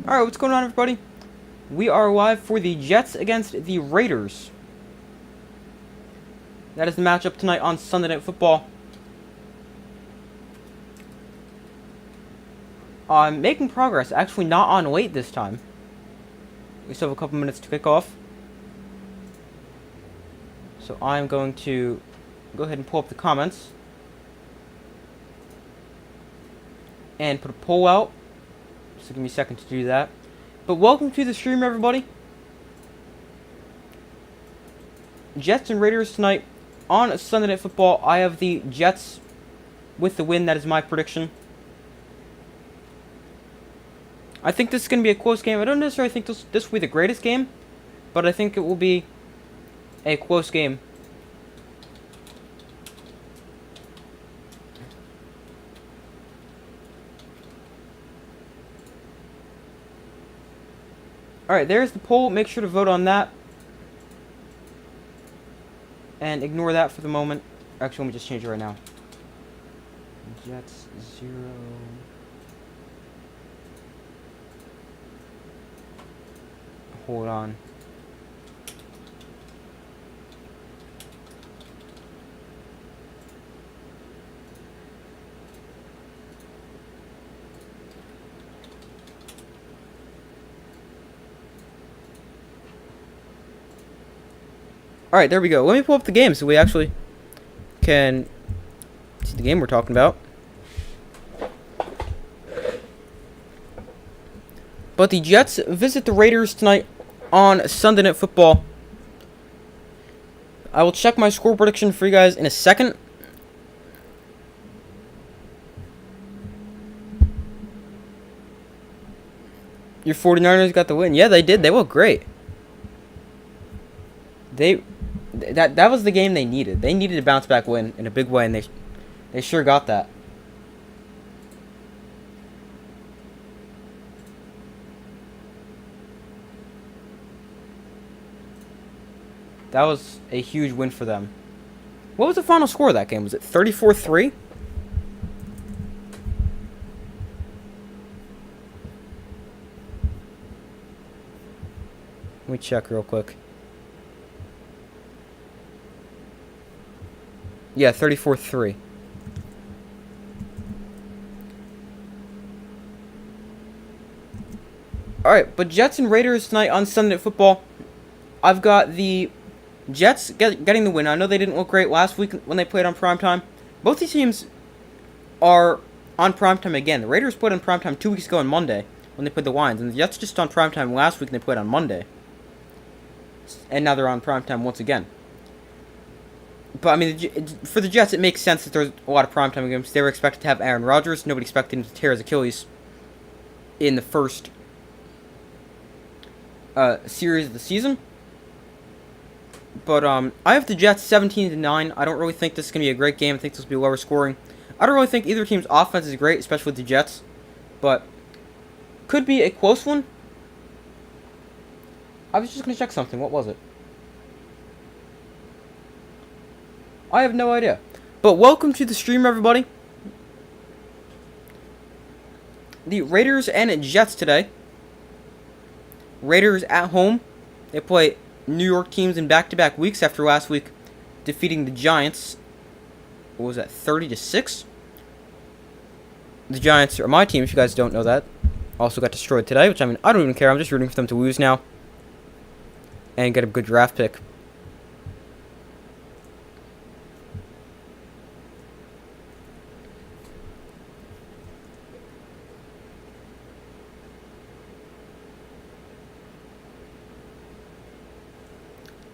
Alright, what's going on, everybody? We are live for the Jets against the Raiders. That is the matchup tonight on Sunday Night Football. I'm making progress, actually not on late this time. We still have a couple minutes to kick off. So I'm going to go ahead and pull up the comments. And put a poll out. So give me a second to do that. But welcome to the stream, everybody. Jets and Raiders tonight on Sunday Night Football. I have the Jets with the win. That is my prediction. I think this is going to be a close game. I don't necessarily think this will be the greatest game, but I think it will be a close game. Alright, there's the poll. Make sure to vote on that. And ignore that for the moment. Actually, let me just change it right now. Jets 0. Hold on. Alright, there we go. Let me pull up the game so we actually can see the game we're talking about. But the Jets visit the Raiders tonight on Sunday Night Football. I will check my score prediction for you guys in a second. Your 49ers got the win. Yeah, they did. They look great. That was the game they needed. They needed a bounce back win in a big way, and they sure got that. That was a huge win for them. What was the final score of that game? Was it 34-3? Let me check real quick. Yeah, 34-3. Alright, but Jets and Raiders tonight on Sunday Night Football. I've got the Jets getting the win. I know they didn't look great last week when they played on primetime. Both these teams are on primetime again. The Raiders played on primetime 2 weeks ago on Monday when they played the Lions. And the Jets just on primetime last week and they played on Monday. And now they're on primetime once again. But, I mean, for the Jets, it makes sense that there's a lot of primetime games. They were expected to have Aaron Rodgers. Nobody expected him to tear his Achilles in the first series of the season. But, I have the Jets 17-9. I don't really think this is going to be a great game. I think this will be lower scoring. I don't really think either team's offense is great, especially with the Jets. But, could be a close one. I was just going to check something. What was it? I have no idea. But welcome to the stream, everybody. The Raiders and Jets today. Raiders at home. They play New York teams in back-to-back weeks after last week defeating the Giants. What was that, 30-6? The Giants are my team, if you guys don't know that. Also got destroyed today, which, I mean, I don't even care. I'm just rooting for them to lose now. And get a good draft pick.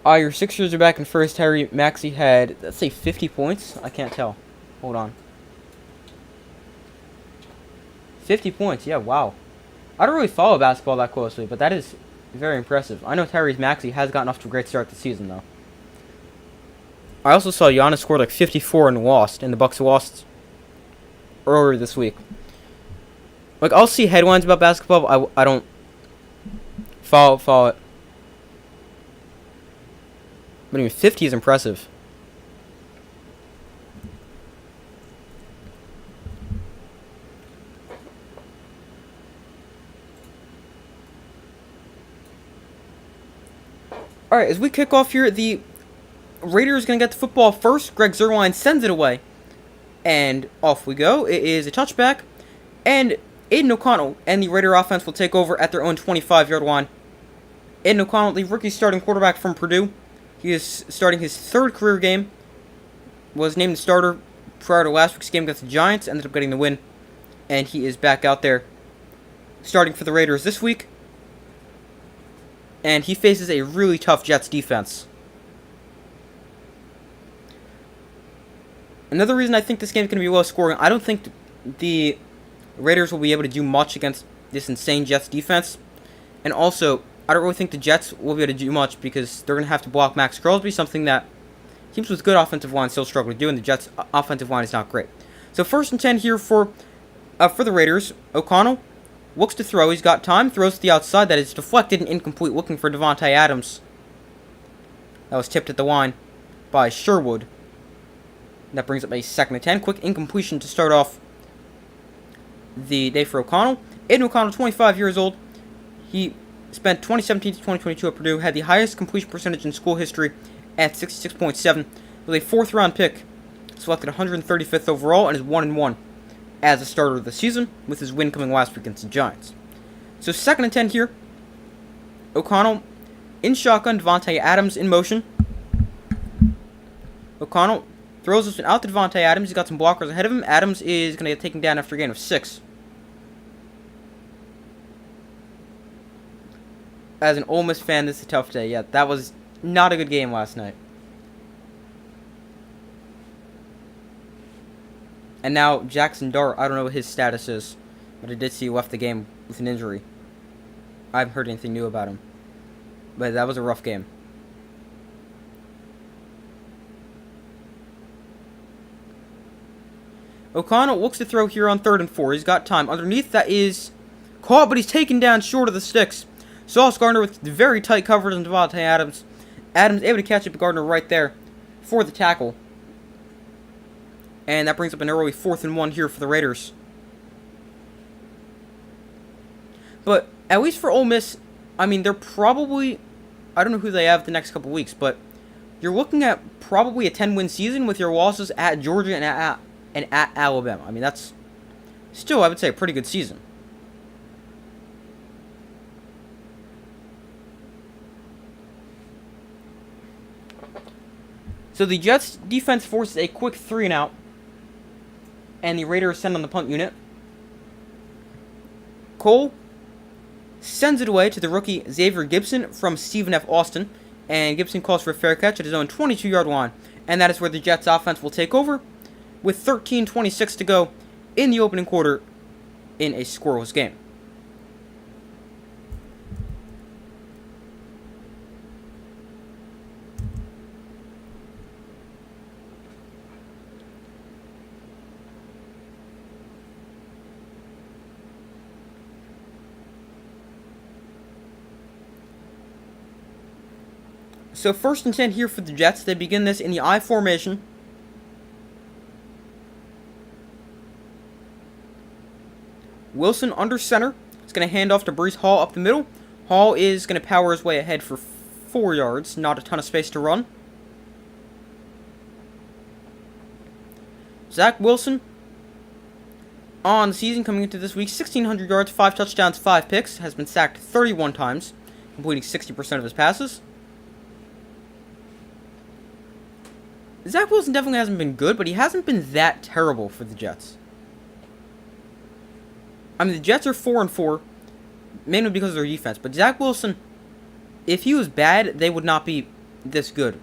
Your Sixers are back in first. Harry Maxey had, let's say, 50 points. I can't tell. Hold on. 50 points, yeah, wow. I don't really follow basketball that closely, but that is very impressive. I know Tyrese Maxey has gotten off to a great start this season, though. I also saw Giannis scored like 54 and lost, and the Bucks lost earlier this week. Like, I'll see headlines about basketball, but I don't follow it. But even 50 is impressive. Alright, as we kick off here, the Raiders going to get the football first. Greg Zuerlein sends it away. And off we go. It is a touchback. And Aiden O'Connell and the Raider offense will take over at their own 25-yard line. Aiden O'Connell, the rookie starting quarterback from Purdue. He is starting his third career game. Was named the starter prior to last week's game against the Giants. Ended up getting the win. And he is back out there starting for the Raiders this week. And he faces a really tough Jets defense. Another reason I think this game is going to be low scoring, I don't think the Raiders will be able to do much against this insane Jets defense. And also, I don't really think the Jets will be able to do much because they're going to have to block Max Crosby, something that teams with good offensive line still struggle to do, and the Jets' offensive line is not great. So 1st and 10 here for the Raiders. O'Connell looks to throw. He's got time. Throws to the outside. That is deflected and incomplete. Looking for Devontae Adams. That was tipped at the line by Sherwood. That brings up a 2nd and 10. Quick incompletion to start off the day for O'Connell. Aiden O'Connell, 25 years old. He spent 2017 to 2022 at Purdue. Had the highest completion percentage in school history at 66.7. With a 4th-round pick. Selected 135th overall and is 1-1 as a starter of the season, with his win coming last week against the Giants. So 2nd and 10 here. O'Connell in shotgun. Devontae Adams in motion. O'Connell throws this one out to Devontae Adams. He's got some blockers ahead of him. Adams is going to get taken down after a gain of 6. As an Ole Miss fan, this is a tough day. Yeah, that was not a good game last night. And now Jackson Dart, I don't know what his status is, but I did see he left the game with an injury. I haven't heard anything new about him. But that was a rough game. O'Connell looks to throw here on 3rd and 4. He's got time. Underneath, that is caught, but he's taken down short of the sticks. Sauce Gardner with very tight coverage on Devontae Adams. Adams able to catch up Gardner right there for the tackle. And that brings up an early 4th and 1 here for the Raiders. But at least for Ole Miss, I mean, they're probably, I don't know who they have the next couple weeks, but you're looking at probably a 10-win season with your losses at Georgia and at Alabama. I mean, that's still, I would say, a pretty good season. So the Jets defense forces a quick 3-and-out. And the Raiders send on the punt unit. Cole sends it away to the rookie Xavier Gibson from Stephen F. Austin. And Gibson calls for a fair catch at his own 22-yard line. And that is where the Jets offense will take over with 13:26 to go in the opening quarter in a scoreless game. So 1st and 10 here for the Jets. They begin this in the I formation. Wilson under center. He's going to hand off to Breece Hall up the middle. Hall is going to power his way ahead for 4 yards. Not a ton of space to run. Zach Wilson on the season coming into this week. 1,600 yards, 5 touchdowns, 5 picks. Has been sacked 31 times, completing 60% of his passes. Zach Wilson definitely hasn't been good, but he hasn't been that terrible for the Jets. I mean, the Jets are 4-4, mainly because of their defense. But Zach Wilson, if he was bad, they would not be this good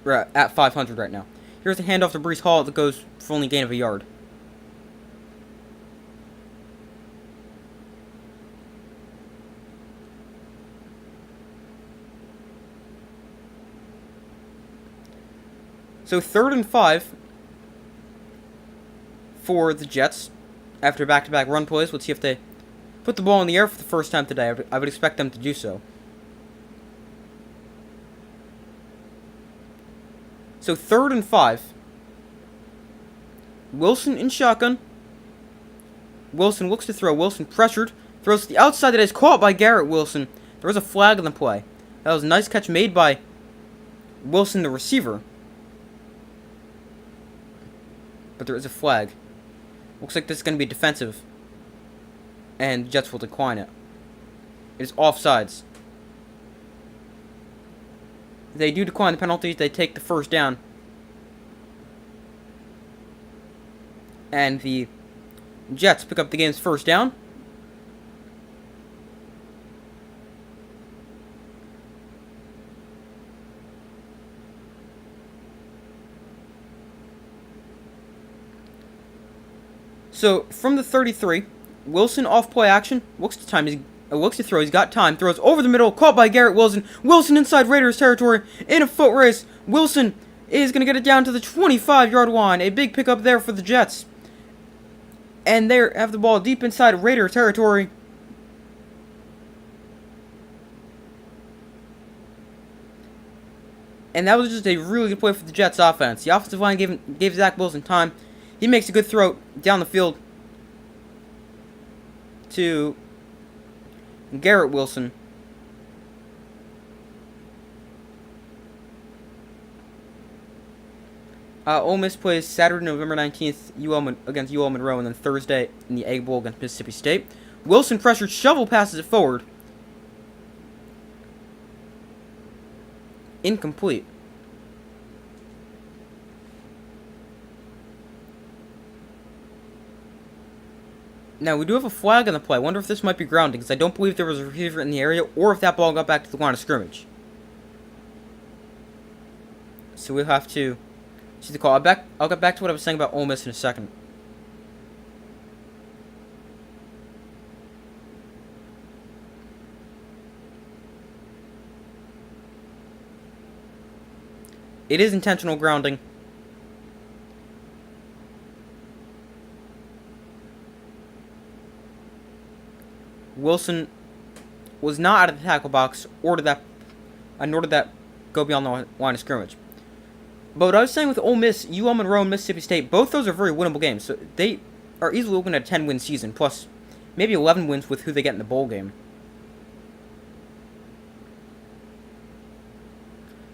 at 500 right now. Here's a handoff to Breece Hall that goes for only a gain of a yard. So 3rd and 5 for the Jets after back-to-back run plays. Let's see if they put the ball in the air for the first time today. I would expect them to do so. So 3rd and 5. Wilson in shotgun. Wilson looks to throw. Wilson pressured. Throws to the outside that is caught by Garrett Wilson. There was a flag on the play. That was a nice catch made by Wilson, the receiver. But there is a flag. Looks like this is going to be defensive. And the Jets will decline it. It is offsides. They do decline the penalties. They take the first down. And the Jets pick up the game's first down. So, from the 33, Wilson off play action. Looks to throw. He's got time. Throws over the middle. Caught by Garrett Wilson. Wilson inside Raiders territory. In a foot race. Wilson is going to get it down to the 25-yard line. A big pickup there for the Jets. And they have the ball deep inside Raider territory. And that was just a really good play for the Jets offense. The offensive line gave Zach Wilson time. He makes a good throw down the field to Garrett Wilson. Ole Miss plays Saturday, November 19th against UL Monroe, and then Thursday in the Egg Bowl against Mississippi State. Wilson pressured, shovel passes it forward. Incomplete. Now, we do have a flag on the play. I wonder if this might be grounding, because I don't believe there was a receiver in the area, or if that ball got back to the line of scrimmage. So we'll have to see the call. I'll get back to what I was saying about Ole Miss in a second. It is intentional grounding. Wilson was not out of the tackle box, nor did that go beyond the line of scrimmage. But what I was saying with Ole Miss, UL Monroe, and Mississippi State, both those are very winnable games. So they are easily looking at a 10-win season, plus maybe 11 wins with who they get in the bowl game.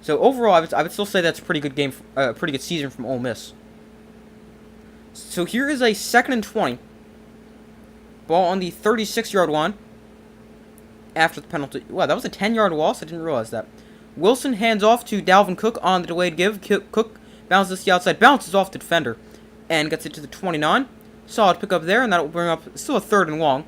So overall, I would still say that's a pretty good game, pretty good season from Ole Miss. So here is a 2nd and 20. Ball on the 36-yard line. After the penalty. Wow, that was a 10-yard loss. I didn't realize that. Wilson hands off to Dalvin Cook on the delayed give. Cook bounces to the outside, bounces off the defender, and gets it to the 29. Solid pickup there, and that will bring up still a 3rd and long.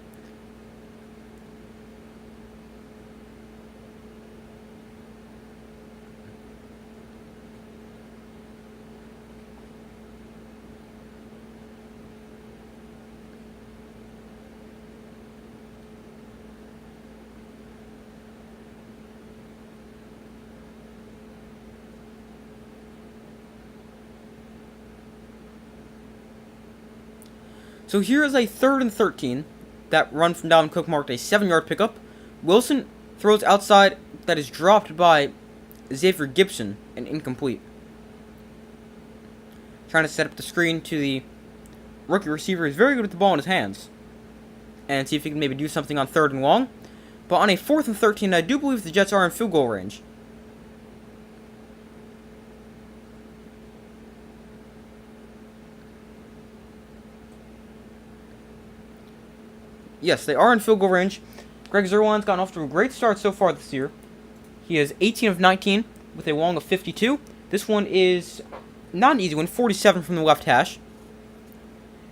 So here is a 3rd and 13. That run from Dalvin Cook marked a 7-yard pickup. Wilson throws outside. That is dropped by Xavier Gibson and incomplete. Trying to set up the screen to the rookie receiver. He's very good with the ball in his hands. And see if he can maybe do something on 3rd and long. But on a 4th and 13, I do believe the Jets are in field goal range. Yes, they are in field goal range. Greg Zuerlein's gotten off to a great start so far this year. He is 18 of 19 with a long of 52. This one is not an easy one, 47 from the left hash.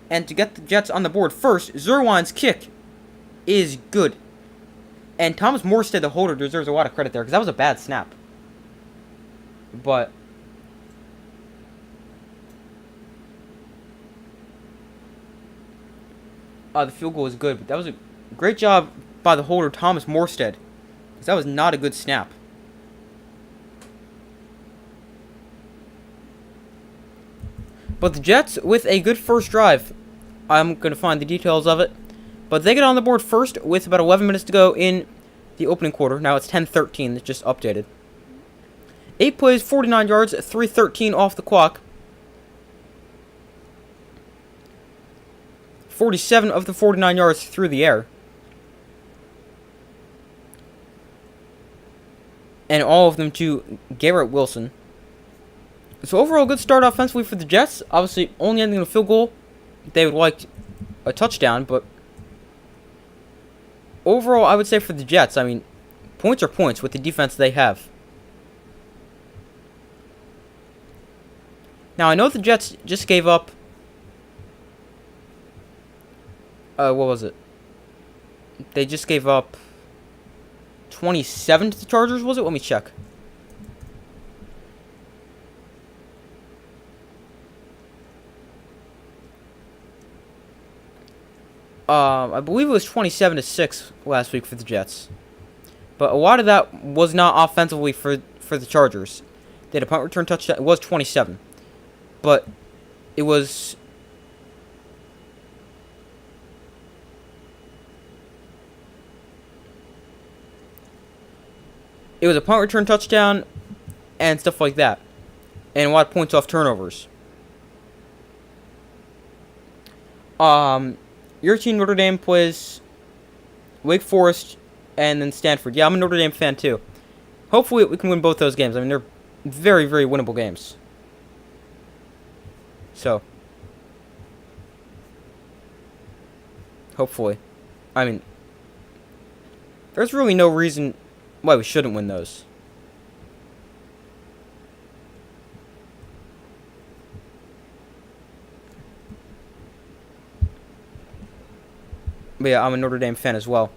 And to get the Jets on the board first, Zuerlein's kick is good. And Thomas Morstead, the holder, deserves a lot of credit there, because that was a bad snap. But the field goal is good, but that was a great job by the holder, Thomas Morstead, because that was not a good snap. But the Jets, with a good first drive, I'm going to find the details of it, but they get on the board first with about 11 minutes to go in the opening quarter. Now it's 10-13, it's just updated. 8 plays, 49 yards, 3:13 off the clock. 47 of the 49 yards through the air. and all of them to Garrett Wilson. So overall, good start offensively for the Jets. Obviously, only ending in a field goal. They would like a touchdown, but overall, I would say for the Jets, I mean, points are points with the defense they have. Now, I know the Jets just gave up... what was it? They just gave up 27 to the Chargers, was it? Let me check. I believe it was 27-6 last week for the Jets. But a lot of that was not offensively for the Chargers. They had a punt return touchdown. It was 27. But it was... It was a punt return touchdown and stuff like that. And a lot of points off turnovers. Your team, Notre Dame, plays Wake Forest and then Stanford. Yeah, I'm a Notre Dame fan too. Hopefully we can win both those games. I mean, they're very, very winnable games. So, hopefully. I mean, there's really no reason why we shouldn't win those. But yeah, I'm a Notre Dame fan as well.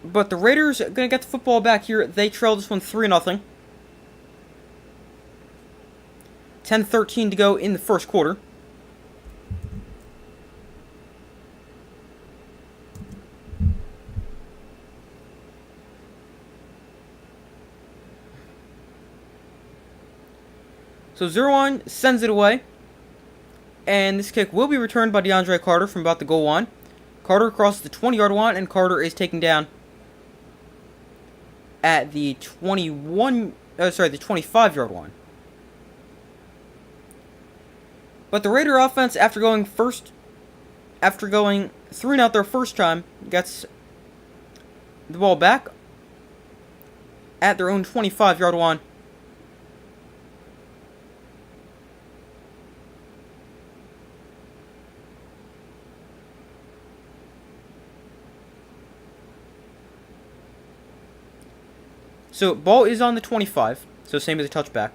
But the Raiders are going to get the football back here. They trail this one 3-0. 10:13 to go in the first quarter. So Zerline sends it away. And this kick will be returned by DeAndre Carter from about the goal line. Carter crosses the 20-yard line, and Carter is taken down at the 25-yard line. But the Raider offense, after going 3-0 their first time, gets the ball back at their own 25-yard line. So, ball is on the 25, so same as a touchback.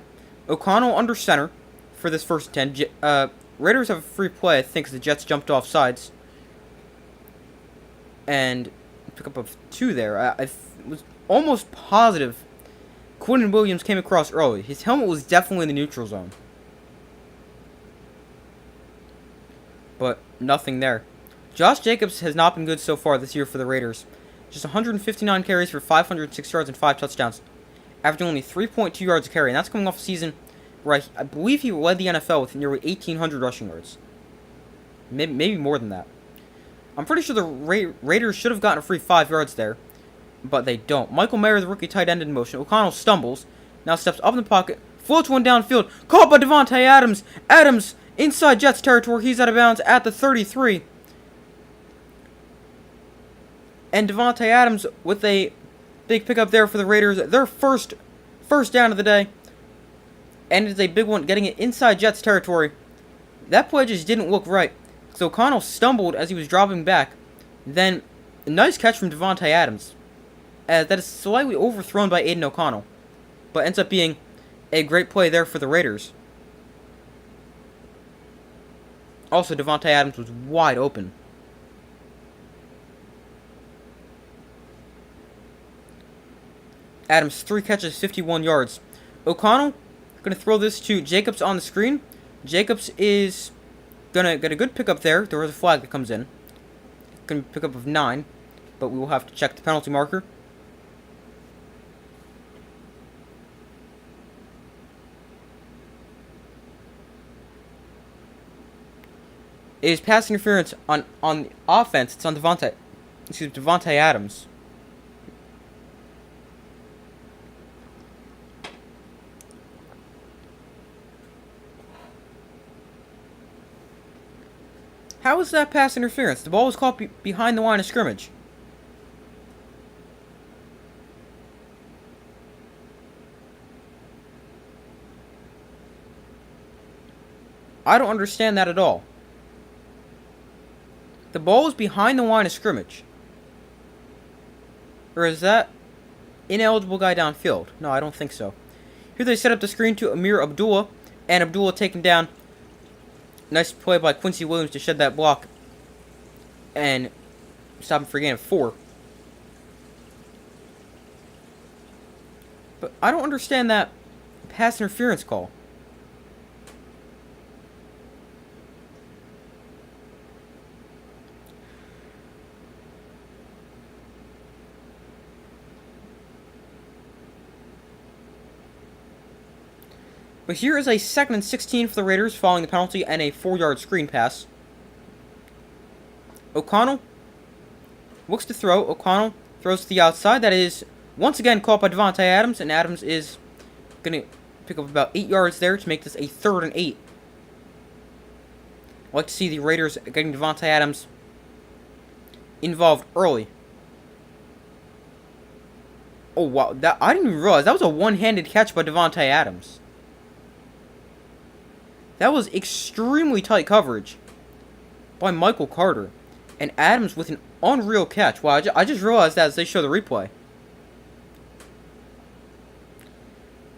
O'Connell under center for this first 10. Raiders have a free play, I think, because the Jets jumped off sides. And pick up a 2 there. I was almost positive Quinnen Williams came across early. His helmet was definitely in the neutral zone. But nothing there. Josh Jacobs has not been good so far this year for the Raiders. Just 159 carries for 506 yards and 5 touchdowns, averaging only 3.2 yards a carry, and that's coming off a season where I believe he led the NFL with nearly 1,800 rushing yards. Maybe more than that. I'm pretty sure the Raiders should have gotten a free 5 yards there, but they don't. Michael Mayer, the rookie tight end, in motion. O'Connell stumbles, now steps up in the pocket, floats one downfield, caught by Davante Adams. Adams inside Jets territory. He's out of bounds at the 33. And Davante Adams with a big pickup there for the Raiders. Their first down of the day. And it's a big one, getting it inside Jets territory. That play just didn't look right. So O'Connell stumbled as he was dropping back. Then, a nice catch from Davante Adams. That is slightly overthrown by Aiden O'Connell. But ends up being a great play there for the Raiders. Also, Davante Adams was wide open. Adams, 3 catches, 51 yards. O'Connell going to throw this to Jacobs on the screen. Jacobs is going to get a good pickup there. There was a flag that comes in. Going to pick up of 9, but we will have to check the penalty marker. It is pass interference on the offense. It's on Davante Adams. How is that pass interference? The ball was caught behind the line of scrimmage. I don't understand that at all. The ball was behind the line of scrimmage. Or is that ineligible guy downfield? No, I don't think so. Here they set up the screen to Amir Abdullah, and Abdullah taken down. Nice play by Quincy Williams to shed that block and stop him for a gain of 4. But I don't understand that pass interference call. But here is a 2nd and 16 for the Raiders following the penalty and a 4-yard screen pass. O'Connell looks to throw. O'Connell throws to the outside. That is once again caught by Devontae Adams, and Adams is going to pick up about 8 yards there to make this a 3rd and 8. I'd like to see the Raiders getting Devontae Adams involved early. Oh, wow. I didn't even realize that was a one-handed catch by Devontae Adams. That was extremely tight coverage by Michael Carter. And Adams with an unreal catch. Wow, I just realized that as they show the replay.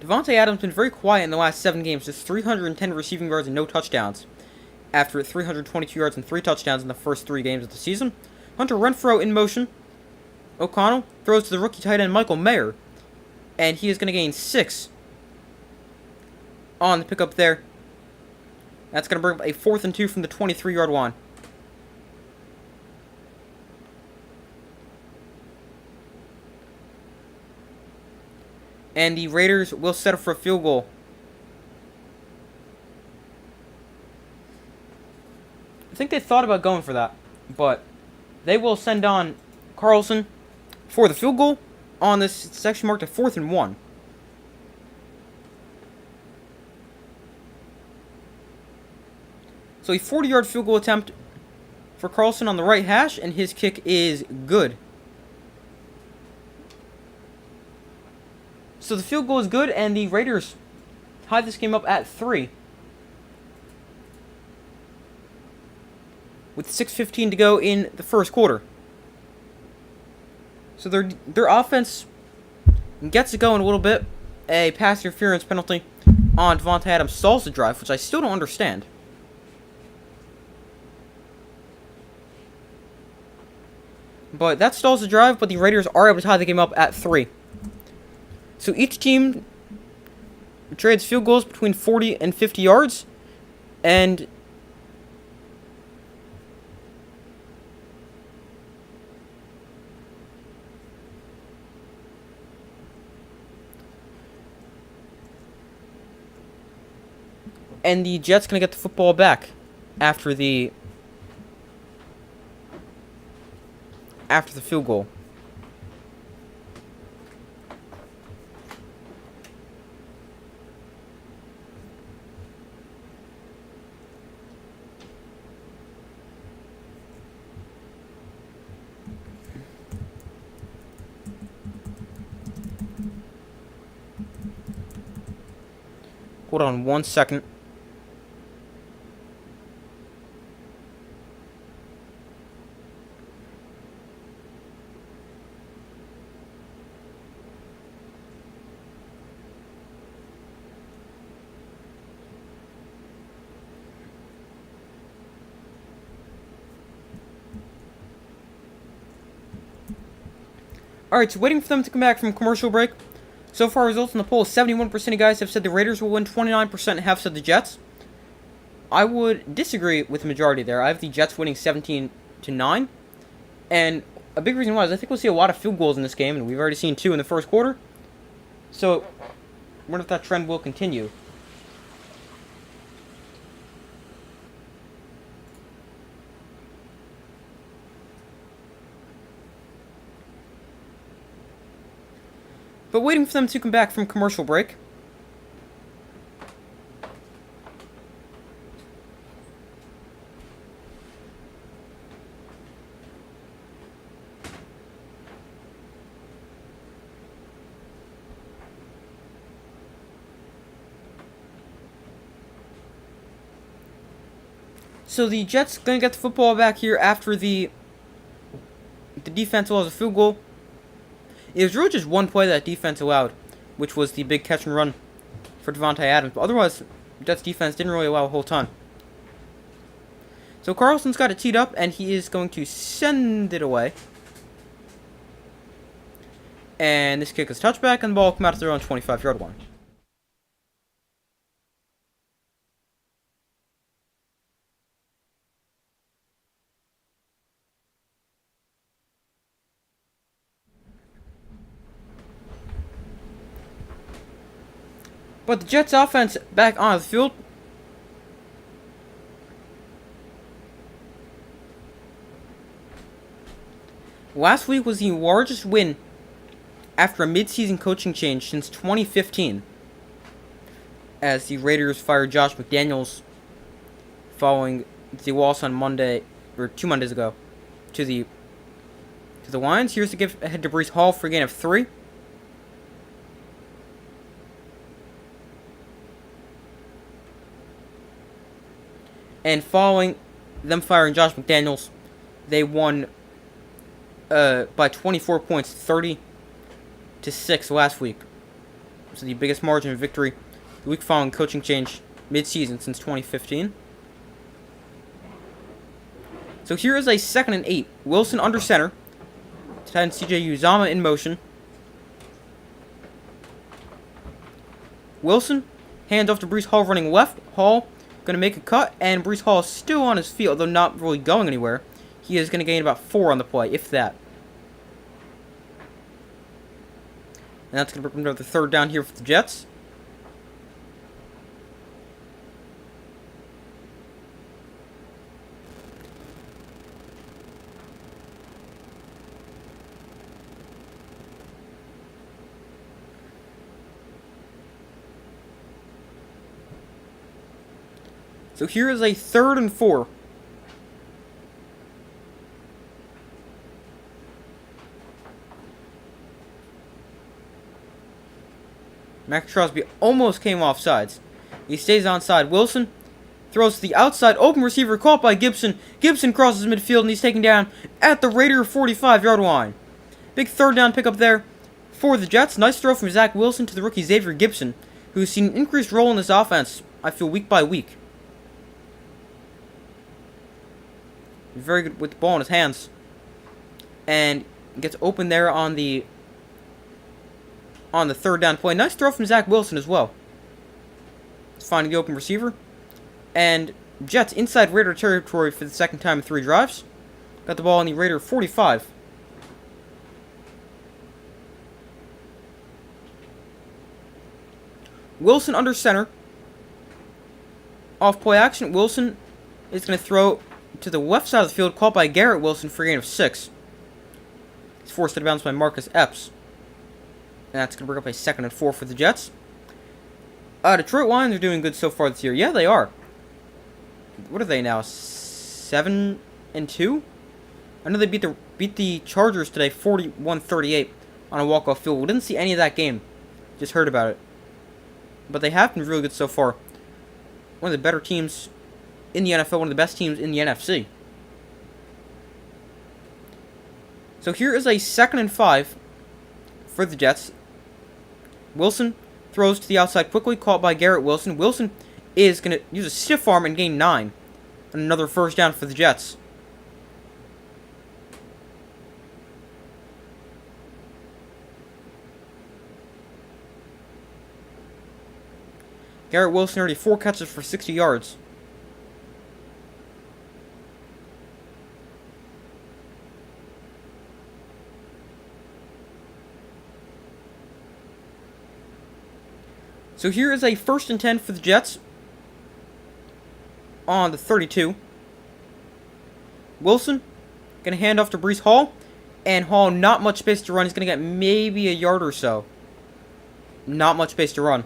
Devontae Adams has been very quiet in the last 7 games. Just 310 receiving yards and no touchdowns. After 322 yards and 3 touchdowns in the first 3 games of the season. Hunter Renfrow in motion. O'Connell throws to the rookie tight end Michael Mayer. And he is going to gain 6 on the pickup there. That's going to bring up a 4th and 2 from the 23-yard line. And the Raiders will set up for a field goal. I think they thought about going for that, but they will send on Carlson for the field goal on this section marked a 4th and 1. So a 40-yard field goal attempt for Carlson on the right hash, and his kick is good. So the field goal is good, and the Raiders tie this game up at 3. With 6:15 to go in the first quarter. So their offense gets it going a little bit. A pass interference penalty on Devontae Adams stalls the drive, which I still don't understand. But that stalls the drive, but the Raiders are able to tie the game up at 3. So each team trades field goals between 40 and 50 yards. And the Jets going to get the football back after the field goal. Hold on 1 second. Alright, so waiting for them to come back from commercial break. So far, results in the poll, 71% of guys have said the Raiders will win, 29% have said the Jets. I would disagree with the majority there. I have the Jets winning 17-9. And a big reason why is I think we'll see a lot of field goals in this game, and we've already seen 2 in the first quarter. So, I wonder if that trend will continue. But waiting for them to come back from commercial break. So the Jets gonna get the football back here after the defense allows a field goal. It was really just one play that defense allowed, which was the big catch and run for Devontae Adams. But otherwise, Jets defense didn't really allow a whole ton. So Carlson's got it teed up, and he is going to send it away. And this kick is touchback, and the ball will come out to their own 25-yard line. But the Jets offense back on the field. Last week was the largest win after a midseason coaching change since 2015, as the Raiders fired Josh McDaniels following the loss on Monday, or 2 Mondays ago, to the Lions. Here's the give ahead to Breece Hall for a gain of 3. And following them firing Josh McDaniels, they won by 24 points, 30-6 last week. So the biggest margin of victory the week following coaching change mid-season since 2015. So here is a 2nd and 8. Wilson under center. Tight end CJ Uzomah in motion. Wilson, hands off to Breece Hall running left. Hall going to make a cut, and Breece Hall is still on his feet, although not really going anywhere. He is going to gain about 4 on the play, if that. And that's going to bring another 3rd down here for the Jets. So here is a 3rd and 4. Max Crosby almost came off sides. He stays onside. Wilson throws to the outside. Open receiver caught by Gibson. Gibson crosses midfield, and he's taken down at the Raider 45-yard line. Big 3rd down pickup there for the Jets. Nice throw from Zach Wilson to the rookie Xavier Gibson, who's seen an increased role in this offense, I feel, week by week. Very good with the ball in his hands. And gets open there on the 3rd down play. Nice throw from Zach Wilson as well. He's finding the open receiver. And Jets inside Raider territory for the 2nd time in 3 drives. Got the ball on the Raider 45. Wilson under center. Off play action. Wilson is going to throw to the left side of the field, caught by Garrett Wilson for a gain of 6. He's forced out of bounds by Marcus Epps. And that's going to bring up a 2nd and 4 for the Jets. Detroit Lions are doing good so far this year. Yeah, they are. What are they now? 7-2? I know they beat the Chargers today, 41-38 on a walk-off field. We didn't see any of that game. Just heard about it. But they have been really good so far. One of the better teams in the NFL, one of the best teams in the NFC. So here is a 2nd and 5 for the Jets. Wilson throws to the outside quickly, caught by Garrett Wilson. Wilson is going to use a stiff arm and gain 9. And another 1st down for the Jets. Garrett Wilson already 4 catches for 60 yards. So here is a 1st and 10 for the Jets on the 32. Wilson going to hand off to Breece Hall. And Hall, not much space to run. He's going to get maybe a yard or so. Not much space to run.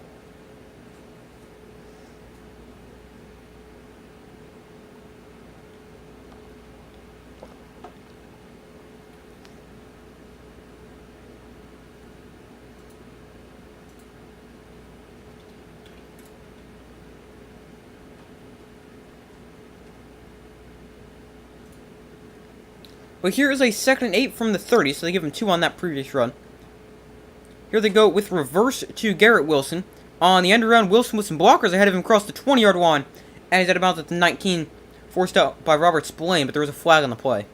But here is a 2nd and 8 from the 30, so they give him 2 on that previous run. Here they go with reverse to Garrett Wilson. On the end around, Wilson with some blockers ahead of him across the 20-yard line. And he's at about at the 19, forced out by Robert Spillane, but there was a flag on the play.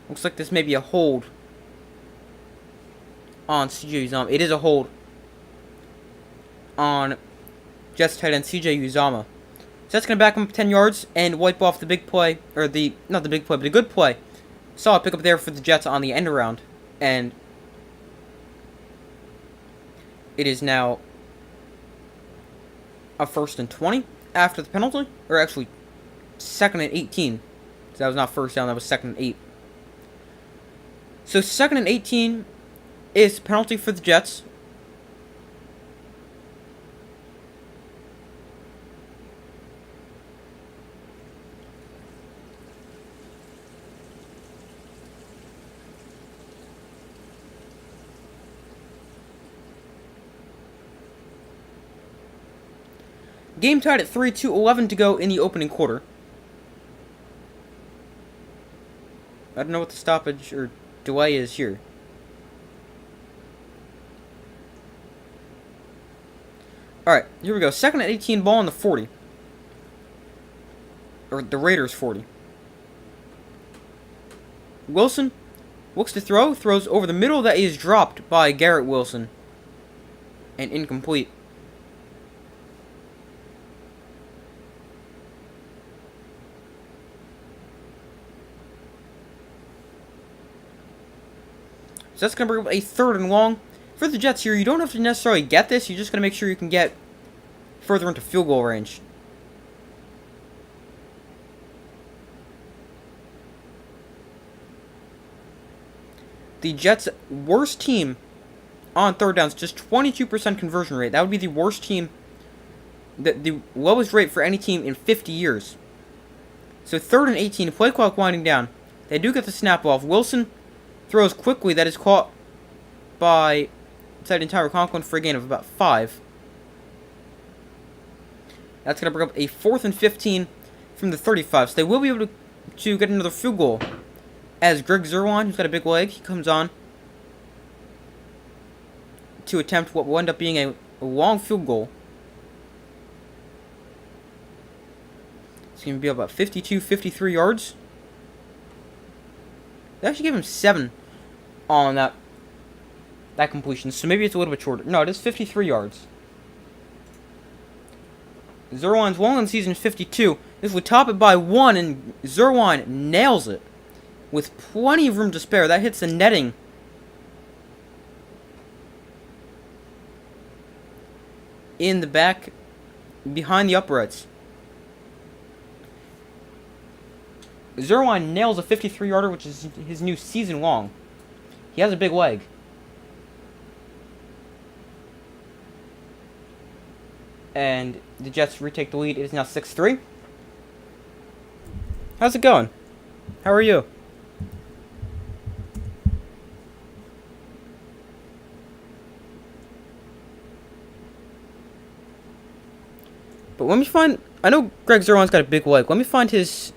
Looks like this may be a hold on CJ Uzama. It is a hold on Jets tight end CJ Uzama. So that's going to back him up 10 yards and wipe off the big play, or not the big play, but a good play. Solid pickup there for the Jets on the end around. And it is now a 1st and 20 after the penalty, or actually 2nd and 18. So that was not first down, that was 2nd and 8. So 2nd and 18 is penalty for the Jets. Game tied at 3-2, 11 to go in the opening quarter. I don't know what the stoppage or delay is here. Alright, here we go. 2nd and 18, ball on the 40. Or the Raiders 40. Wilson looks to throw, throws over the middle, that is dropped by Garrett Wilson. And incomplete. So that's going to bring up a 3rd and long. For the Jets here, you don't have to necessarily get this. You're just going to make sure you can get further into field goal range. The Jets' worst team on 3rd downs, just 22% conversion rate. That would be the worst team, the lowest rate for any team in 50 years. So 3rd and 18, play clock winding down. They do get the snap off. Wilson throws quickly, that is caught by entire Conklin for a gain of about 5. That's going to bring up a 4th and 15 from the 35. So they will be able to get another field goal. As Greg Zerwan, who's got a big leg, he comes on to attempt what will end up being a long field goal. It's going to be about 52, 53 yards. They actually gave him 7 on that completion, so maybe it's a little bit shorter. No, it is 53 yards. Zerwan's long on the season is 52. This would top it by 1, and Zerwan nails it with plenty of room to spare. That hits the netting. In the back, behind the uprights. Zerwan nails a 53-yarder, which is his new season long. He has a big leg. And the Jets retake the lead. It is now 6-3. How's it going? How are you? But let me find... I know Greg Zerwan's got a big leg. Let me find his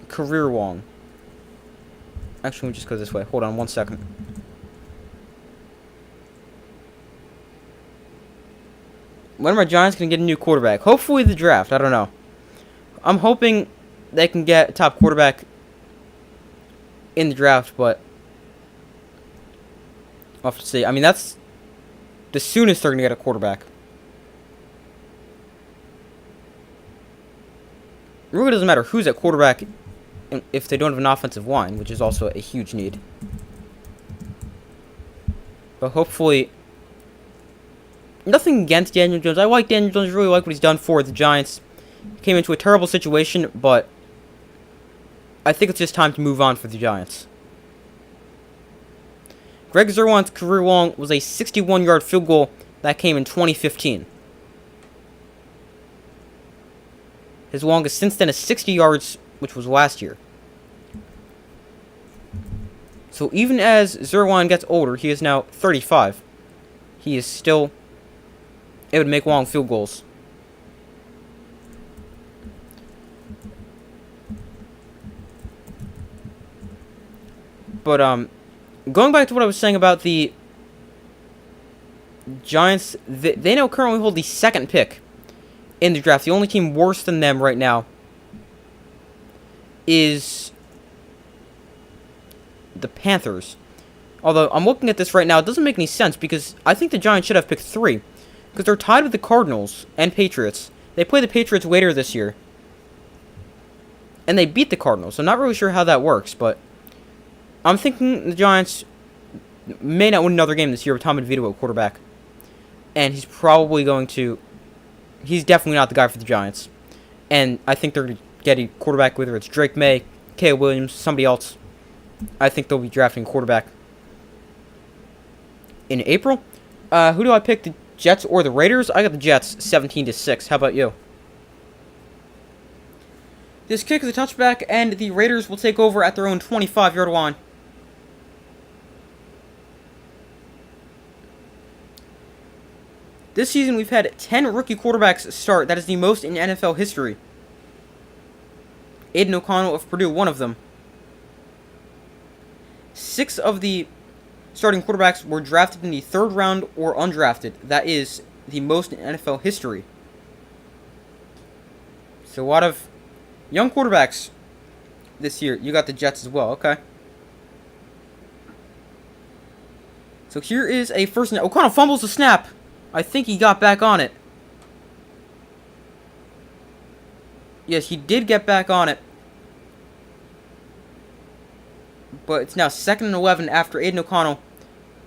career long. Actually, let me just go this way. Hold on 1 second. When are my Giants going to get a new quarterback? Hopefully the draft. I don't know. I'm hoping they can get a top quarterback in the draft, but I'll have to see. I mean, that's the soonest they're going to get a quarterback. It really doesn't matter who's at quarterback if they don't have an offensive line, which is also a huge need. But hopefully... Nothing against Daniel Jones. I like Daniel Jones. Really like what he's done for the Giants. He came into a terrible situation, but I think it's just time to move on for the Giants. Greg Zerwan's career long was a 61-yard field goal That came in 2015. His longest since then is 60 yards, which was last year. So even as Zerline gets older, he is now 35. He is still able to make long field goals. But going back to what I was saying about the Giants, they now currently hold the second pick in the draft. The only team worse than them right now is the Panthers. Although, I'm looking at this right now, it doesn't make any sense, because I think the Giants should have picked 3. Because they're tied with the Cardinals and Patriots. They play the Patriots later this year. And they beat the Cardinals. I'm not really sure how that works, but I'm thinking the Giants may not win another game this year with Tom DeVito at quarterback. And he's probably going to... He's definitely not the guy for the Giants. And I think they're going to get a quarterback, whether it's Drake May, Caleb Williams, somebody else. I think they'll be drafting a quarterback in April. Who do I pick, the Jets or the Raiders? I got the Jets 17-6. How about you? This kick is a touchback, and the Raiders will take over at their own 25-yard line. This season, we've had 10 rookie quarterbacks start. That is the most in NFL history. Aiden O'Connell of Purdue, one of them. 6 of the starting quarterbacks were drafted in the 3rd round or undrafted. That is the most in NFL history. So a lot of young quarterbacks this year. You got the Jets as well, okay. So here is a first... O'Connell fumbles the snap. I think he got back on it. Yes, he did get back on it. But it's now 2nd and 11 after Aiden O'Connell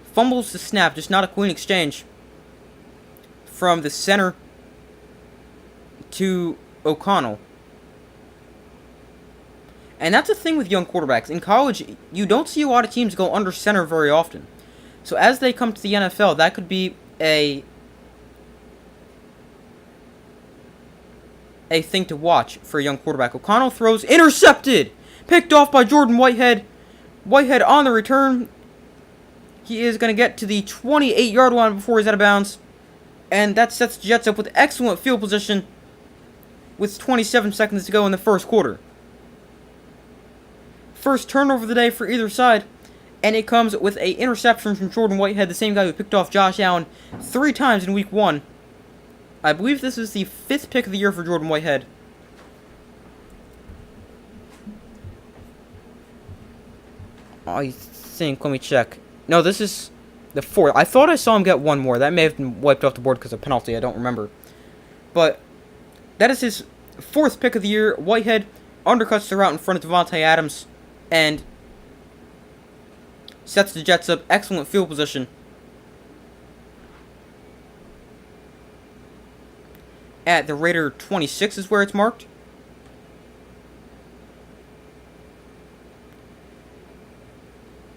fumbles the snap. Just not a clean exchange from the center to O'Connell. And that's the thing with young quarterbacks. In college, you don't see a lot of teams go under center very often. So as they come to the NFL, that could be a thing to watch for a young quarterback. O'Connell throws, intercepted! Picked off by Jordan Whitehead. Whitehead on the return. He is going to get to the 28-yard line before he's out of bounds. And that sets the Jets up with excellent field position with 27 seconds to go in the first quarter. First turnover of the day for either side. And it comes with an interception from Jordan Whitehead, the same guy who picked off Josh Allen 3 times in Week 1. I believe this is the 5th pick of the year for Jordan Whitehead. I think, let me check. No, this is the 4th. I thought I saw him get 1 more. That may have been wiped off the board because of penalty. I don't remember. But that is his 4th pick of the year. Whitehead undercuts the route in front of Devontae Adams and sets the Jets up. Excellent field position. At the Raider 26 is where it's marked.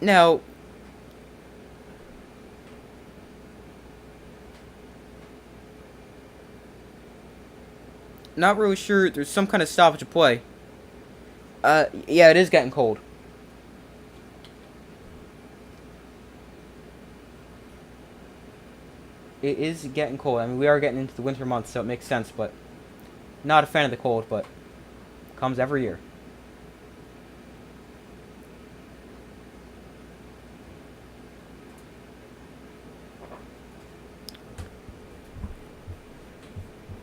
Now, not really sure. There's some kind of stoppage of play. Yeah, it is getting cold. It is getting cold. I mean, we are getting into the winter months, so it makes sense, but not a fan of the cold, but comes every year.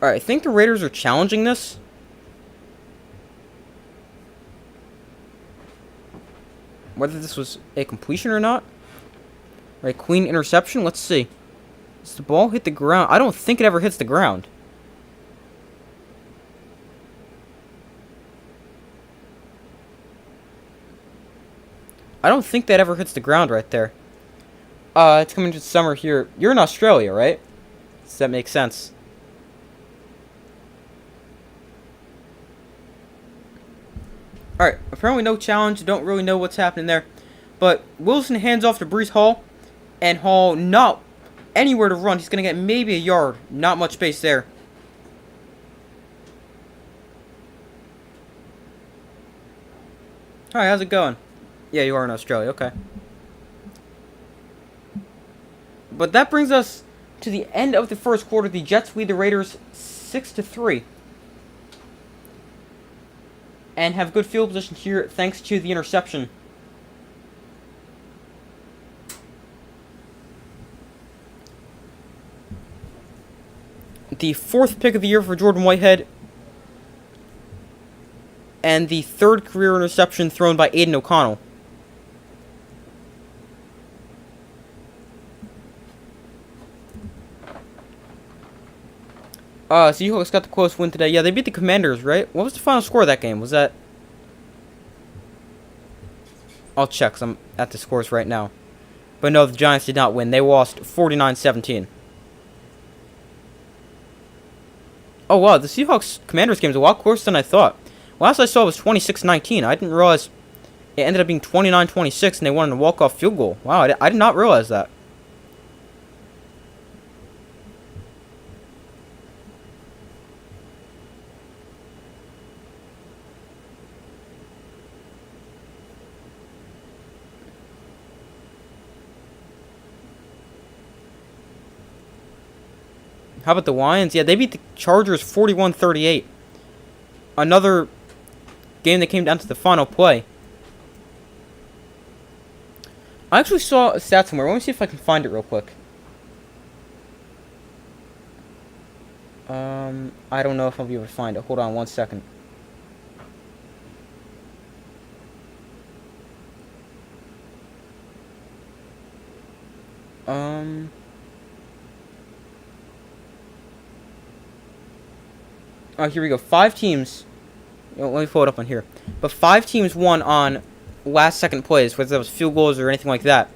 Alright, I think the Raiders are challenging this. Whether this was a completion or not. Right, clean interception. Let's see. Does the ball hit the ground? I don't think it ever hits the ground. I don't think that ever hits the ground right there. It's coming to summer here. You're in Australia, right? Does that make sense? Alright, apparently no challenge. Don't really know what's happening there. But Wilson hands off to Breece Hall. And Hall not anywhere to run. He's going to get maybe a yard. Not much space there. Hi, how's it going? Yeah, you are in Australia. Okay. But that brings us to the end of the first quarter. The Jets lead the Raiders 6-3. And have good field position here thanks to the interception. The 4th pick of the year for Jordan Whitehead. And the 3rd career interception thrown by Aiden O'Connell. Seahawks got the close win today. Yeah, they beat the Commanders, right? What was the final score of that game? Was that... I'll check, because I'm at the scores right now. But no, the Giants did not win. They lost 49-17. Oh, wow, the Seahawks-Commanders game is a lot closer than I thought. Last I saw was 26-19. I didn't realize it ended up being 29-26, and they won a walk-off field goal. Wow, I did not realize that. How about the Lions? Yeah, they beat the Chargers 41-38. Another game that came down to the final play. I actually saw a stat somewhere. Let me see if I can find it real quick. I don't know if I'll be able to find it. Hold on one second. Oh, here we go. 5 teams. Let me pull it up on here. But 5 teams won on last second plays, whether that was field goals or anything like that.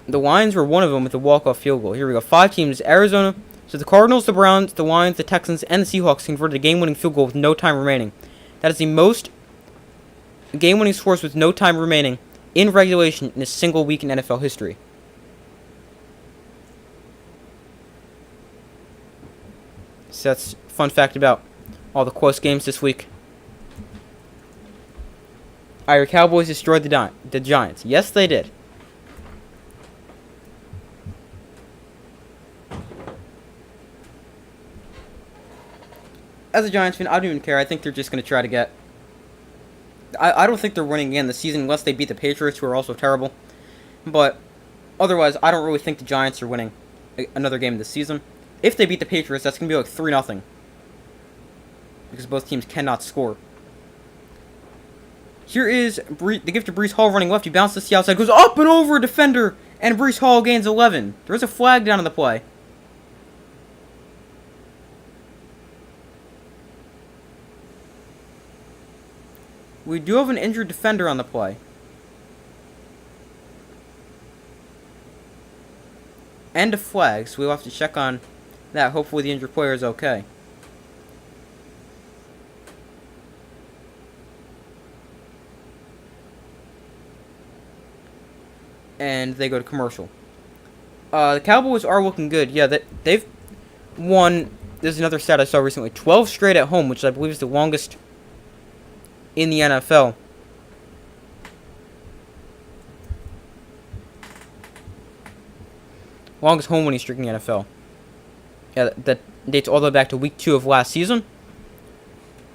The Lions were one of them with a walk-off field goal. Here we go. 5 teams. Arizona. So the Cardinals, the Browns, the Lions, the Texans, and the Seahawks converted a game-winning field goal with no time remaining. That is the most game-winning scores with no time remaining in regulation in a single week in NFL history. So that's a fun fact about all the close games this week. Your Cowboys destroyed the Giants. Yes, they did. As a Giants fan, I don't even care. I think they're just going to try to get... I don't think they're winning again this season unless they beat the Patriots, who are also terrible. But otherwise, I don't really think the Giants are winning another game this season. If they beat the Patriots, that's going to be like 3-0. Because both teams cannot score. Here is the gift of Breece Hall running left. He bounces to the outside, goes up and over a defender, and Breece Hall gains 11. There is a flag down on the play. We do have an injured defender on the play. And a flag, so we'll have to check on that. Hopefully the injured player is okay. And they go to commercial. The Cowboys are looking good. Yeah, they've won... There's another stat I saw recently. 12 straight at home, which I believe is the longest in the NFL. Longest home winning streak in the NFL. Yeah, that dates all the way back to week 2 of last season.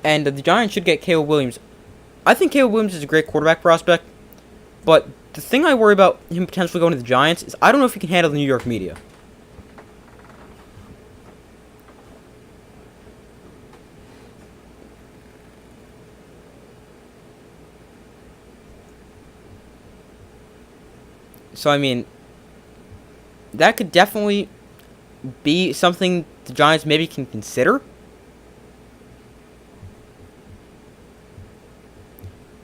And the Giants should get Caleb Williams. I think Caleb Williams is a great quarterback prospect. But the thing I worry about him potentially going to the Giants is I don't know if he can handle the New York media. So, I mean, that could definitely be something the Giants maybe can consider.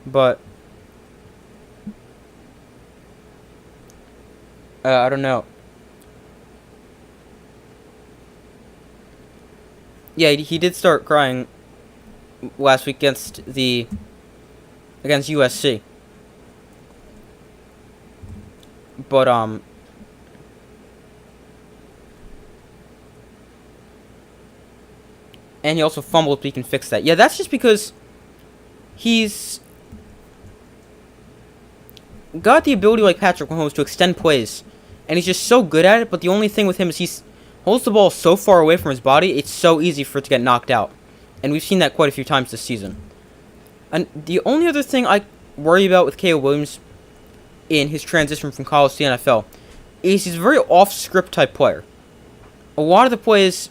But I don't know. Yeah, he did start crying last week against the against USC. But and he also fumbled, but he can fix that. Yeah, that's just because he's got the ability, like Patrick Mahomes, to extend plays, and he's just so good at it. But the only thing with him is he holds the ball so far away from his body, it's so easy for it to get knocked out, and we've seen that quite a few times this season. And the only other thing I worry about with Caleb Williams in his transition from college to the NFL is he's a very off-script type player. A lot of the plays,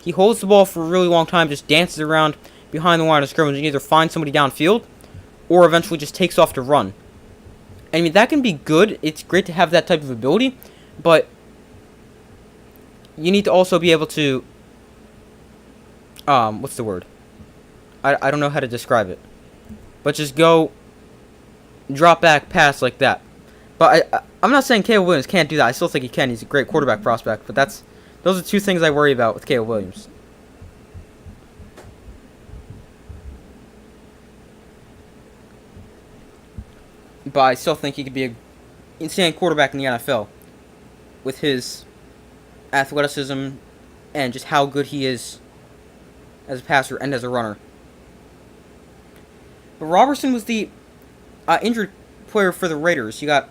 he holds the ball for a really long time, just dances around behind the line of scrimmage and either finds somebody downfield or eventually just takes off to run. I mean, that can be good. It's great to have that type of ability, but you need to also be able to, what's the word? I don't know how to describe it. But just go, drop back, pass like that. But I'm not saying Caleb Williams can't do that. I still think he can. He's a great quarterback prospect. But those are two things I worry about with Caleb Williams. But I still think he could be an insane quarterback in the NFL with his athleticism and just how good he is as a passer and as a runner. But Robertson was the injured player for the Raiders. You got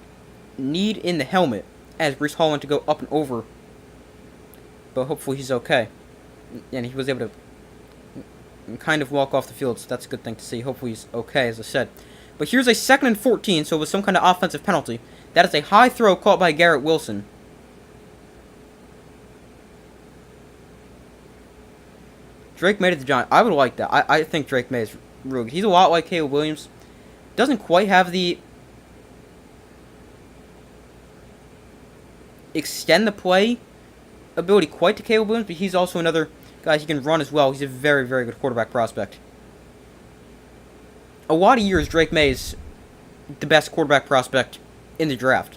Need in the helmet as Breece Hall went to go up and over. But hopefully he's okay. And he was able to kind of walk off the field, so that's a good thing to see. Hopefully he's okay, as I said. But here's a 2nd and 14, so it was some kind of offensive penalty. That is a high throw caught by Garrett Wilson. Drake May to the Giants. I would like that. I think Drake May is really good. He's a lot like Caleb Williams. Doesn't quite have the extend the play ability quite to Caleb Williams, but he's also another guy he can run as well. He's a very, very good quarterback prospect. A lot of years, Drake May is the best quarterback prospect in the draft.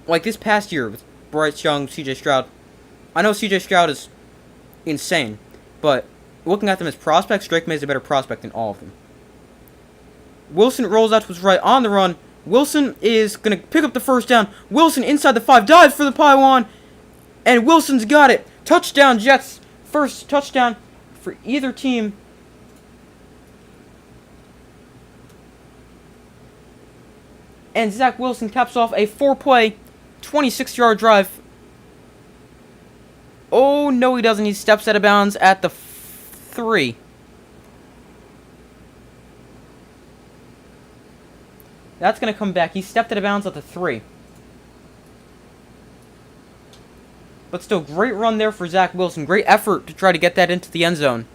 Like this past year with Bryce Young, C.J. Stroud. I know C.J. Stroud is insane, but looking at them as prospects, Drake May is a better prospect than all of them. Wilson rolls out to his right on the run. Wilson is going to pick up the first down. Wilson inside the 5, dives for the pylon, and Wilson's got it. Touchdown, Jets. First touchdown for either team. And Zach Wilson caps off a 4-play, 26-yard drive. Oh, no, he doesn't. He steps out of bounds at the 3. That's going to come back. He stepped out of bounds at the 3. But still, great run there for Zach Wilson. Great effort to try to get that into the end zone.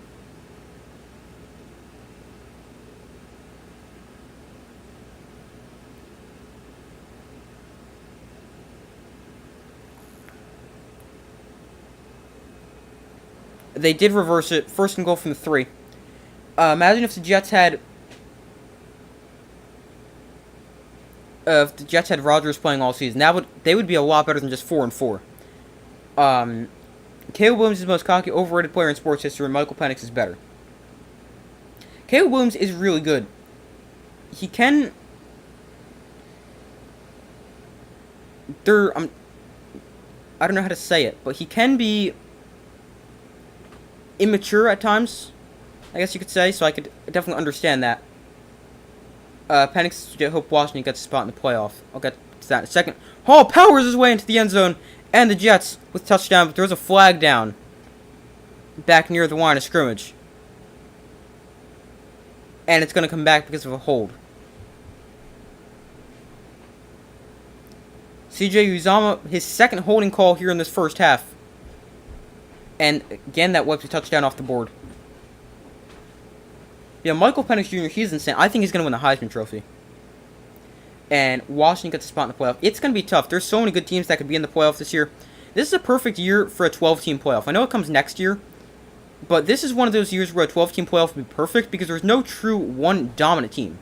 They did reverse it. 1st and goal from the 3. Imagine if the Jets had Rodgers playing all season. They would be a lot better than just 4-4. Caleb Williams is the most cocky, overrated player in sports history, and Michael Penix is better. Caleb Williams is really good. He can. I don't know how to say it, but he can be immature at times, I guess you could say, so I could definitely understand that. Penix, I hope Washington gets a spot in the playoff. I'll get to that in a second. Hall powers his way into the end zone, and the Jets with touchdown, but there's a flag down back near the line of scrimmage. And it's going to come back because of a hold. CJ Uzomah, his 2nd holding call here in this first half. And again, that wipes a touchdown off the board. Yeah, Michael Penix Jr., he's insane. I think he's going to win the Heisman Trophy. And Washington gets a spot in the playoff. It's going to be tough. There's so many good teams that could be in the playoff this year. This is a perfect year for a 12-team playoff. I know it comes next year, but this is one of those years where a 12-team playoff would be perfect because there's no true one dominant team.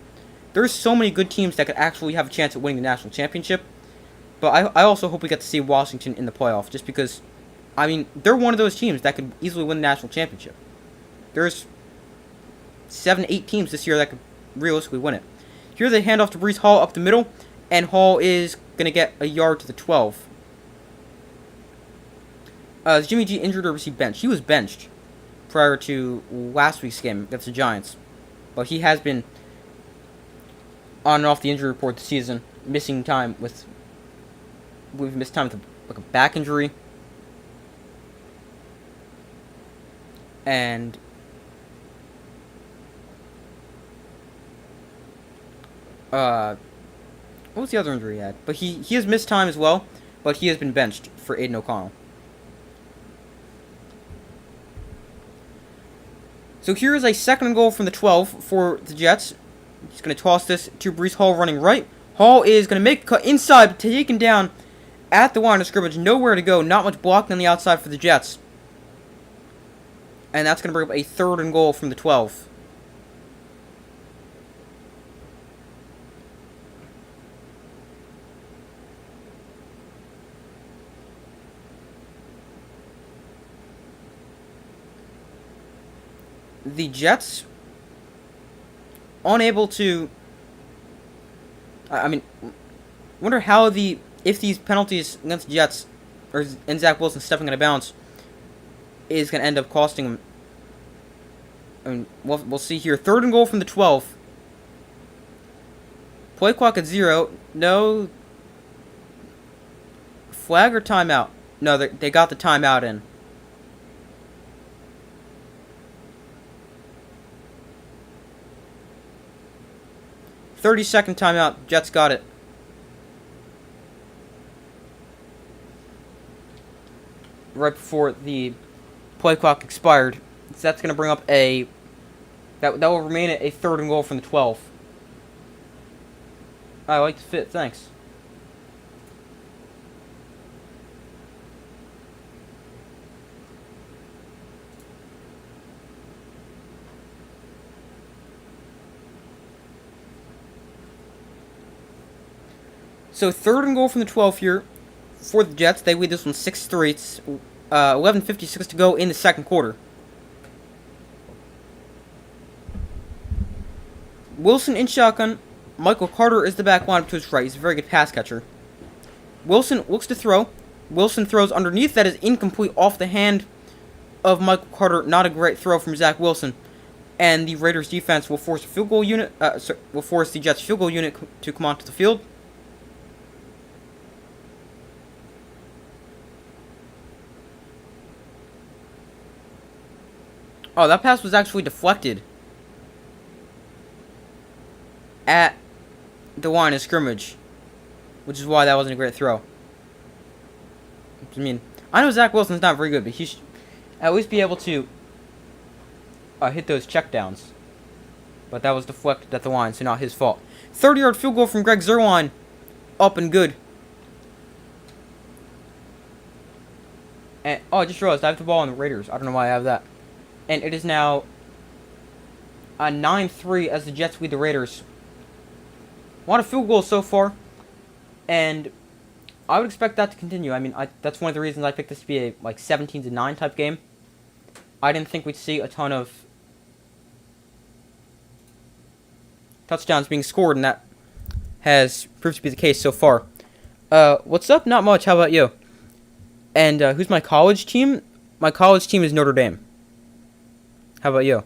There's so many good teams that could actually have a chance at winning the national championship. But I also hope we get to see Washington in the playoff just because, I mean, they're one of those teams that could easily win the national championship. There's 7, 8 teams this year that could realistically win it. Here they hand off to Brees Hall up the middle, and Hall is going to get a yard to the 12. Is Jimmy G injured or was he benched? He was benched prior to last week's game against the Giants. But he has been on and off the injury report this season, missing time with... We've missed time with a back injury. And... what was the other injury he had? But he has missed time as well, but he has been benched for Aiden O'Connell. So here is a second and goal from the 12 for the Jets. He's going to toss this to Brees Hall running right. Hall is going to make a cut inside, taken down at the line of scrimmage. Nowhere to go. Not much blocking on the outside for the Jets. And that's going to bring up a third and goal from the 12. The Jets unable to... I mean, wonder how if these penalties against the Jets and Zach Wilson stepping out of bounds is going to end up costing him. I mean, we'll see here. Third and goal from the 12. Play clock at 0. No flag or timeout? No, they got the timeout in. 30-second timeout. Jets got it. Right before the play clock expired. So that's going to bring up a... That will remain a third and goal from the 12. I like the fit. Thanks. So third and goal from the 12 here for the Jets. They lead this one 6-3. It's 11:56 to go in the second quarter. Wilson in shotgun. Michael Carter is the back line to his right. He's a very good pass catcher. Wilson looks to throw. Wilson throws underneath. That is incomplete off the hand of Michael Carter. Not a great throw from Zach Wilson. And the Raiders defense will force a field goal unit. Will force the Jets field goal unit to come onto the field. Oh, that pass was actually deflected at the line of scrimmage, which is why that wasn't a great throw. I mean, I know Zach Wilson's not very good, but he should at least be able to hit those checkdowns. But that was deflected at the line, so not his fault. 30-yard field goal from Greg Zuerlein, up and good. And oh, I just realized I have the ball on the Raiders. I don't know why I have that. And it is now a 9-3 as the Jets lead the Raiders. A lot of field goals so far, and I would expect that to continue. I mean, that's one of the reasons I picked this to be a 17-9 type game. I didn't think we'd see a ton of touchdowns being scored, and that has proved to be the case so far. What's up? Not much. How about you? And who's my college team? My college team is Notre Dame. How about you?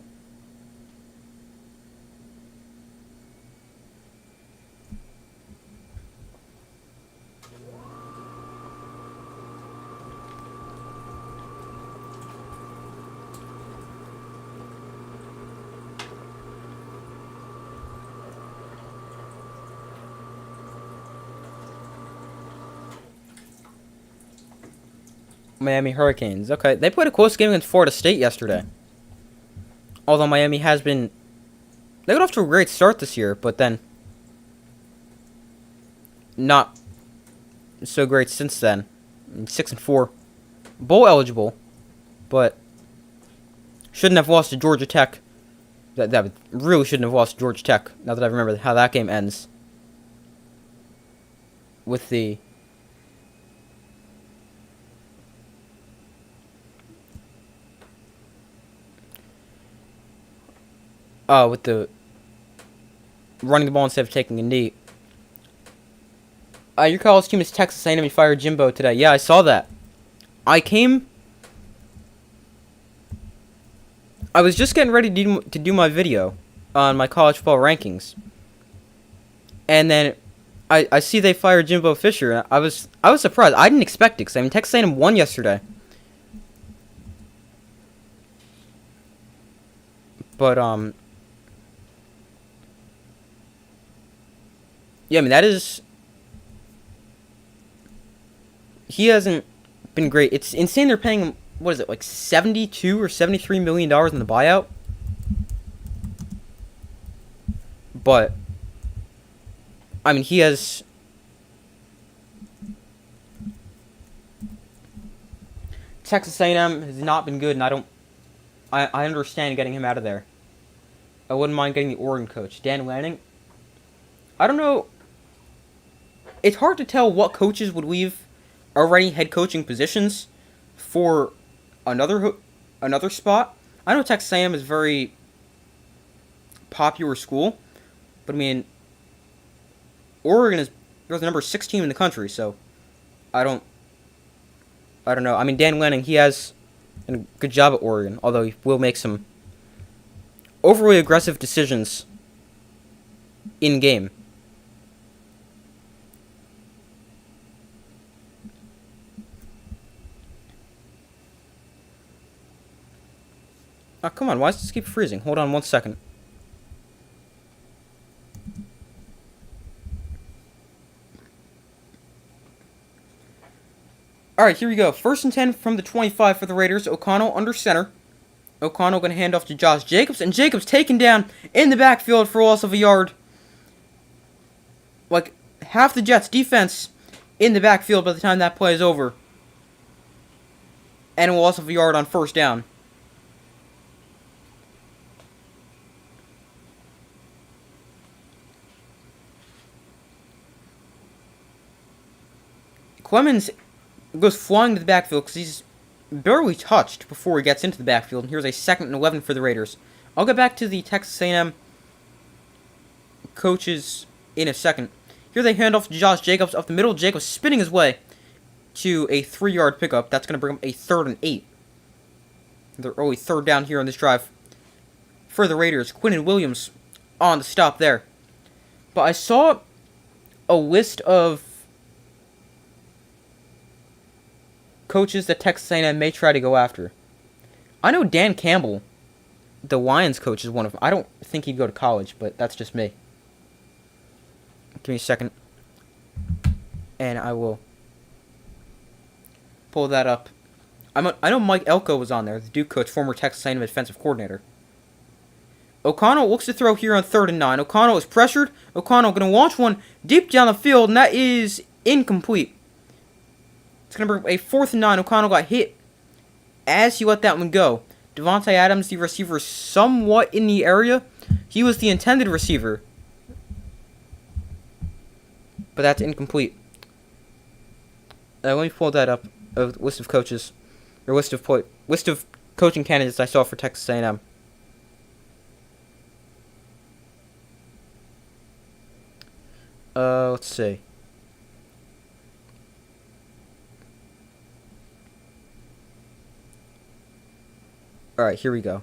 Miami Hurricanes. Okay, they played a close game against Florida State yesterday. Although Miami has been... They got off to a great start this year, but then... Not so great since then. 6-4. Bowl eligible, but... Shouldn't have lost to Georgia Tech. That really shouldn't have lost to Georgia Tech, now that I remember how that game ends. With the... with the running the ball instead of taking a knee. Your college team is Texas A&M. You fired Jimbo today. Yeah, I saw that. I was just getting ready to do my video on my college football rankings, and then I see they fired Jimbo Fisher. And I was surprised. I didn't expect it because Texas A&M won yesterday. But yeah, that is. He hasn't been great. It's insane. They're paying him, what is it, like $72 or $73 million in the buyout. But he has. Texas A&M has not been good, and I understand getting him out of there. I wouldn't mind getting the Oregon coach, Dan Lanning. I don't know. It's hard to tell what coaches would leave already head coaching positions for another spot. I know Texas A&M is a very popular school, but Oregon they're the number 6 team in the country, so I don't know. Dan Lanning, he has a good job at Oregon, although he will make some overly aggressive decisions in game. Oh, come on, why does this keep freezing? Hold on 1 second. Alright, here we go. 1st and 10 from the 25 for the Raiders. O'Connell under center. O'Connell going to hand off to Josh Jacobs. And Jacobs taken down in the backfield for a loss of a yard. Like, half the Jets' defense in the backfield by the time that play is over. And a loss of a yard on 1st down. Clemens goes flying to the backfield because he's barely touched before he gets into the backfield. And here's a 2nd and 11 for the Raiders. I'll get back to the Texas A&M coaches in a second. Here they hand off to Josh Jacobs up the middle. Jacobs spinning his way to a 3-yard pickup. That's going to bring him a 3rd and 8. They're early 3rd down here on this drive for the Raiders. Quinnen Williams on the stop there. But I saw a list of coaches that Texas A&M may try to go after. I know Dan Campbell, the Lions coach, is one of them. I don't think he'd go to college, but that's just me. Give me a second, and I will pull that up. I know Mike Elko was on there, the Duke coach, former Texas A&M defensive coordinator. O'Connell looks to throw here on 3rd and 9. O'Connell is pressured. O'Connell going to launch one deep down the field, and that is incomplete. It's going to bring a 4th and 9. O'Connell got hit as he let that one go. Devontae Adams, the receiver, somewhat in the area. He was the intended receiver, but that's incomplete. Let me pull that up. A list of coaches, or list of coaching candidates I saw for Texas A&M. Let's see. Alright, here we go.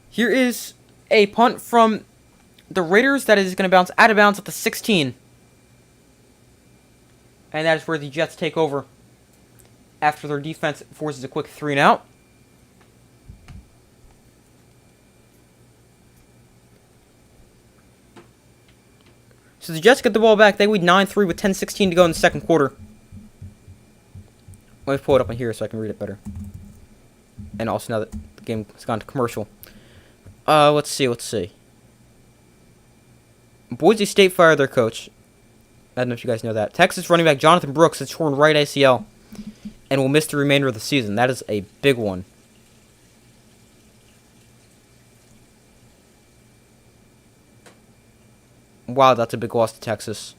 Here is a punt from the Raiders that is going to bounce out of bounds at the 16. And that is where the Jets take over after their defense forces a quick 3-and-out. So the Jets get the ball back. They lead 9-3 with 10:16 to go in the 2nd quarter. Let me pull it up on here so I can read it better. And also now that the game has gone to commercial. Let's see. Boise State fired their coach. I don't know if you guys know that. Texas running back Jonathan Brooks has torn right ACL and will miss the remainder of the season. That is a big one. Wow, that's a big loss to Texas.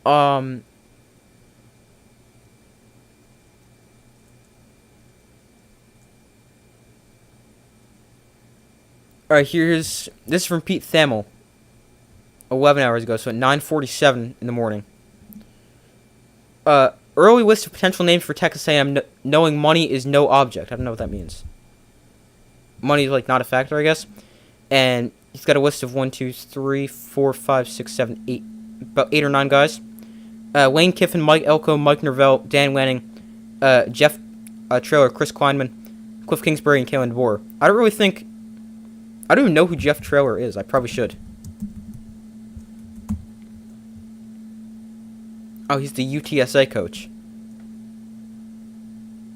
Um. All right, this is from Pete Thamel, 11 hours ago, so at 9:47 in the morning. Early list of potential names for Texas A&M, knowing money is no object. I don't know what that means. Money is like not a factor, I guess. And he's got a list of 1, 2, 3, 4, 5, 6, 7, 8, about 8 or 9 guys. Lane Kiffin, Mike Elko, Mike Norvell, Dan Lanning, Jeff Traylor, Chris Kleinman, Cliff Kingsbury, and Kalen DeBoer. I don't even know who Jeff Traylor is. I probably should. Oh, he's the UTSA coach.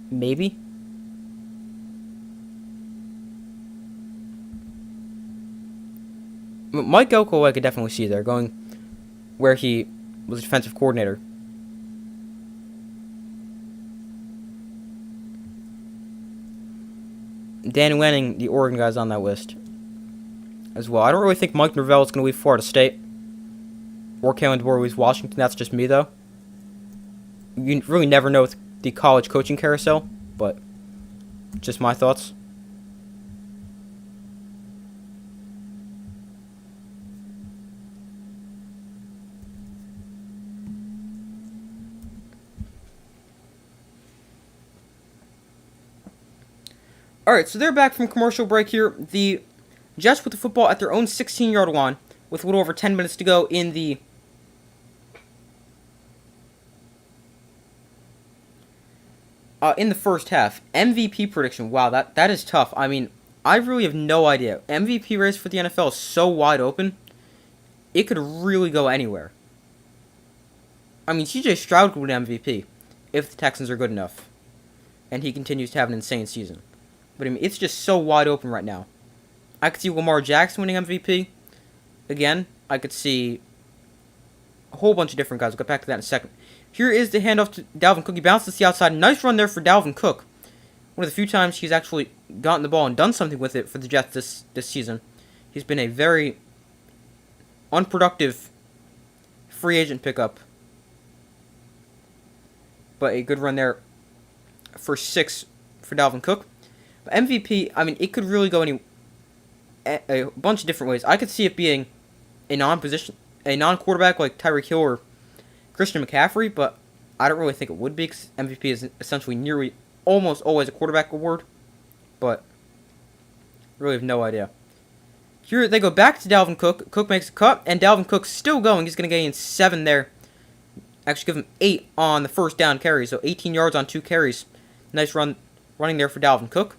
Maybe? Mike Elko I could definitely see there, going where he was defensive coordinator. Dan Lanning, the Oregon guy's on that list as well. I don't really think Mike Norvell is going to leave Florida State. Or Kalen DeBoer leaves Washington. That's just me, though. You really never know with the college coaching carousel, but just my thoughts. Alright, so they're back from commercial break here. The Jets with the football at their own 16-yard line with a little over 10 minutes to go in the first half. MVP prediction. Wow, that is tough. I mean, I really have no idea. MVP race for the NFL is so wide open. It could really go anywhere. I mean, CJ Stroud could win MVP if the Texans are good enough. And he continues to have an insane season. But I mean, it's just so wide open right now. I could see Lamar Jackson winning MVP. Again, I could see a whole bunch of different guys. We'll get back to that in a second. Here is the handoff to Dalvin Cook. He bounces to the outside. Nice run there for Dalvin Cook. One of the few times he's actually gotten the ball and done something with it for the Jets this season. He's been a very unproductive free agent pickup. But a good run there for 6 for Dalvin Cook. But MVP, I mean, it could really go a bunch of different ways. I could see it being a non-quarterback like Tyreek Hill or Christian McCaffrey, but I don't really think it would be because MVP is essentially nearly almost always a quarterback award. But really have no idea. Here they go back to Dalvin Cook. Cook makes a cut, and Dalvin Cook's still going. He's going to gain 7 there. Actually, give him 8 on the first down carry, so 18 yards on 2 carries. Nice running there for Dalvin Cook.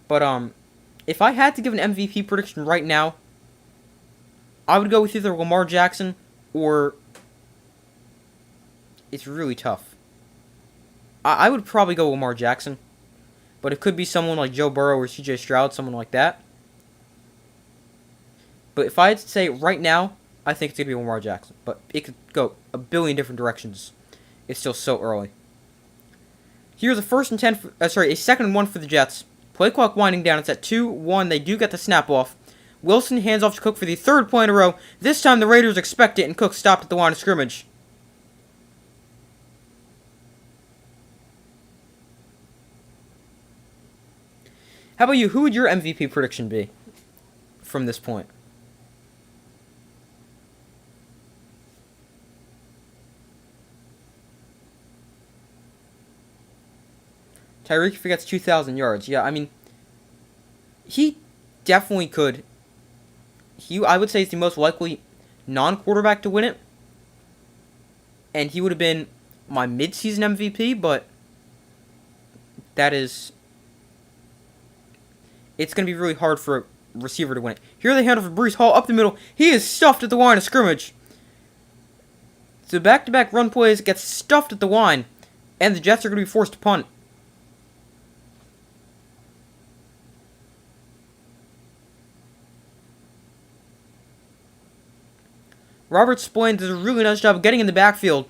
But if I had to give an MVP prediction right now, I would go with either Lamar Jackson or it's really tough. I would probably go Lamar Jackson, but it could be someone like Joe Burrow or CJ Stroud, someone like that. But if I had to say right now, I think it's going to be Lamar Jackson. But it could go a billion different directions. It's still so early. Here's a a 2nd and 1 for the Jets. Play clock winding down. It's at 2-1. They do get the snap off. Wilson hands off to Cook for the 3rd play in a row. This time the Raiders expect it, and Cook stopped at the line of scrimmage. How about you? Who would your MVP prediction be from this point? Tyreek forgets 2,000 yards. Yeah, I mean, he definitely could. I would say he's the most likely non-quarterback to win it. And he would have been my mid-season MVP, but it's going to be really hard for a receiver to win it. Here they hand off for Breece Hall up the middle. He is stuffed at the line of scrimmage. So back-to-back run plays, gets stuffed at the line, and the Jets are going to be forced to punt. Robert Spillane does a really nice job of getting in the backfield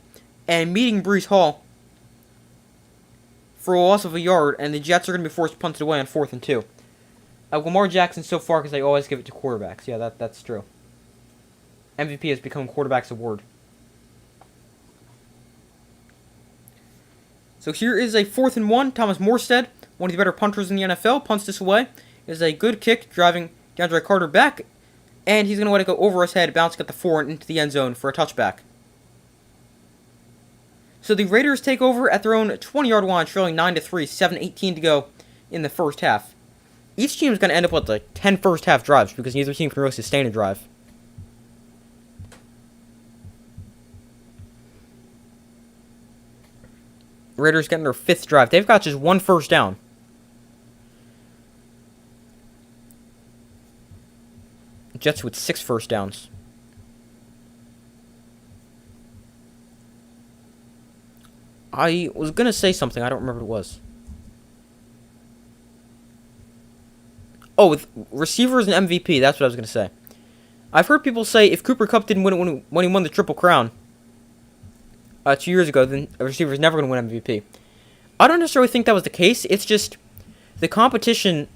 and meeting Breece Hall for a loss of a yard, and the Jets are going to be forced to punt it away on 4th and 2. Lamar Jackson so far because they always give it to quarterbacks. Yeah, that's true. MVP has become quarterback's award. So here is a 4th and 1. Thomas Morstead, one of the better punters in the NFL, punts this away. It is a good kick, driving DeAndre Carter back, and he's going to let it go over his head, bouncing at the 4 and into the end zone for a touchback. So the Raiders take over at their own 20-yard line, trailing 9-3, 7:18 to go in the first half. Each team is going to end up with like 10 first half drives because neither team can really sustain a drive. Raiders getting their 5th drive. They've got just 1 first down. Jets with 6 first downs. I was going to say something. I don't remember what it was. Oh, with receivers and MVP. That's what I was going to say. I've heard people say if Cooper Kupp didn't win it when he won the Triple Crown 2 years ago, then a receiver is never going to win MVP. I don't necessarily think that was the case. It's just the competition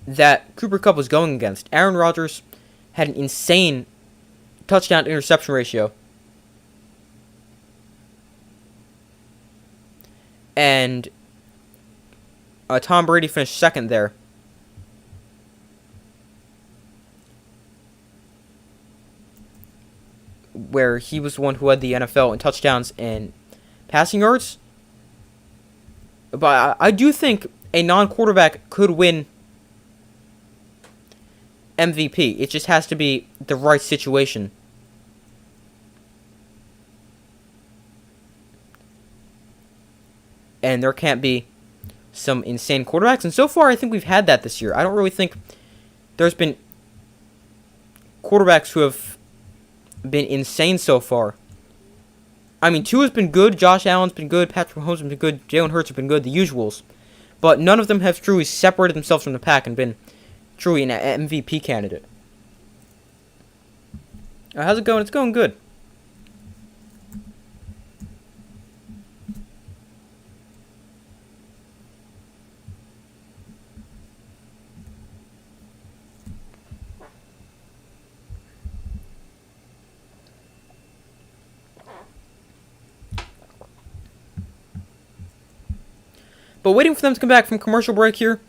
that Cooper Kupp was going against. Aaron Rodgers had an insane touchdown to interception ratio. And Tom Brady finished 2nd there. Where he was the one who led the NFL in touchdowns and passing yards. But I do think a non-quarterback could win MVP. It just has to be the right situation. And there can't be some insane quarterbacks. And so far, I think we've had that this year. I don't really think there's been quarterbacks who have been insane so far. I mean, Tua's been good, Josh Allen's been good, Patrick Mahomes has been good, Jalen Hurts have been good, the usuals. But none of them have truly separated themselves from the pack and been truly an MVP candidate. How's it going? It's going good. But waiting for them to come back from commercial break here,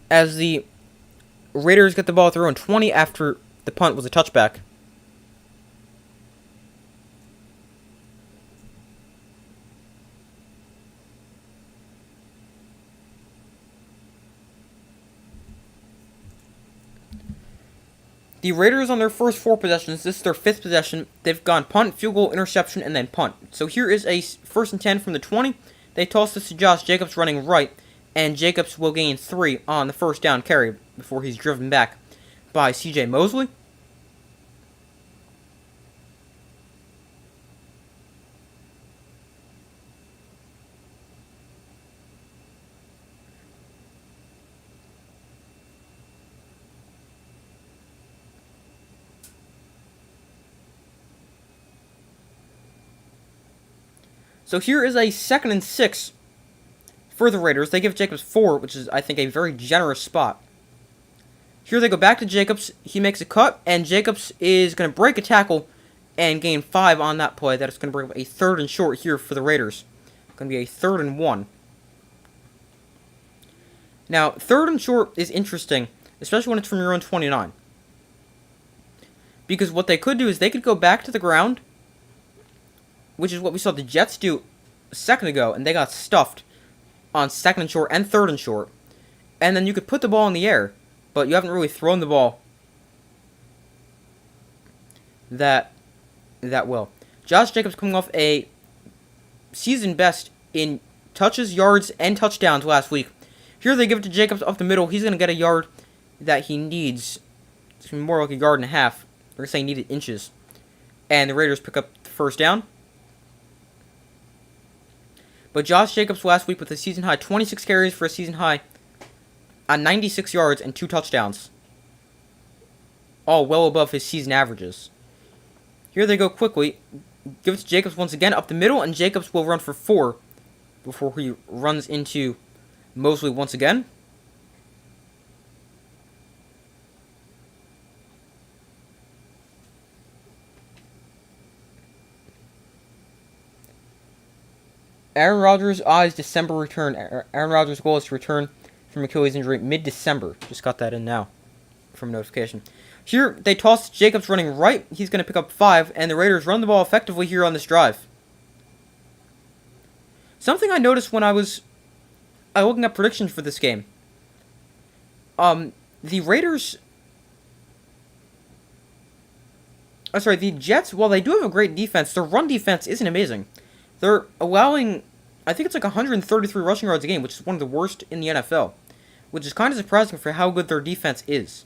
as the Raiders get the ball at their own 20 after the punt was a touchback. The Raiders on their first 4 possessions, this is their 5th possession, they've gone punt, field goal, interception, and then punt. So here is a 1st and 10 from the 20. They toss this to Josh Jacobs running right, and Jacobs will gain 3 on the first down carry before he's driven back by C.J. Mosley. So here is a 2nd and 6 for the Raiders. They give Jacobs 4, which is, I think, a very generous spot. Here they go back to Jacobs. He makes a cut, and Jacobs is going to break a tackle and gain 5 on that play. That is going to bring up a 3rd and short here for the Raiders. It's going to be a 3rd and 1. Now, 3rd and short is interesting, especially when it's from your own 29. Because what they could do is they could go back to the ground, which is what we saw the Jets do a second ago, and they got stuffed on 2nd and short and 3rd and short. And then you could put the ball in the air, but you haven't really thrown the ball that well. Josh Jacobs coming off a season best in touches, yards, and touchdowns last week. Here they give it to Jacobs up the middle. He's going to get a yard that he needs. It's more like a yard and a half. We're saying needed inches. And the Raiders pick up the first down. But Josh Jacobs last week with a season high 26 carries for a season high on 96 yards and 2 touchdowns. All well above his season averages. Here they go quickly. Give it to Jacobs once again up the middle, and Jacobs will run for 4 before he runs into Mosley once again. Aaron Rodgers' December return. Aaron Rodgers' goal is to return from Achilles injury mid-December. Just got that in now from notification. Here, they toss Jacobs running right. He's going to pick up 5, and the Raiders run the ball effectively here on this drive. Something I noticed when I was looking up predictions for this game. The Raiders... the Jets, while they do have a great defense, their run defense isn't amazing. They're allowing, I think it's like 133 rushing yards a game, which is one of the worst in the NFL. Which is kind of surprising for how good their defense is.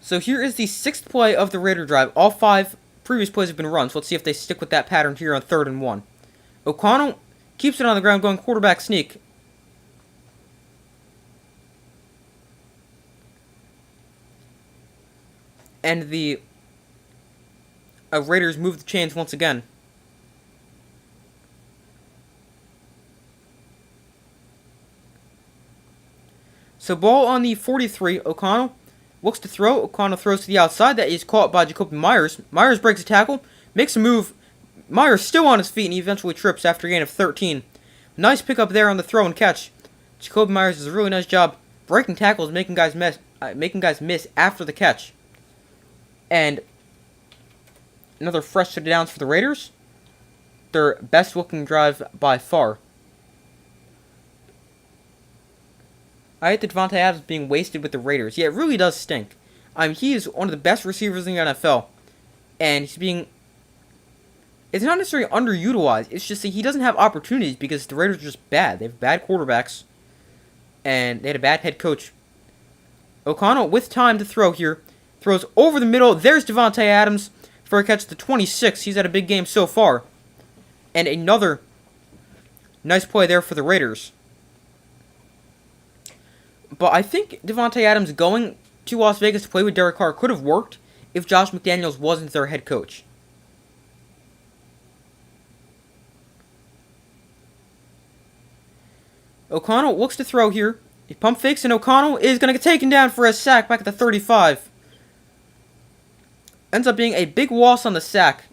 So here is the 6th play of the Raider drive. All 5 previous plays have been run, so let's see if they stick with that pattern here on 3rd and 1. O'Connell keeps it on the ground, going quarterback sneak. And the Raiders move the chains once again. So ball on the 43, O'Connell looks to throw. O'Connell throws to the outside. That is caught by Jacoby Myers. Myers breaks a tackle, makes a move. Myers still on his feet, and he eventually trips after a gain of 13. Nice pickup there on the throw and catch. Jacoby Myers does a really nice job breaking tackles, making guys miss after the catch. And another fresh set of downs for the Raiders. Their best looking drive by far. I hate the Devontae Adams being wasted with the Raiders. Yeah, it really does stink. He is one of the best receivers in the NFL. And he's being... It's not necessarily underutilized. It's just that he doesn't have opportunities because the Raiders are just bad. They have bad quarterbacks. And they had a bad head coach. O'Connell with time to throw here. Throws over the middle. There's Devontae Adams for a catch to 26. He's had a big game so far. And another nice play there for the Raiders. But I think Devontae Adams going to Las Vegas to play with Derek Carr could have worked if Josh McDaniels wasn't their head coach. O'Connell looks to throw here. He pump fakes, and O'Connell is going to get taken down for a sack back at the 35. Ends up being a big loss on the sack.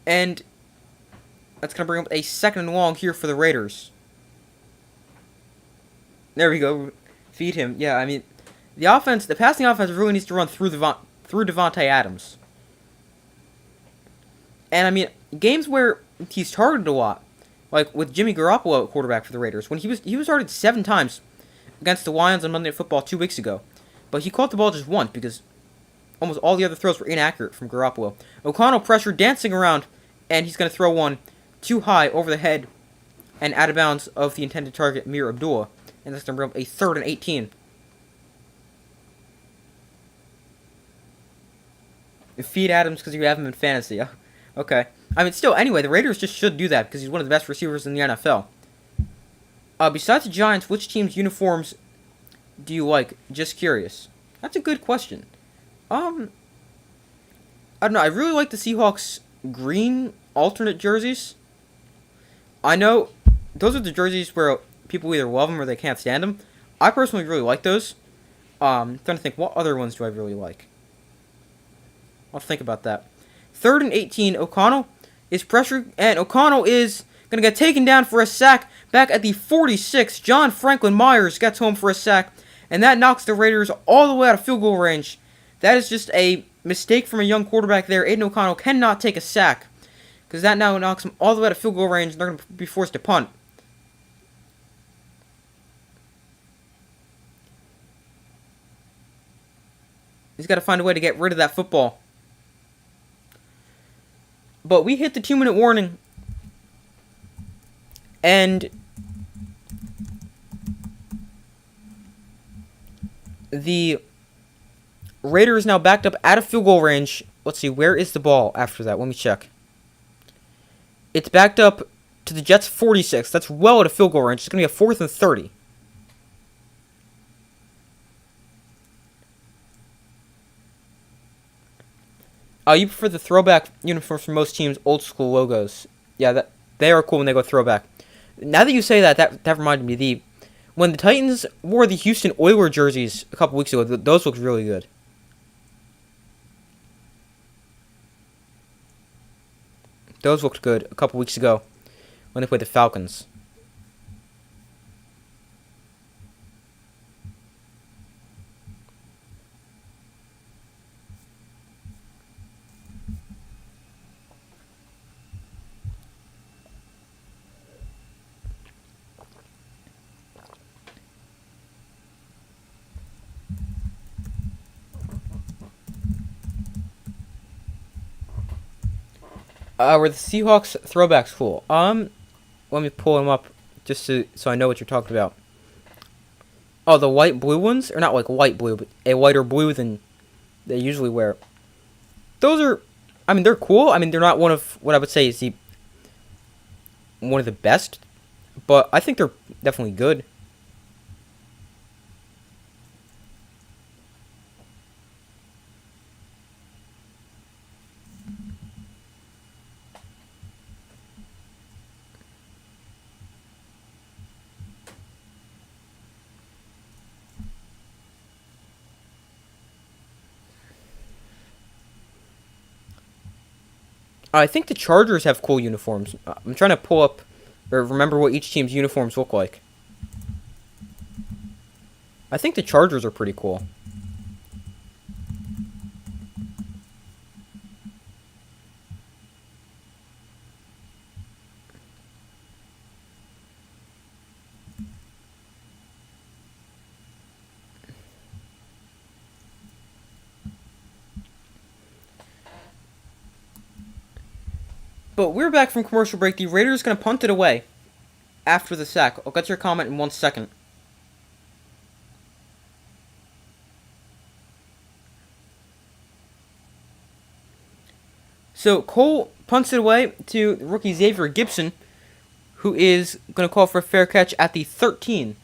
And that's going to bring up a 2nd and long here for the Raiders. There we go. Feed him. Yeah, I mean, the passing offense really needs to run through Devontae Adams. And, I mean, games where he's targeted a lot, like with Jimmy Garoppolo at quarterback for the Raiders, when he was targeted 7 times against the Lions on Monday Night Football 2 weeks ago. But he caught the ball just once because almost all the other throws were inaccurate from Garoppolo. O'Connell pressure dancing around, and he's going to throw one too high over the head and out of bounds of the intended target, Mir Abdullah. And that's going to bring up a 3rd and 18. Feed Adams because you have him in fantasy. Okay. I mean, still, anyway, the Raiders just should do that because he's one of the best receivers in the NFL. Besides the Giants, which team's uniforms do you like? Just curious. That's a good question. I don't know. I really like the Seahawks green alternate jerseys. I know those are the jerseys where people either love them or they can't stand them. I personally really like those. Trying to think, what other ones do I really like? I'll think about that. 3rd and 18, O'Connell is pressured, and O'Connell is going to get taken down for a sack back at the 46. John Franklin Myers gets home for a sack, and that knocks the Raiders all the way out of field goal range. That is just a mistake from a young quarterback there. Aiden O'Connell cannot take a sack, because that now knocks him all the way out of field goal range, and they're going to be forced to punt. He's got to find a way to get rid of that football. But we hit the 2-minute warning. And the Raiders now backed up out of field goal range. Let's see, where is the ball after that? Let me check. It's backed up to the Jets' 46. That's well out of field goal range. It's going to be a 4th and 30. You prefer the throwback uniforms for most teams, old school logos. Yeah, they are cool when they go throwback. Now that you say that, that reminded me, when the Titans wore the Houston Oilers jerseys a couple weeks ago, those looked really good. Those looked good a couple weeks ago when they played the Falcons. Were the Seahawks throwbacks cool? Let me pull them up just so I know what you're talking about. Oh, the white blue ones, or not like light blue, but a lighter blue than they usually wear. Those are, I mean, they're cool. I mean, they're not one of what I would say is one of the best, but I think they're definitely good. I think the Chargers have cool uniforms. I'm trying to pull up or remember what each team's uniforms look like. I think the Chargers are pretty cool. But we're back from commercial break. The Raiders going to punt it away after the sack. I'll get your comment in 1 second. So Cole punts it away to rookie Xavier Gibson, who is going to call for a fair catch at the 13.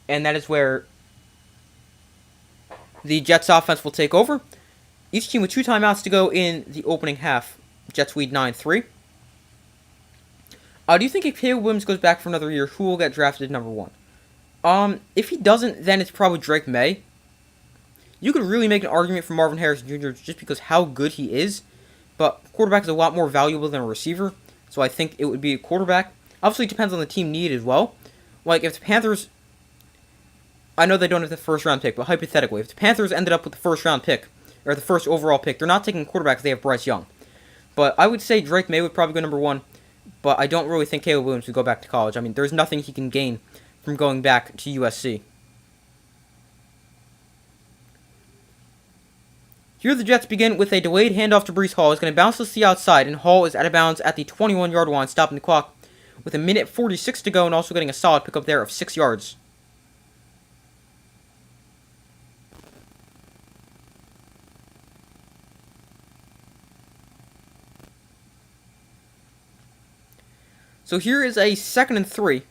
And that is where the Jets offense will take over. Each team with 2 timeouts to go in the opening half. Jets lead 9-3. Do you think if Caleb Williams goes back for another year, who will get drafted number 1? If he doesn't, then it's probably Drake May. You could really make an argument for Marvin Harrison Jr. just because how good he is, but quarterback is a lot more valuable than a receiver, so I think it would be a quarterback. Obviously, it depends on the team need as well. Like, if the Panthers... I know they don't have the first-round pick, but hypothetically, if the Panthers ended up with the first-round pick, or the first overall pick, they're not taking quarterbacks, they have Bryce Young. But I would say Drake May would probably go number 1, but I don't really think Caleb Williams would go back to college. I mean, there's nothing he can gain from going back to USC. Here the Jets begin with a delayed handoff to Breece Hall. He's going to bounce to the outside, and Hall is out of bounds at the 21-yard line, stopping the clock with a minute 46 to go, and also getting a solid pickup there of 6 yards. So here is a 2nd and 3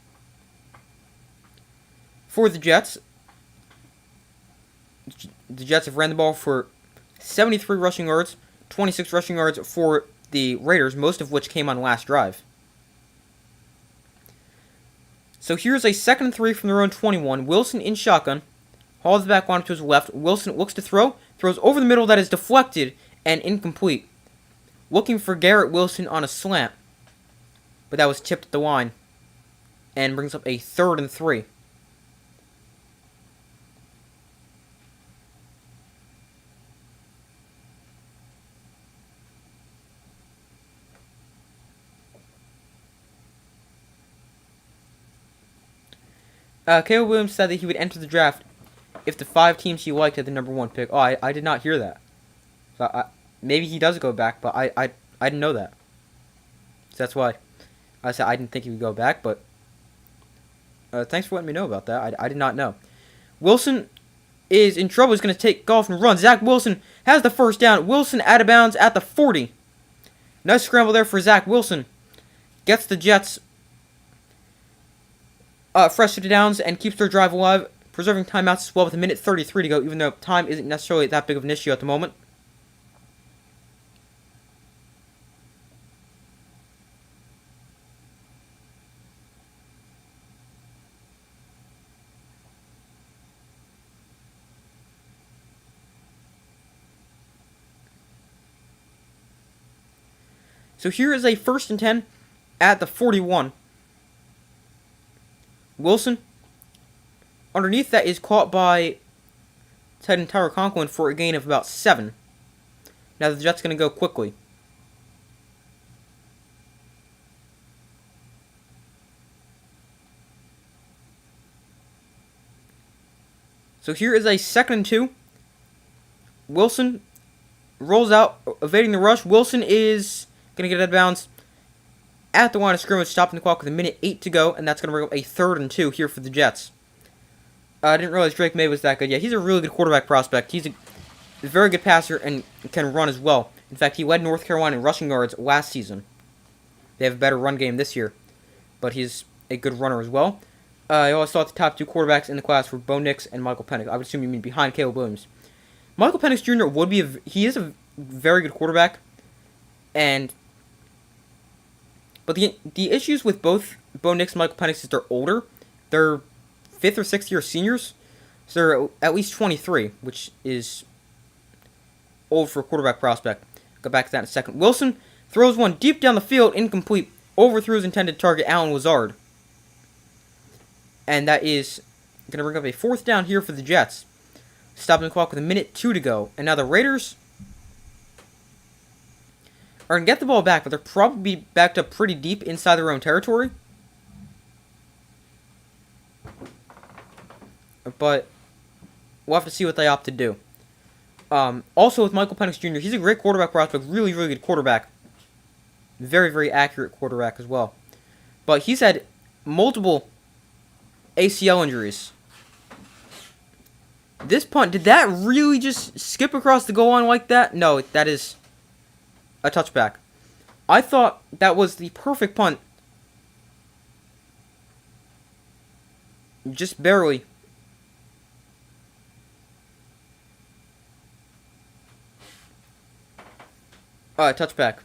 for the Jets. The Jets have ran the ball for 73 rushing yards, 26 rushing yards for the Raiders, most of which came on last drive. So here's a 2nd and 3 from their own 21. Wilson in shotgun. Hauls the back line to his left. Wilson looks to throw. Throws over the middle. That is deflected and incomplete. Looking for Garrett Wilson on a slant. But that was tipped at the line. And brings up a 3rd and 3. Caleb Williams said that he would enter the draft if the 5 teams he liked had the number 1 pick. Oh, I did not hear that. So maybe he does go back, but I didn't know that. So that's why I said I didn't think he would go back, but thanks for letting me know about that. I did not know. Wilson is in trouble. He's going to take off and run. Zach Wilson has the first down. Wilson out of bounds at the 40. Nice scramble there for Zach Wilson. Gets the Jets fresh to downs and keeps their drive alive, preserving timeouts as well with a minute 33 to go, even though time isn't necessarily that big of an issue at the moment. So here is a 1st and 10 at the 41. Wilson, underneath that, is caught by tight end Tyler Conklin for a gain of about 7. Now the Jets going to go quickly. So here is a 2nd and 2. Wilson rolls out, evading the rush. Wilson is going to get out of bounds at the line of scrimmage, stopping the clock with 1:08 to go, and that's going to bring up a 3rd and 2 here for the Jets. I didn't realize Drake May was that good. Yeah, he's a really good quarterback prospect. He's a very good passer and can run as well. In fact, he led North Carolina in rushing yards last season. They have a better run game this year, but he's a good runner as well. I always thought the top 2 quarterbacks in the class were Bo Nix and Michael Penix. I would assume you mean behind Caleb Williams. Michael Penix Jr. would be he is a very good quarterback, but the issues with both Bo Nix and Michael Penix is they're older. They're 5th or 6th year seniors, so they're at least 23, which is old for a quarterback prospect. Go back to that in a second. Wilson throws one deep down the field, incomplete, overthrew his intended target, Alan Lazard. And that is going to bring up a 4th down here for the Jets. Stopping the clock with 1:02 to go. And now the Raiders are going to get the ball back, but they're probably backed up pretty deep inside their own territory. But we'll have to see what they opt to do. Also with Michael Penix Jr., he's a great quarterback prospect, really, really good quarterback. Very, very accurate quarterback as well. But he's had multiple ACL injuries. This punt, did that really just skip across the goal line like that? No, that is a touchback. I thought that was the perfect punt. Just barely. Touchback.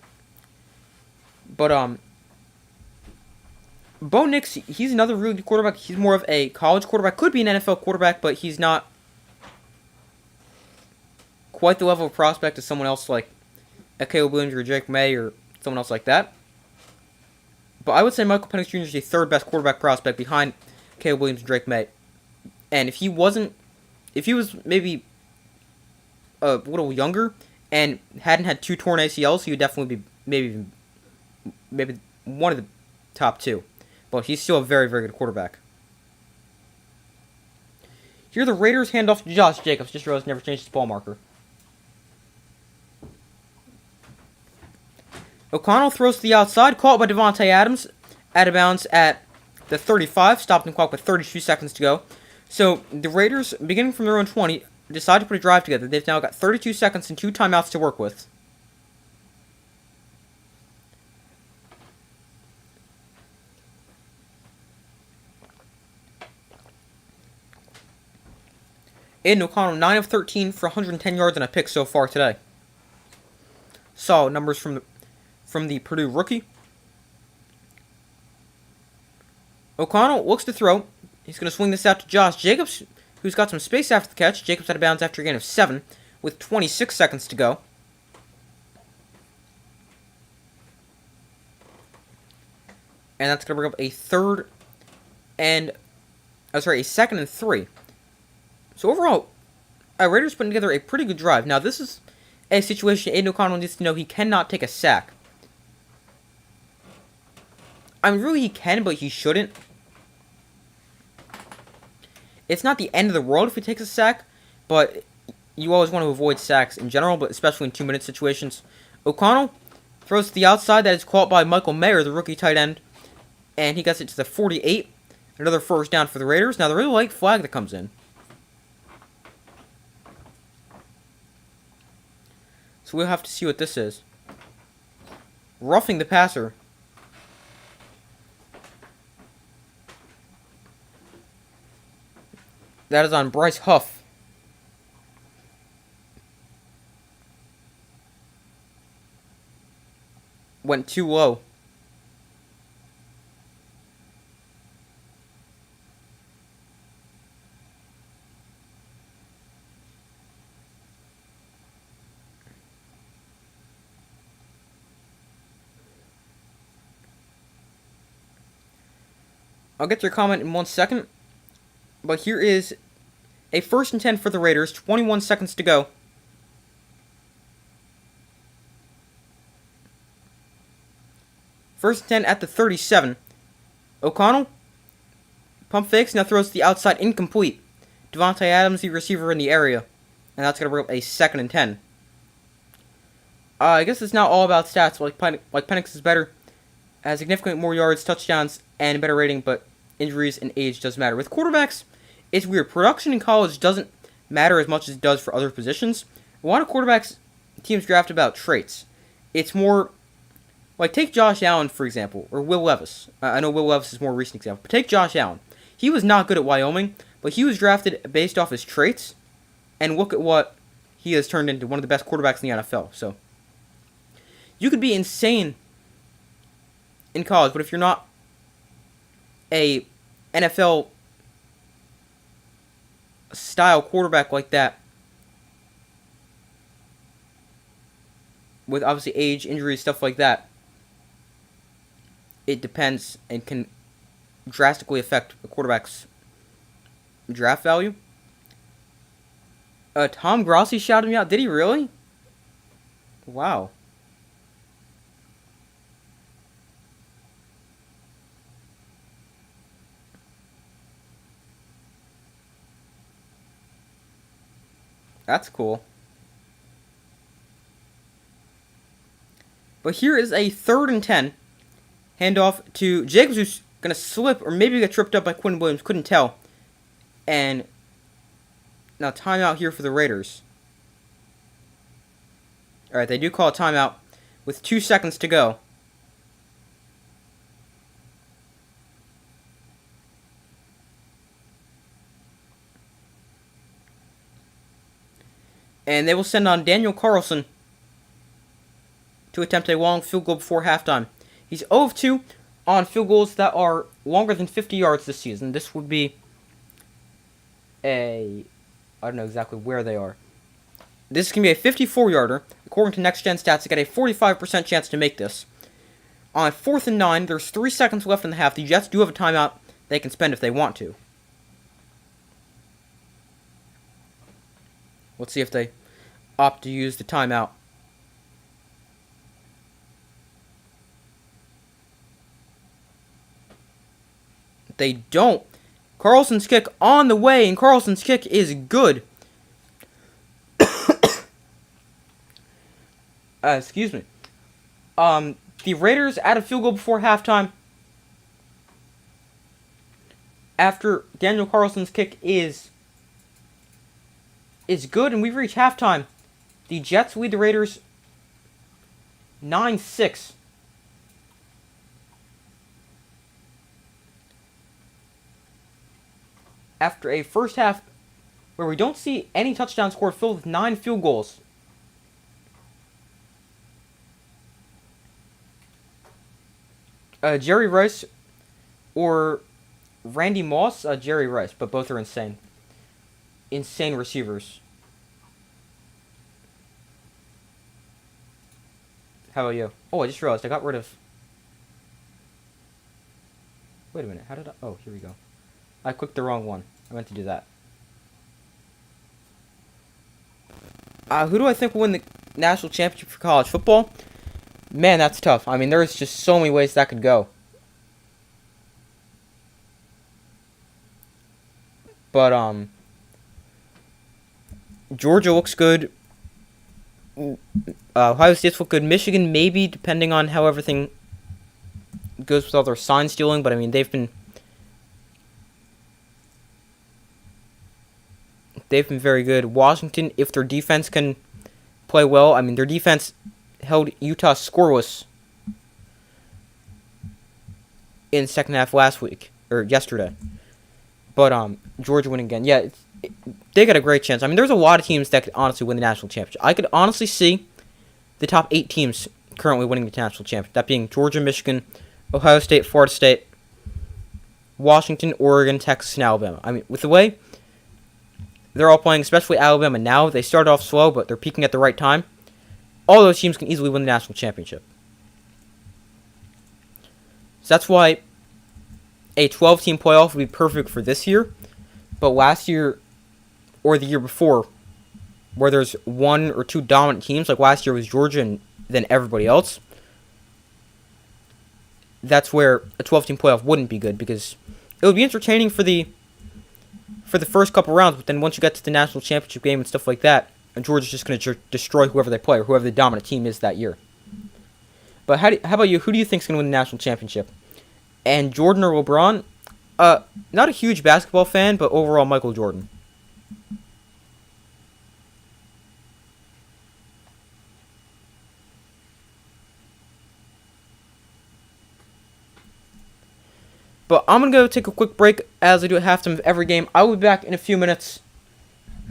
But, Bo Nix, he's another really good quarterback. He's more of a college quarterback. Could be an NFL quarterback, but he's not quite the level of prospect as someone else like a Caleb Williams or Drake May or someone else like that. But I would say Michael Penix Jr. is the 3rd best quarterback prospect behind Caleb Williams and Drake May. And if he was maybe a little younger and hadn't had 2 torn ACLs, he would definitely be maybe one of the top 2. But he's still a very, very good quarterback. Here the Raiders hand off to Josh Jacobs. Just realized never changed his ball marker. O'Connell throws to the outside, caught by Devontae Adams, out of bounds at the 35, stopping the clock with 32 seconds to go. So the Raiders, beginning from their own 20, decide to put a drive together. They've now got 32 seconds and 2 timeouts to work with. Aiden O'Connell, 9 of 13 for 110 yards and a pick so far today. Solid numbers from the Purdue rookie. O'Connell looks to throw. He's going to swing this out to Josh Jacobs, who's got some space after the catch. Jacobs out of bounds after a gain of 7 with 26 seconds to go. And that's going to bring up a 2nd and 3. So overall, Raiders putting together a pretty good drive. Now this is a situation Aiden O'Connell needs to know he cannot take a sack. I mean, really he can, but he shouldn't. It's not the end of the world if he takes a sack, but you always want to avoid sacks in general, but especially in 2-minute situations. O'Connell throws to the outside. That is caught by Michael Mayer, the rookie tight end, and he gets it to the 48. Another 1st down for the Raiders. Now, there is a late flag that comes in. So we'll have to see what this is. Roughing the passer. That is on Bryce Huff. Went too low. I'll get to your comment in 1 second. But here is a 1st and 10 for the Raiders. 21 seconds to go. First and 10 at the 37. O'Connell. Pump fakes. Now throws to the outside. Incomplete. Devontae Adams, the receiver in the area. And that's going to bring up a 2nd and 10. I guess it's not all about stats. Like Penix is better. Has significantly more yards, touchdowns, and a better rating. But injuries and age does matter. With quarterbacks, it's weird. Production in college doesn't matter as much as it does for other positions. A lot of quarterbacks teams draft about traits. It's more... Like, take Josh Allen, for example. Or Will Levis. I know Will Levis is a more recent example. But take Josh Allen. He was not good at Wyoming. But he was drafted based off his traits. And look at what he has turned into. One of the best quarterbacks in the NFL. So, you could be insane in college. But if you're not a NFL style quarterback like that, with obviously age, injuries, stuff like that, it depends and can drastically affect a quarterback's draft value. Tom Grossi shouted me out. Did he really? Wow. That's cool. But here is a 3rd and 10. Handoff to Jacobs, who's going to slip or maybe get tripped up by Quinn Williams. Couldn't tell. And now timeout here for the Raiders. Alright, they do call a timeout with 2 seconds to go. And they will send on Daniel Carlson to attempt a long field goal before halftime. He's 0 of 2 on field goals that are longer than 50 yards this season. This would be I don't know exactly where they are. This can be a 54-yarder. According to Next Gen Stats, they got a 45% chance to make this. On 4th and 9, there's 3 seconds left in the half. The Jets do have a timeout they can spend if they want to. Let's see if they opt to use the timeout. They don't. Carlson's kick on the way, and Carlson's kick is good. Excuse me. The Raiders add a field goal before halftime. After Daniel Carlson's kick is good, and we've reached halftime. The Jets lead the Raiders 9-6. After a first half where we don't see any touchdowns scored, filled with 9 field goals. Jerry Rice or Randy Moss? Jerry Rice, but both are insane. Insane receivers. How about you? Oh, I just realized I got rid of... Wait a minute, how did I... Oh, here we go. I clicked the wrong one. I meant to do that. Who do I think will win the national championship for college football? Man, that's tough. I mean, there's just so many ways that could go. But, Georgia looks good. Ohio State's look good. Michigan, maybe, depending on how everything goes with all their sign stealing. But, I mean, they've been very good. Washington, if their defense can play well. I mean, their defense held Utah scoreless in the second half yesterday. But Georgia winning again. Yeah, they got a great chance. I mean, there's a lot of teams that could honestly win the national championship. I could honestly see the top 8 teams currently winning the national championship. That being Georgia, Michigan, Ohio State, Florida State, Washington, Oregon, Texas, and Alabama. I mean, with the way they're all playing, especially Alabama now, they started off slow, but they're peaking at the right time. All those teams can easily win the national championship. So that's why a 12-team playoff would be perfect for this year, but last year or the year before, where there's one or two dominant teams, like last year was Georgia and then everybody else, that's where a 12-team playoff wouldn't be good because it would be entertaining for the first couple rounds, but then once you get to the national championship game and stuff like that, Georgia's just going to destroy whoever they play or whoever the dominant team is that year. But how about you? Who do you think is going to win the national championship? And Jordan or LeBron? Not a huge basketball fan, but overall Michael Jordan. But I'm going to go take a quick break as I do at halftime of every game. I will be back in a few minutes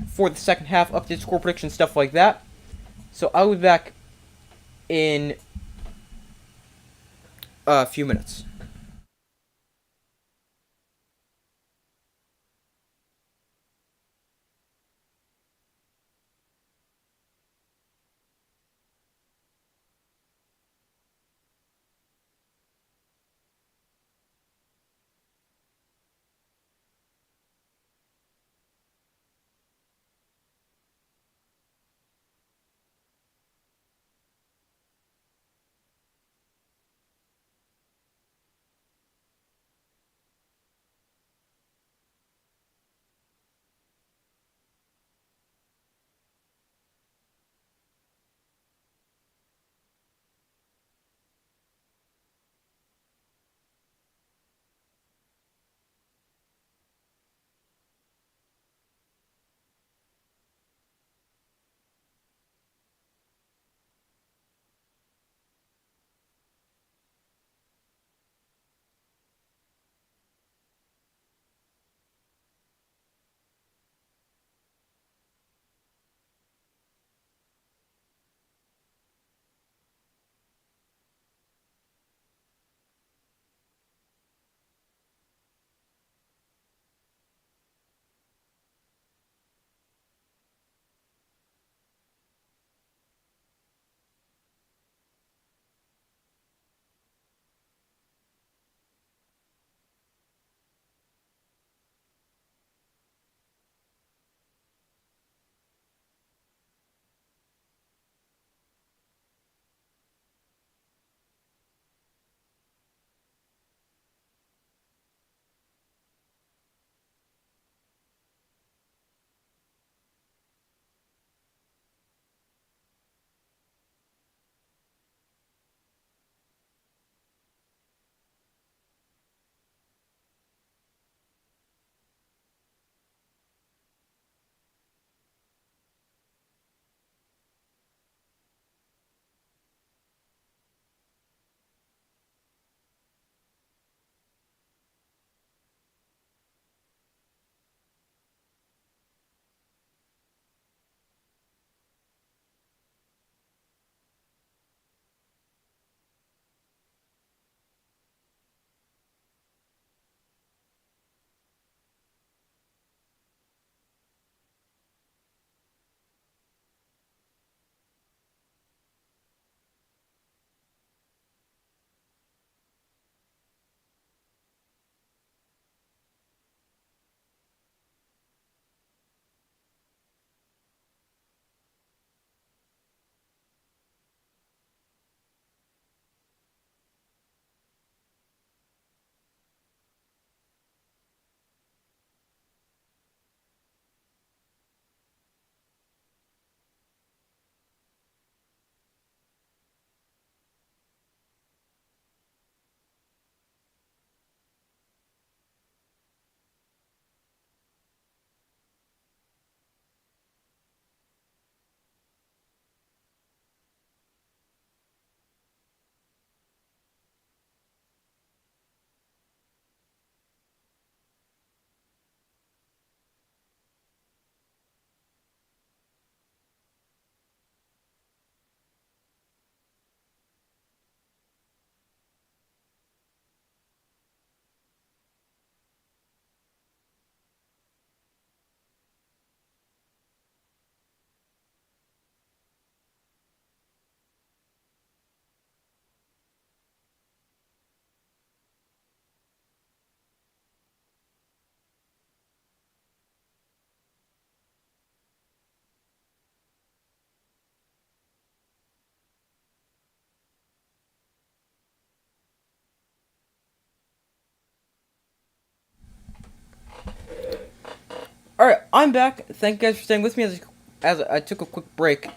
for the second half, update score prediction, stuff like that. So I will be back in a few minutes. Alright, I'm back. Thank you guys for staying with me as I took a quick break.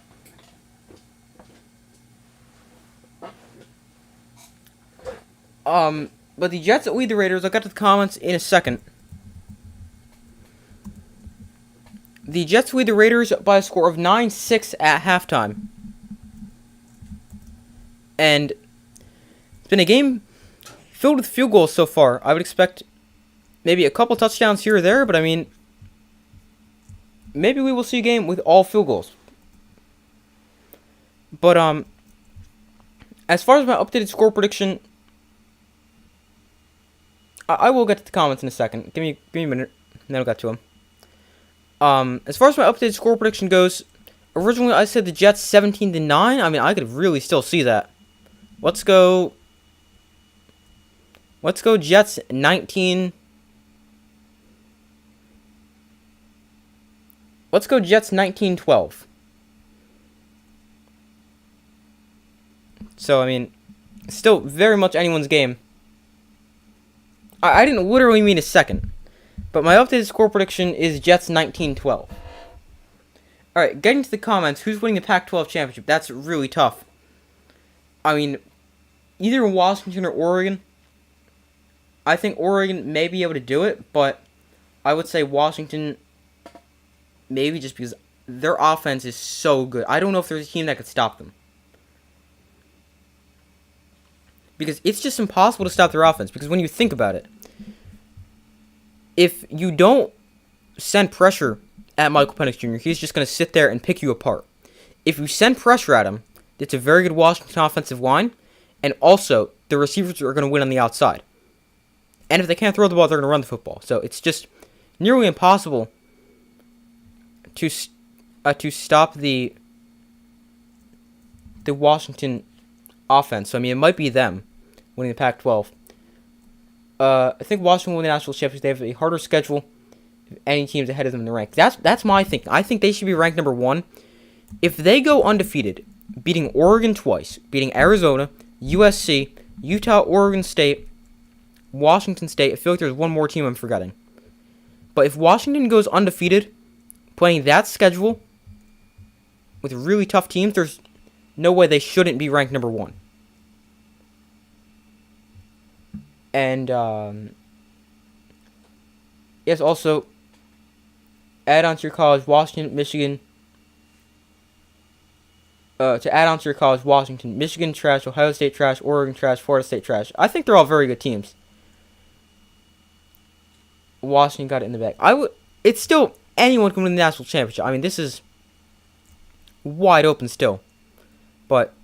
But the Jets lead the Raiders. I'll get to the comments in a second. The Jets lead the Raiders by a score of 9-6 at halftime. And it's been a game filled with field goals so far. I would expect maybe a couple touchdowns here or there, but I mean, maybe we will see a game with all field goals. But as far as my updated score prediction, I will get to the comments in a second. Give me a minute, and then I'll get to them. As far as my updated score prediction goes, originally I said the Jets 17-9. I mean, I could really still see that. Let's go Jets 19. Let's go Jets 19-12. So, I mean, still very much anyone's game. I didn't literally mean a second. But my updated score prediction is Jets 19-12. Alright, getting to the comments, who's winning the Pac-12 championship? That's really tough. I mean, either Washington or Oregon. I think Oregon may be able to do it, but I would say Washington maybe just because their offense is so good. I don't know if there's a team that could stop them. Because it's just impossible to stop their offense. Because when you think about it, if you don't send pressure at Michael Penix Jr., he's just going to sit there and pick you apart. If you send pressure at him, it's a very good Washington offensive line, and also the receivers are going to win on the outside. And if they can't throw the ball, they're going to run the football. So it's just nearly impossible to stop the Washington offense. So I mean, it might be them winning the Pac-12. I think Washington will win the national championship. They have a harder schedule. Any teams ahead of them in the rank. That's my thinking. I think they should be ranked number 1. If they go undefeated, beating Oregon twice, beating Arizona, USC, Utah, Oregon State, Washington State. I feel like there's one more team I'm forgetting. But if Washington goes undefeated, playing that schedule with really tough teams, there's no way they shouldn't be ranked number 1. And, yes, also, add on to your college, Washington, Michigan. To add on to your college, Washington, Michigan, trash, Ohio State, trash, Oregon, trash, Florida State, trash. I think they're all very good teams. Washington got it in the bag. It's still, anyone can win the national championship. I mean, this is wide open still. But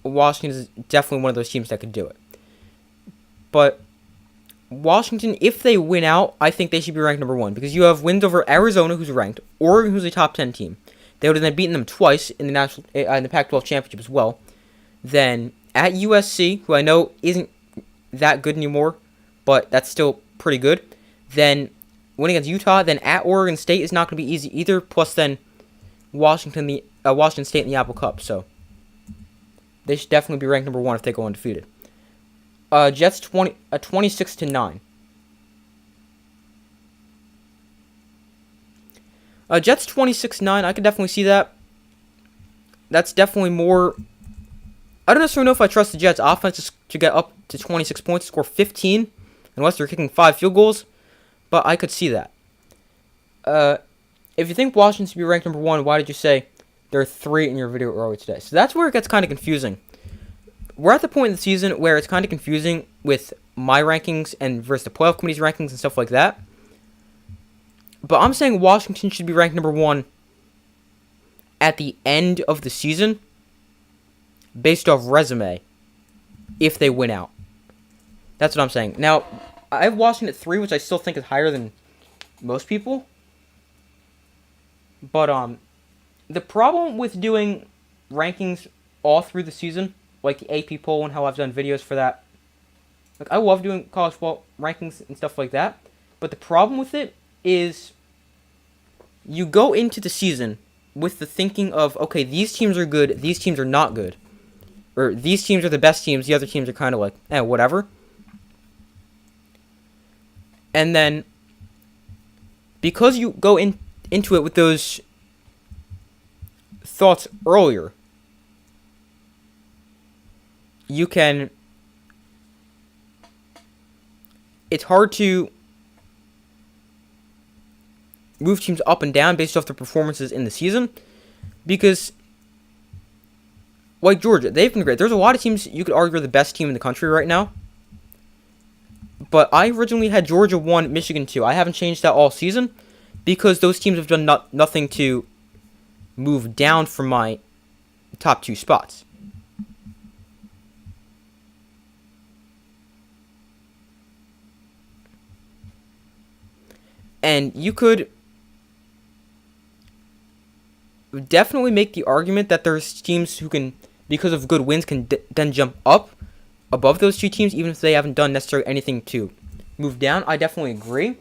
Washington is definitely one of those teams that could do it. But Washington, if they win out, I think they should be ranked number 1. Because you have wins over Arizona, who's ranked, Oregon, who's a top 10 team. They would have then beaten them twice in the Pac-12 championship as well. Then at USC, who I know isn't that good anymore, but that's still pretty good. Then winning against Utah. Then at Oregon State is not going to be easy either. Plus then Washington State in the Apple Cup. So they should definitely be ranked number 1 if they go undefeated. Jets 26-9. Jets 26-9. I could definitely see that. That's definitely more. I don't necessarily know if I trust the Jets' offense to get up to 26 points, score 15, unless they're kicking 5 field goals. But I could see that. If you think Washington should be ranked number 1, why did you say there are 3 in your video earlier today? So that's where it gets kind of confusing. We're at the point in the season where it's kind of confusing with my rankings and versus the playoff committee's rankings and stuff like that. But I'm saying Washington should be ranked number 1 at the end of the season based off resume if they win out. That's what I'm saying. Now, I have Washington at 3, which I still think is higher than most people. But the problem with doing rankings all through the season, like the AP poll and how I've done videos for that, like I love doing college football rankings and stuff like that. But the problem with it is you go into the season with the thinking of, okay, these teams are good, these teams are not good. Or these teams are the best teams, the other teams are kind of like, whatever. And then because you go into it with those thoughts earlier, you can. It's hard to move teams up and down based off their performances in the season, because, like Georgia, they've been great. There's a lot of teams you could argue are the best team in the country right now. But I originally had Georgia 1, Michigan 2. I haven't changed that all season because those teams have done nothing to move down from my top 2 spots. And you could definitely make the argument that there's teams who can, because of good wins, can then jump up above those 2 teams, even if they haven't done necessarily anything to move down. I definitely agree,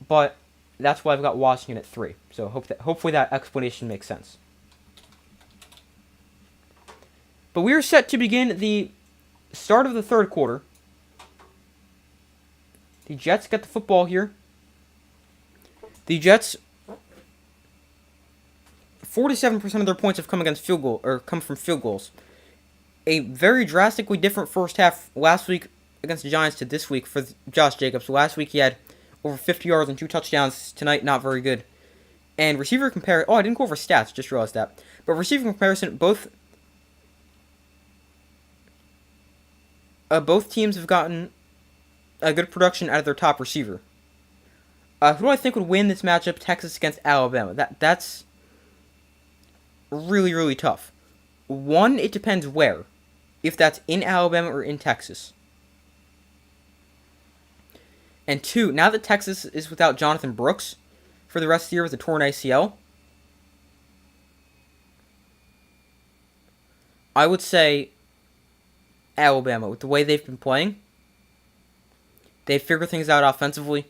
but that's why I've got Washington at 3. So hopefully that explanation makes sense. But we are set to begin the start of the third quarter. The Jets get the football here. The Jets, 47% of their points have come against come from field goals. A very drastically different first half last week against the Giants to this week for Josh Jacobs. Last week he had over 50 yards and 2 touchdowns. Tonight, not very good. And receiver comparison. Oh, I didn't go over stats. Just realized that. But receiver comparison, both teams have gotten a good production out of their top receiver. Who do I think would win this matchup? Texas against Alabama. That's really, really tough. 1, it depends where. If that's in Alabama or in Texas. And 2, now that Texas is without Jonathan Brooks for the rest of the year with a torn ACL, I would say Alabama. With the way they've been playing, they figure things out offensively.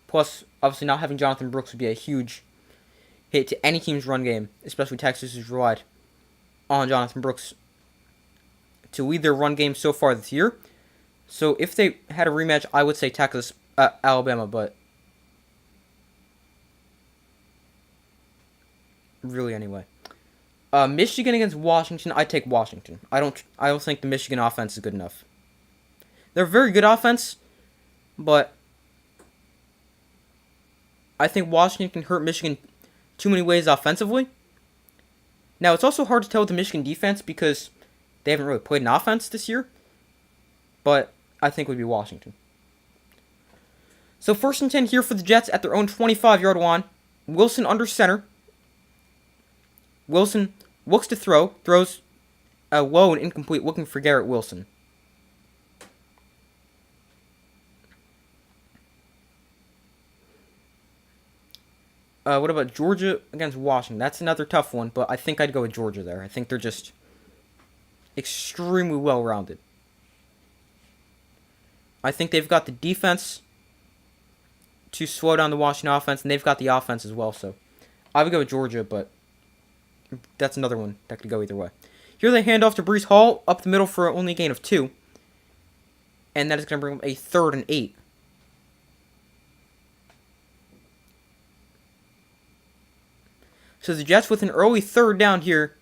Plus, obviously, not having Jonathan Brooks would be a huge hit to any team's run game, especially Texas, who's relied on Jonathan Brooks to lead their run game so far this year. So if they had a rematch, I would say Alabama, but really anyway. Michigan against Washington, I take Washington. I don't think the Michigan offense is good enough. They're a very good offense, but I think Washington can hurt Michigan too many ways offensively. Now, it's also hard to tell with the Michigan defense because they haven't really played an offense this year, but I think it would be Washington. So 1st and 10 here for the Jets at their own 25-yard line. Wilson under center. Wilson looks to throws low and incomplete, looking for Garrett Wilson. What about Georgia against Washington? That's another tough one, but I think I'd go with Georgia there. I think they're just extremely well-rounded. I think they've got the defense to slow down the Washington offense, and they've got the offense as well. So I would go with Georgia, but that's another one that could go either way. Here they hand off to Breece Hall up the middle for only a gain of 2. And that is going to bring them a 3rd and 8. So the Jets with an early 3rd down here.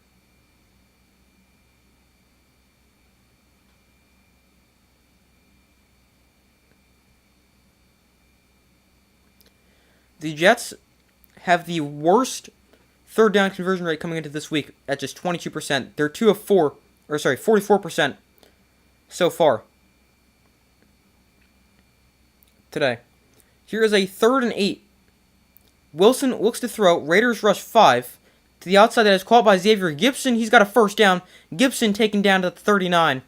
The Jets have the worst 3rd down conversion rate coming into this week at just 22%. They're 44% so far today. Here is a 3rd and 8. Wilson looks to throw. Raiders rush 5 to the outside. That is caught by Xavier Gipson. He's got a 1st down. Gipson taken down to the 39.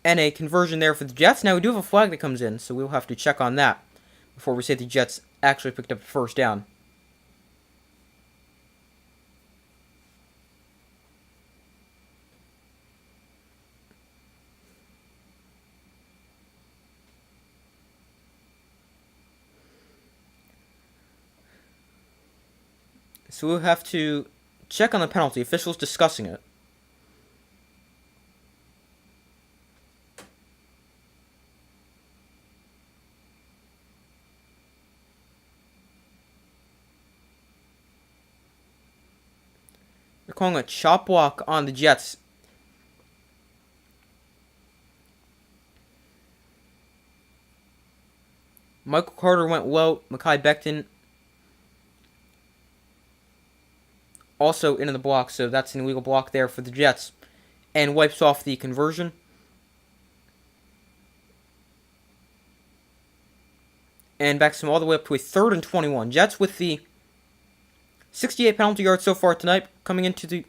And a conversion there for the Jets. Now we do have a flag that comes in, so we'll have to check on that before we say the Jets actually picked up a 1st down. So we'll have to check on the penalty. Officials discussing it. They're calling a chop block on the Jets. Michael Carter went low. Mekhi Becton also into the block, so that's an illegal block there for the Jets. And wipes off the conversion. And backs them all the way up to a 3rd and 21. Jets with the 68 penalty yards so far tonight. Coming into the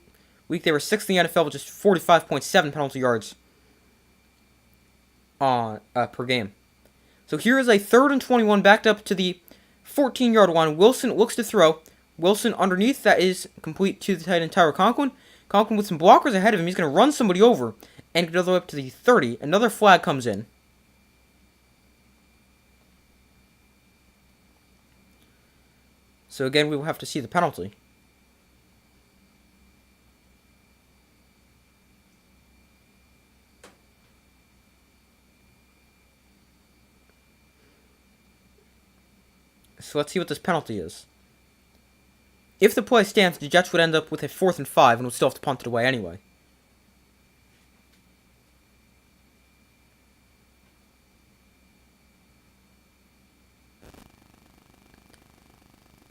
week, they were 6th in the NFL with just 45.7 penalty yards per game. So here is a 3rd and 21 backed up to the 14-yard line. Wilson looks to throw. Wilson underneath, that is complete to the tight end Tyler Conklin. Conklin with some blockers ahead of him. He's going to run somebody over and get all the way up to the 30. Another flag comes in. So again, we will have to see the penalty. So let's see what this penalty is. If the play stands, the Jets would end up with a 4th and 5 and would still have to punt it away anyway.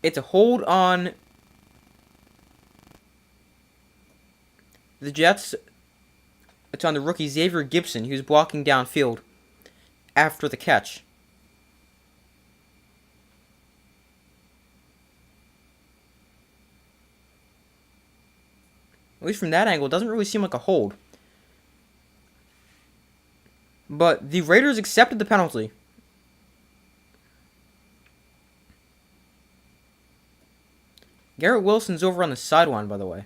It's a hold on the Jets. It's on the rookie Xavier Gibson. He was blocking downfield after the catch. At least from that angle, it doesn't really seem like a hold. But the Raiders accepted the penalty. Garrett Wilson's over on the sideline, by the way.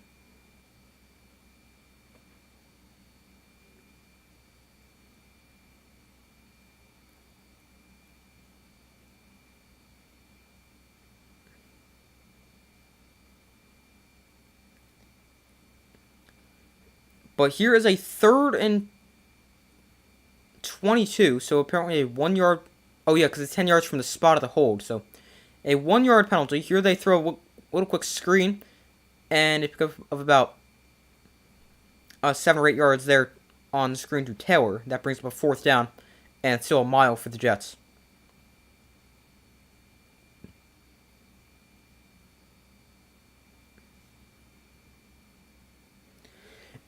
But here is a 3rd and 22, so apparently a 1 yard. Oh yeah, because it's 10 yards from the spot of the hold. So a 1 yard penalty. Here they throw a little quick screen, and it picks up of about 7 or 8 yards there on the screen to Taylor. That brings up a 4th down, and it's still a mile for the Jets.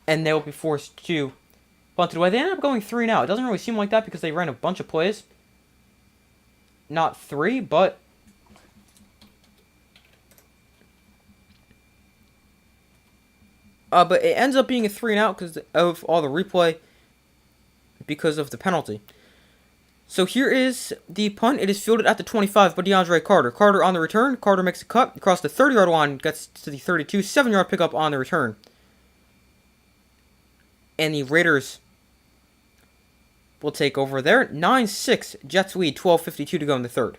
And they will be forced to punt it away. They ended up going 3 now. It doesn't really seem like that because they ran a bunch of plays. Not 3, but it ends up being a 3 and out because of all the replay, because of the penalty. So here is the punt. It is fielded at the 25 by DeAndre Carter. Carter on the return. Carter makes a cut across the 30-yard line, gets to the 32, 7-yard pickup on the return. And the Raiders will take over there. 9-6, Jets lead, 12:52 to go in the 3rd.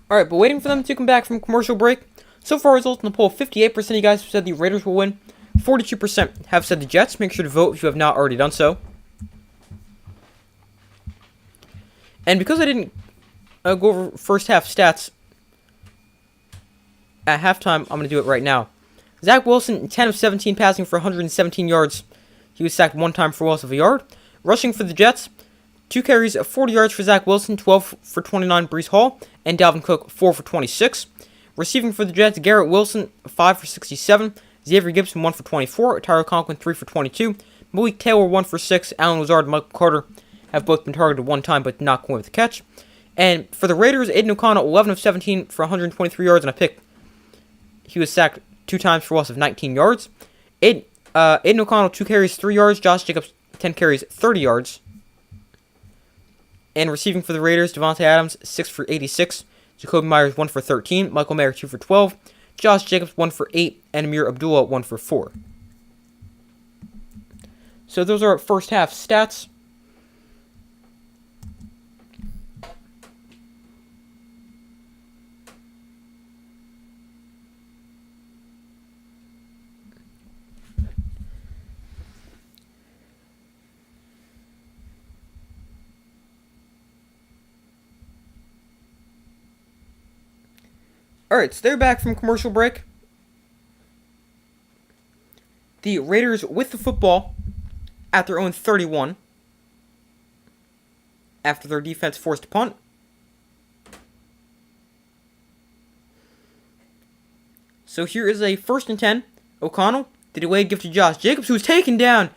Alright, but waiting for them to come back from commercial break. So far, results in the poll, 58% of you guys have said the Raiders will win. 42% have said the Jets. Make sure to vote if you have not already done so. And because I didn't go over first half stats at halftime, I'm going to do it right now. Zach Wilson, 10 of 17 passing for 117 yards. He was sacked 1 time for loss of a yard. Rushing for the Jets, 2 carries of 40 yards for Zach Wilson, 12 for 29 Breece Hall, and Dalvin Cook 4 for 26. Receiving for the Jets, Garrett Wilson 5 for 67, Xavier Gibson 1 for 24, Tyler Conklin 3 for 22, Malik Taylor 1 for 6, Alan Lazard and Michael Carter have both been targeted one time but not going with the catch. And for the Raiders, Aiden O'Connell 11 of 17 for 123 yards and a pick. He was sacked 2 times for a loss of 19 yards. Aiden O'Connell 2 carries 3 yards, Josh Jacobs 10 carries 30 yards. And receiving for the Raiders, Devontae Adams 6 for 86, Jacoby Myers 1 for 13, Michael Mayer 2 for 12, Josh Jacobs 1 for 8, and Amir Abdullah 1 for 4. So those are our first half stats. Alright, so they're back from commercial break. The Raiders with the football at their own 31 after their defense forced a punt. So here is a 1st and 10. O'Connell, the delayed gift to Josh Jacobs, who was taken down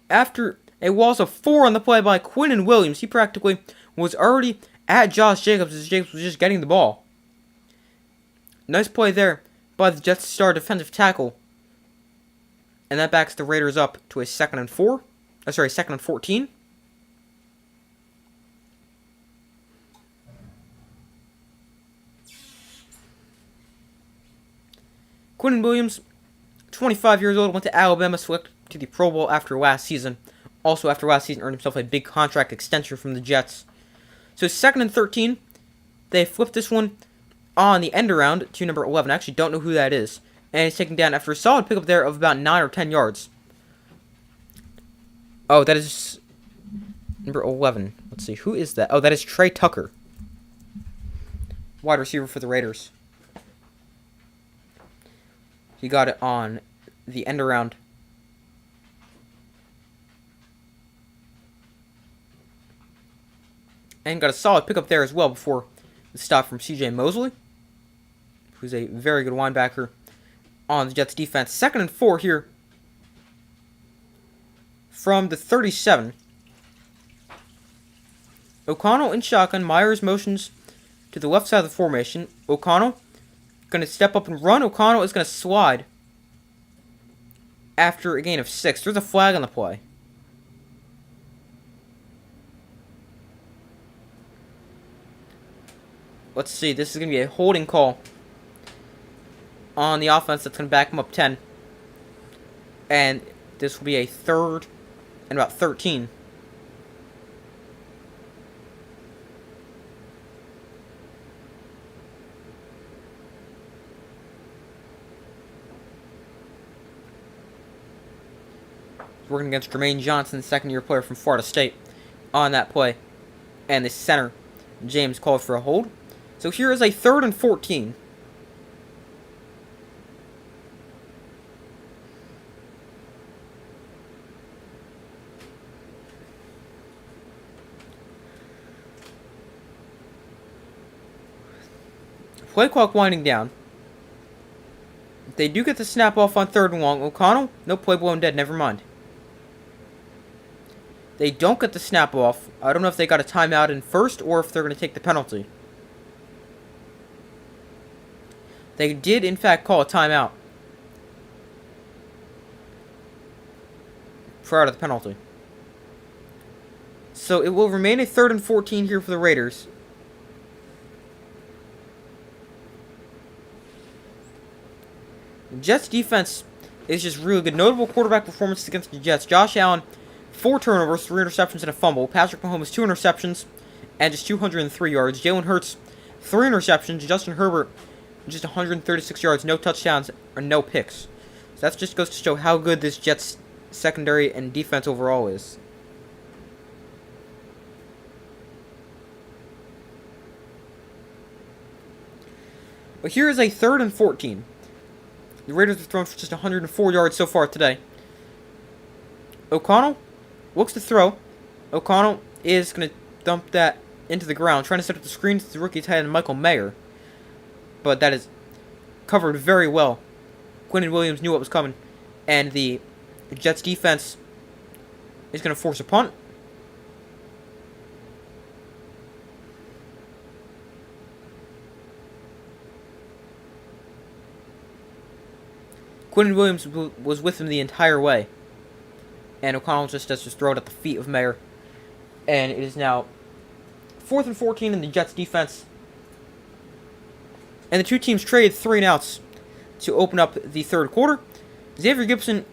after a loss of 4 on the play by Quinnen Williams. He practically was already at Josh Jacobs as Jacobs was just getting the ball. Nice play there by the Jets star defensive tackle. And that backs the Raiders up to a 2nd and 4. Sorry, 2nd and 14. Quinnen Williams, 25 years old, went to Alabama, selected to the Pro Bowl after last season. Also, after last season, earned himself a big contract extension from the Jets. So 2nd and 13. They flipped this one on the end around to number 11. I actually don't know who that is. And he's taken down after a solid pickup there of about 9 or 10 yards. Oh, that is number 11. Let's see, who is that? Oh, that is Trey Tucker, wide receiver for the Raiders. He got it on the end around. And got a solid pickup there as well before the stop from C.J. Mosley, who's a very good linebacker on the Jets defense. 2nd and 4 here from the 37. O'Connell in shotgun. Myers motions to the left side of the formation. O'Connell going to step up and run. O'Connell is going to slide after a gain of 6. There's a flag on the play. Let's see. This is going to be a holding call on the offense that's going to back him up 10. And this will be a 3rd and about 13. Working against Jermaine Johnson, second-year player from Florida State, on that play. And the center, James, called for a hold. So here is a 3rd and 14. Play clock winding down. They do get the snap off on 3rd and long. O'Connell, no, play blown dead, never mind. They don't get the snap off. I don't know if they got a timeout in first or if they're going to take the penalty. They did, in fact, call a timeout prior to the penalty. So it will remain a 3rd and 14 here for the Raiders. Jets defense is just really good. Notable quarterback performances against the Jets. Josh Allen, 4 turnovers, 3 interceptions, and a fumble. Patrick Mahomes, 2 interceptions, and just 203 yards. Jalen Hurts, 3 interceptions. Justin Herbert, just 136 yards, no touchdowns, or no picks. So that just goes to show how good this Jets secondary and defense overall is. But here is a 3rd and 14. The Raiders have thrown for just 104 yards so far today. O'Connell looks to throw. O'Connell is going to dump that into the ground, trying to set up the screen to the rookie tight end Michael Mayer. But that is covered very well. Quinn and Williams knew what was coming, and the Jets defense is going to force a punt. Quinn and Williams was with him the entire way, and O'Connell just does throw it at the feet of Mayer, and it is now 4th and 14 in the Jets defense. And the two teams trade 3 and outs to open up the third quarter. Xavier Gipson,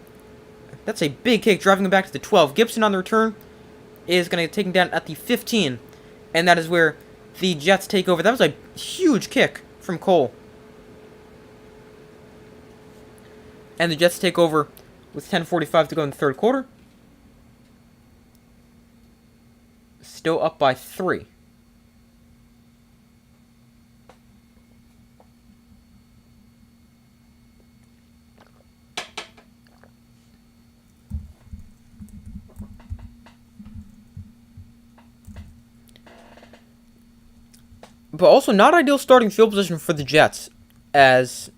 that's a big kick, driving him back to the 12. Gipson on the return is going to take him down at the 15. And that is where the Jets take over. That was a huge kick from Cole. And the Jets take over with 10:45 to go in the third quarter. Still up by 3. But also not ideal starting field position for the Jets, as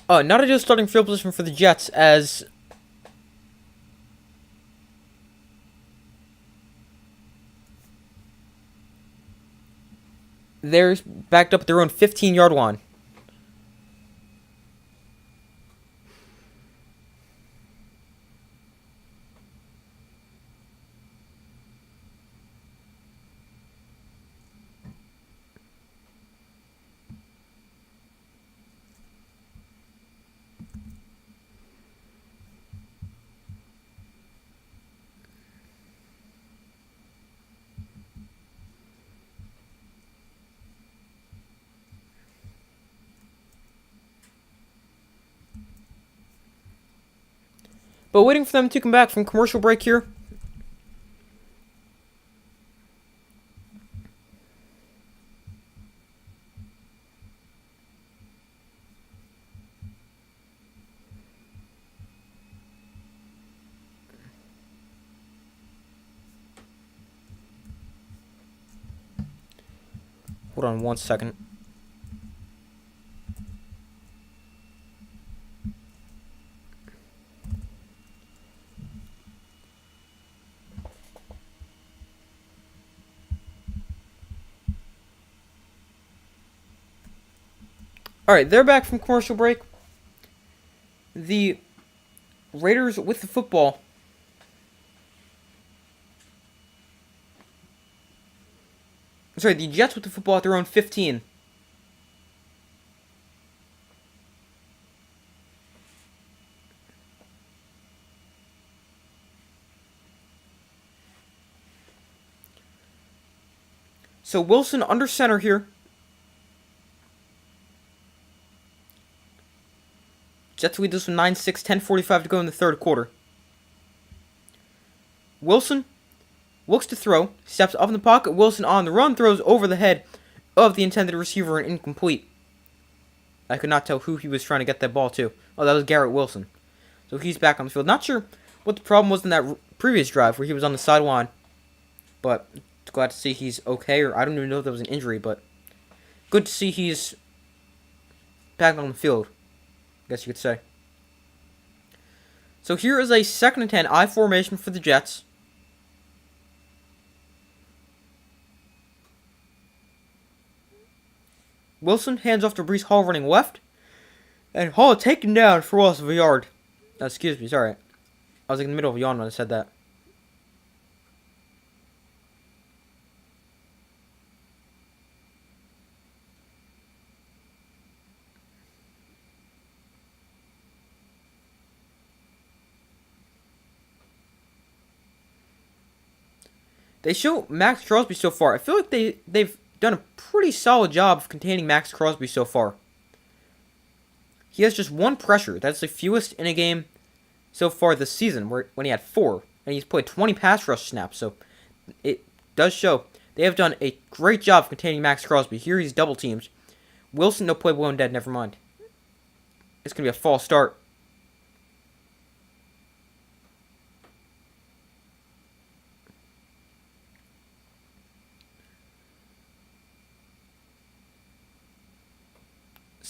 not ideal starting field position for the Jets, as they're backed up at their own 15-yard line. But waiting for them to come back from commercial break here. Hold on 1 second. Alright, they're back from commercial break. The Raiders with the football. Sorry, the Jets with the football at their own 15. So Wilson under center here. Jets lead this one 9-6, 10:45 to go in the third quarter. Wilson looks to throw, steps up in the pocket. Wilson on the run, throws over the head of the intended receiver and incomplete. I could not tell who he was trying to get that ball to. Oh, that was Garrett Wilson. So he's back on the field. Not sure what the problem was in that previous drive where he was on the sideline, but glad to see he's okay, or I don't even know if that was an injury, but good to see he's back on the field, I guess you could say. So here is a 2nd and 10 I formation for the Jets. Wilson hands off to Breece Hall running left. And Hall taken down for loss of a yard. Excuse me, sorry. I was in the middle of a yawn when I said that. They show Max Crosby so far. I feel like they've done a pretty solid job of containing Max Crosby so far. He has just 1 pressure. That's the fewest in a game so far this season, when he had 4. And he's played 20 pass rush snaps, so it does show they have done a great job of containing Max Crosby. Here he's double teamed. Wilson, no play, blown dead, never mind. It's going to be a false start.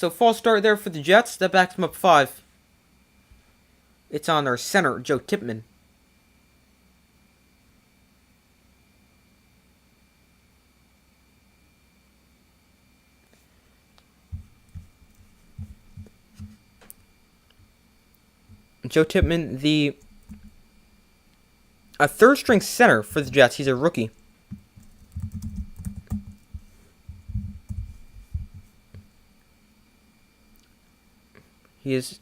So false start there for the Jets. That backs them up 5. It's on their center, Joe Tipman. Joe Tipman, a third-string center for the Jets. He's a rookie. He is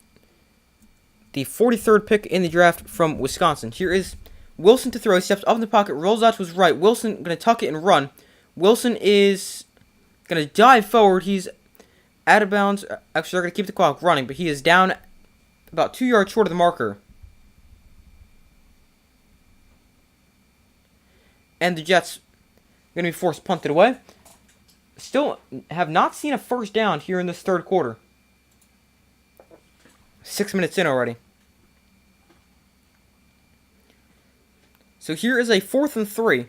the 43rd pick in the draft from Wisconsin. Here is Wilson to throw. He steps up in the pocket, rolls out to his right. Wilson going to tuck it and run. Wilson is going to dive forward. He's out of bounds. Actually, they're going to keep the clock running, but he is down about 2 yards short of the marker. And the Jets are going to be forced punted away. Still have not seen a first down here in this third quarter. 6 minutes in already. So here is a 4th and 3.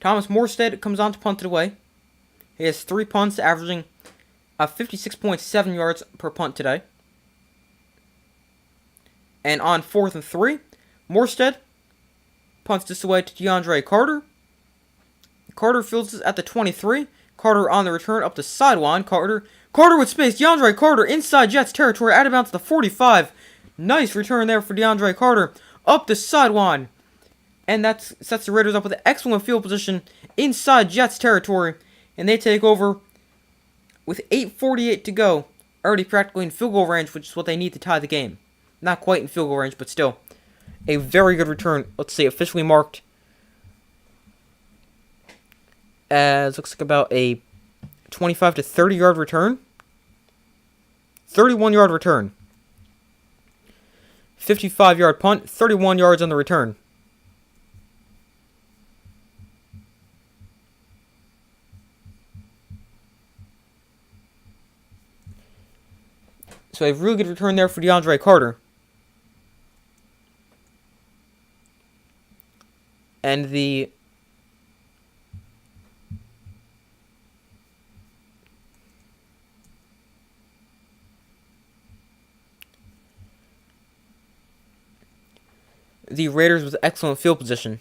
Thomas Morstead comes on to punt it away. He has 3 punts, averaging 56.7 yards per punt today. And on 4th and 3, Morstead punts this away to DeAndre Carter. Carter fields this at the 23. Carter on the return up the sideline. Carter with space. DeAndre Carter inside Jets territory, out of bounds to the 45. Nice return there for DeAndre Carter up the sideline. And that sets the Raiders up with an excellent field position inside Jets territory. And they take over with 8:48 to go. Already practically in field goal range, which is what they need to tie the game. Not quite in field goal range, but still. A very good return. Let's see, officially marked as looks like about a 25 to 30 yard return. 31 yard return. 55 yard punt, 31 yards on the return. So a really good return there for DeAndre Carter. And the Raiders with excellent field position.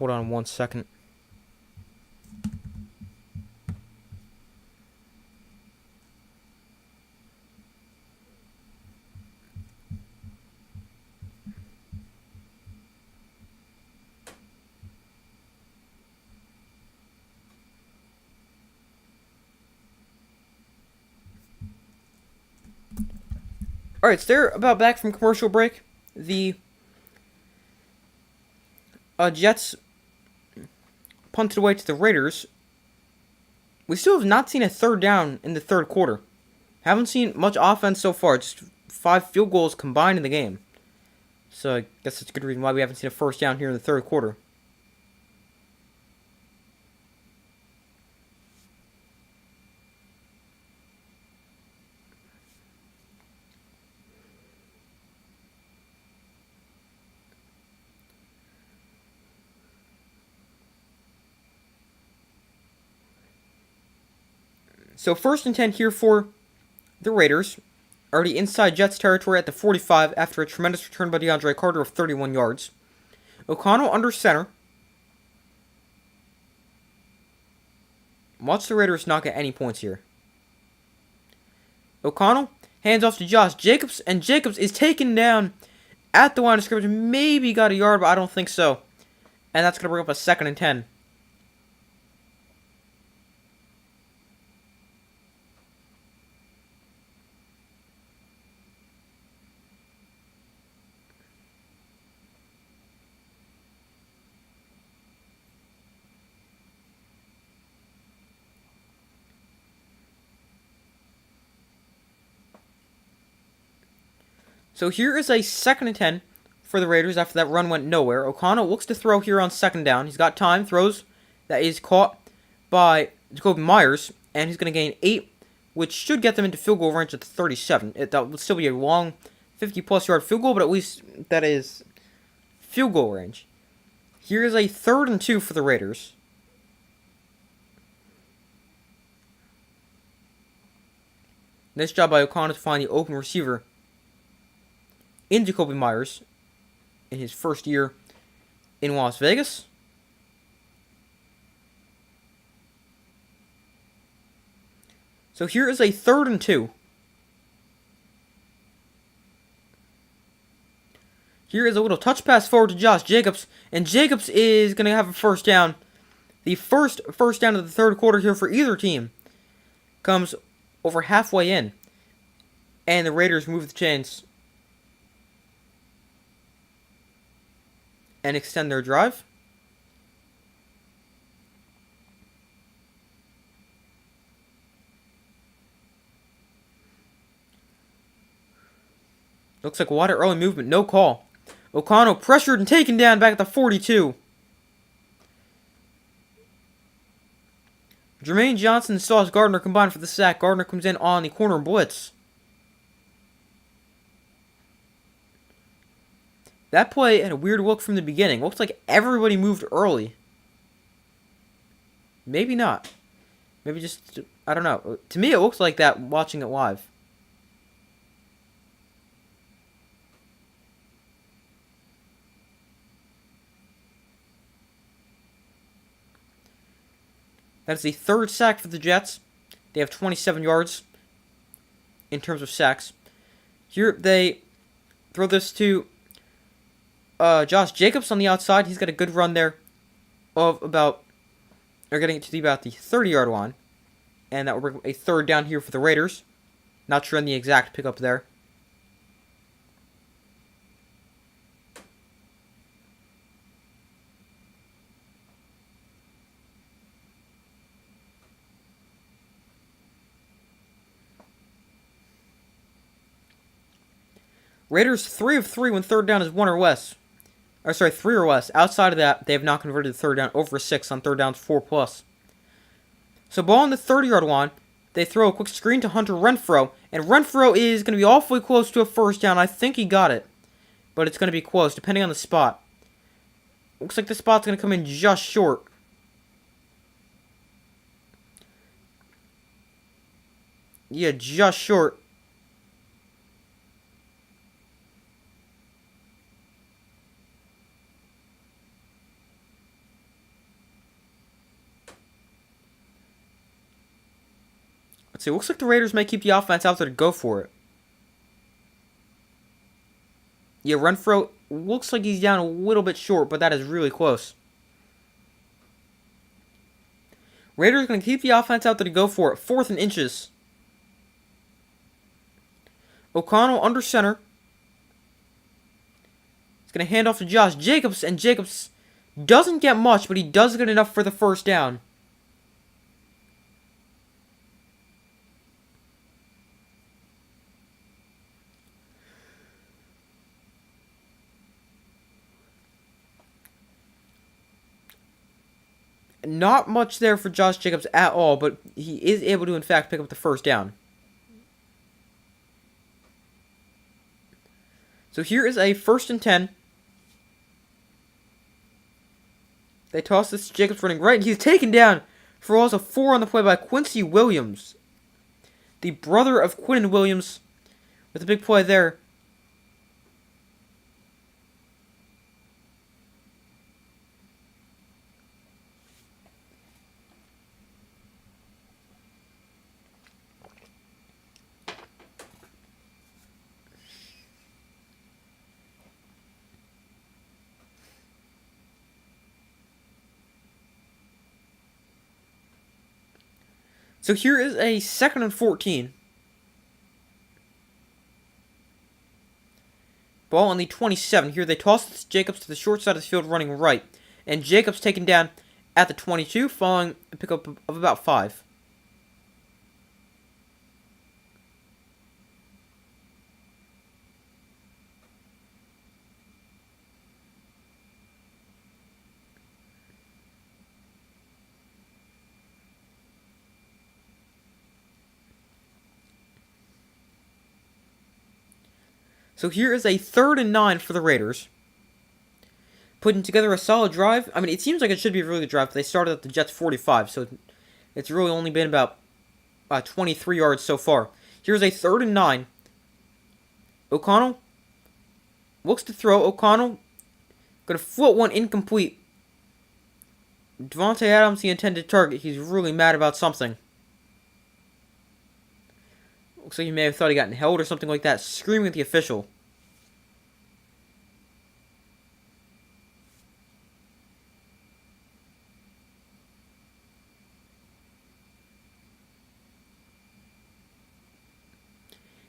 Hold on 1 second. Alright, so they're about back from commercial break. The Jets punted away to the Raiders. We still have not seen a third down in the third quarter. Haven't seen much offense so far. Just 5 field goals combined in the game. So I guess that's a good reason why we haven't seen a first down here in the third quarter. So 1st and 10 here for the Raiders. Already inside Jets territory at the 45 after a tremendous return by DeAndre Carter of 31 yards. O'Connell under center. Watch the Raiders not get any points here. O'Connell hands off to Josh Jacobs, and Jacobs is taken down at the line of scrimmage. Maybe got a yard, but I don't think so. And that's going to bring up a 2nd and 10. So here is a 2nd and 10 for the Raiders after that run went nowhere. O'Connell looks to throw here on 2nd down. He's got time, throws. That is caught by Jacoby Myers, and he's going to gain 8, which should get them into field goal range at the 37. That would still be a long 50-plus yard field goal, but at least that is field goal range. Here is a 3rd and 2 for the Raiders. Nice job by O'Connell to find the open receiver in Jacoby Myers in his first year in Las Vegas. So here is a 3rd and 2. Here is a little touch pass forward to Josh Jacobs, and Jacobs is going to have a first down. The first down of the 3rd quarter here for either team comes over halfway in, and the Raiders move the chains and extend their drive. Looks like a lot of early movement, no call. O'Connell pressured and taken down back at the 42. Jermaine Johnson and Sauce Gardner combined for the sack. Gardner comes in on the corner blitz. That play had a weird look from the beginning. Looks like everybody moved early. Maybe not. Maybe just, I don't know. To me, it looks like that watching it live. That is the 3rd sack for the Jets. They have 27 yards in terms of sacks. Here they throw this to Josh Jacobs on the outside. He's got a good run there of they're getting it to about the 30-yard line. And that will bring a 3rd down here for the Raiders. Not sure on the exact pickup there. Raiders 3 of 3 when 3rd down is 1 or less. 3 or less. Outside of that, they have not converted the 3rd down over 6 on 3rd downs 4+. So ball on the 30-yard line. They throw a quick screen to Hunter Renfrow, and Renfrow is going to be awfully close to a 1st down. I think he got it, but it's going to be close depending on the spot. Looks like the spot's going to come in just short. Yeah, just short. Let's see, it looks like the Raiders may keep the offense out there to go for it. Yeah, Renfrow looks like he's down a little bit short, but that is really close. Raiders going to keep the offense out there to go for it. 4th and inches. O'Connell under center. He's going to hand off to Josh Jacobs, and Jacobs doesn't get much, but he does get enough for the 1st down. Not much there for Josh Jacobs at all, but he is able to, in fact, pick up the 1st down. So here is a 1st and 10. They toss this to Jacobs running right, and he's taken down for also 4 on the play by Quincy Williams. The brother of Quinnen Williams with a big play there. So here is a 2nd and 14. Ball on the 27. Here they toss Jacobs to the short side of the field running right. And Jacobs taken down at the 22 following a pickup of about 5. So here is a 3rd and 9 for the Raiders. Putting together a solid drive. I mean, it seems like it should be a really good drive. They started at the Jets' 45, so it's really only been about 23 yards so far. Here's a 3rd and 9. O'Connell looks to throw. O'Connell going to float one incomplete. Devontae Adams, the intended target. He's really mad about something. Looks like he may have thought he got held or something like that. Screaming at the official.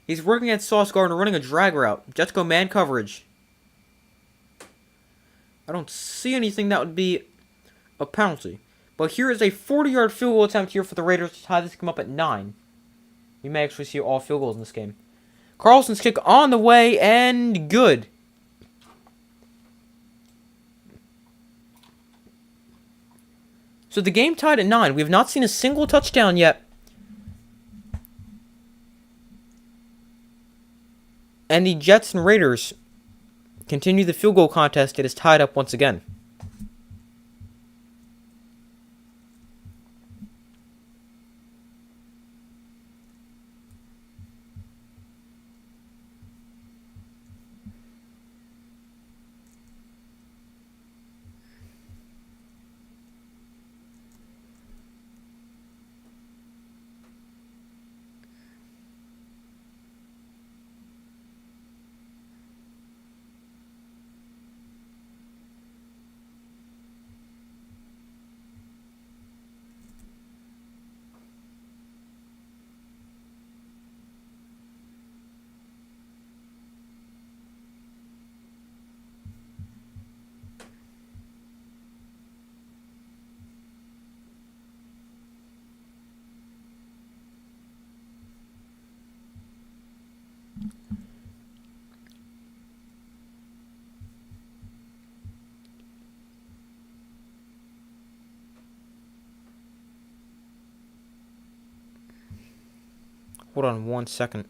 He's working at Sauce Gardner, running a drag route. Jets go man coverage. I don't see anything that would be a penalty. But here is a 40-yard field goal attempt here for the Raiders to tie this game up at 9. We may actually see all field goals in this game. Carlson's kick on the way, and good. So the game tied at 9. We have not seen a single touchdown yet. And the Jets and Raiders continue the field goal contest. It is tied up once again. Hold on 1 second.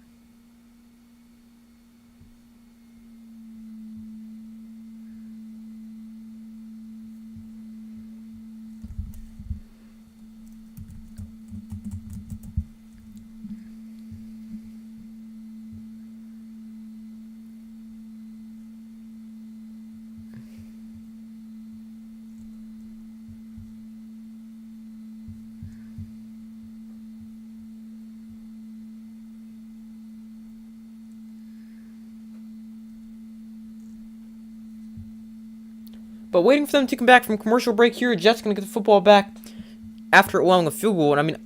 But waiting for them to come back from commercial break here, Jets going to get the football back after allowing a field goal. And I mean,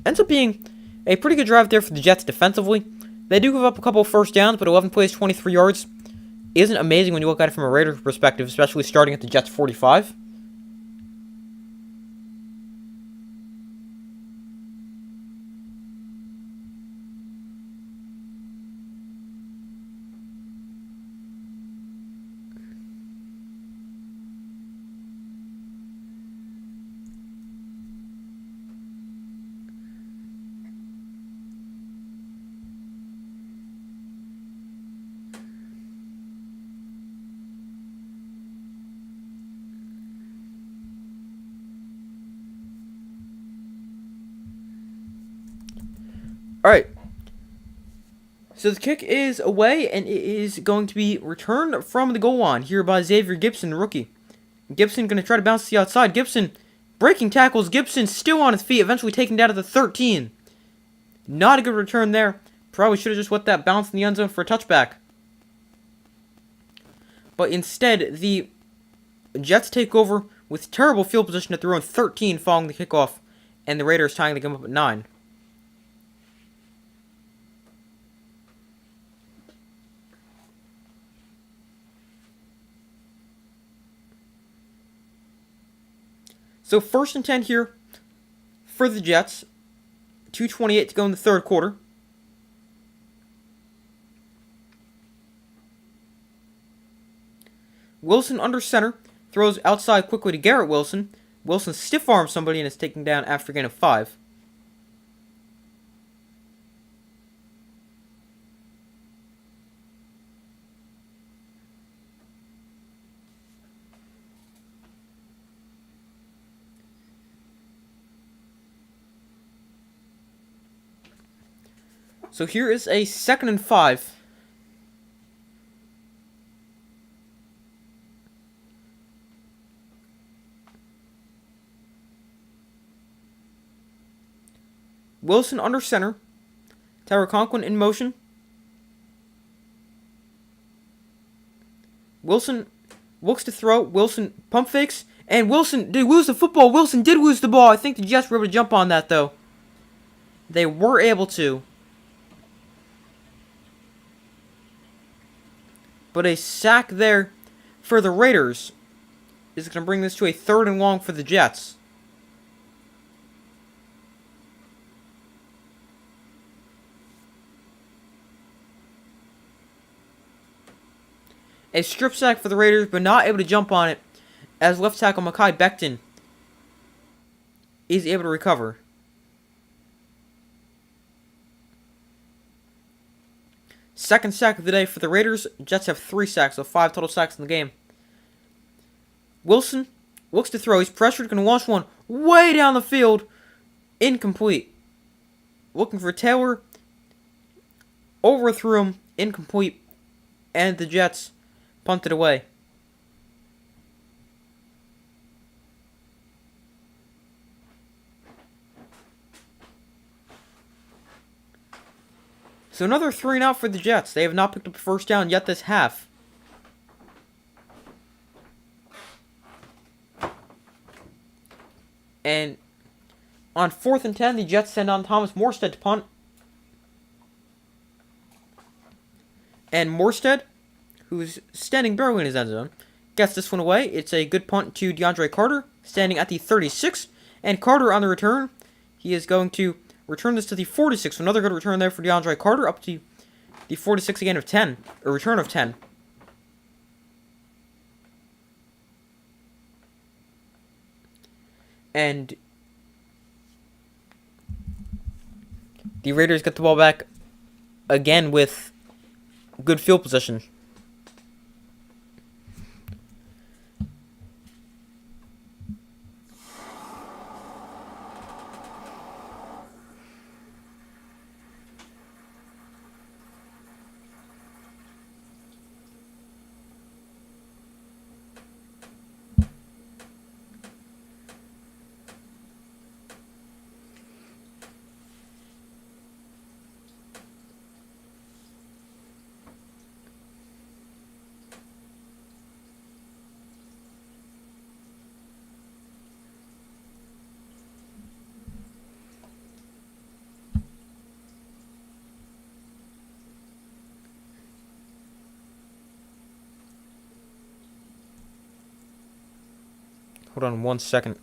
ends up being a pretty good drive there for the Jets defensively. They do give up a couple of first downs, but 11 plays, 23 yards isn't amazing when you look at it from a Raiders perspective, especially starting at the Jets' 45. Alright. So the kick is away, and it is going to be returned from the goal line here by Xavier Gipson, rookie. Gipson going to try to bounce to the outside. Gipson breaking tackles. Gipson still on his feet, eventually taken down to the 13. Not a good return there. Probably should have just let that bounce in the end zone for a touchback. But instead, the Jets take over with terrible field position at their own 13 following the kickoff, and the Raiders tying the game up at 9. So 1st and 10 here for the Jets. 2:28 to go in the third quarter. Wilson under center. Throws outside quickly to Garrett Wilson. Wilson stiff arms somebody and is taken down after a gain of 5. So here is a 2nd and 5. Wilson under center. Tyler Conklin in motion. Wilson looks to throw. Wilson pump fakes. And Wilson did lose the football. Wilson did lose the ball. I think the Jets were able to jump on that, though. They were able to. But a sack there for the Raiders is going to bring this to a 3rd and long for the Jets. A strip sack for the Raiders, but not able to jump on it, as left tackle Mekhi Becton is able to recover. Second sack of the day for the Raiders. Jets have 3 sacks, so 5 total sacks in the game. Wilson looks to throw. He's pressured, going to launch one way down the field. Incomplete. Looking for Taylor. Overthrew him. Incomplete. And the Jets punted away. So another 3 and out for the Jets. They have not picked up a first down yet this half. And on 4th and 10, the Jets send on Thomas Morstead to punt. And Morstead, who's standing barely in his end zone, gets this one away. It's a good punt to DeAndre Carter, standing at the 36. And Carter on the return, he is going to return this to the 46. So another good return there for DeAndre Carter, up to the 46 again of 10. A return of 10. And the Raiders get the ball back again with good field position. Hold on 1 second.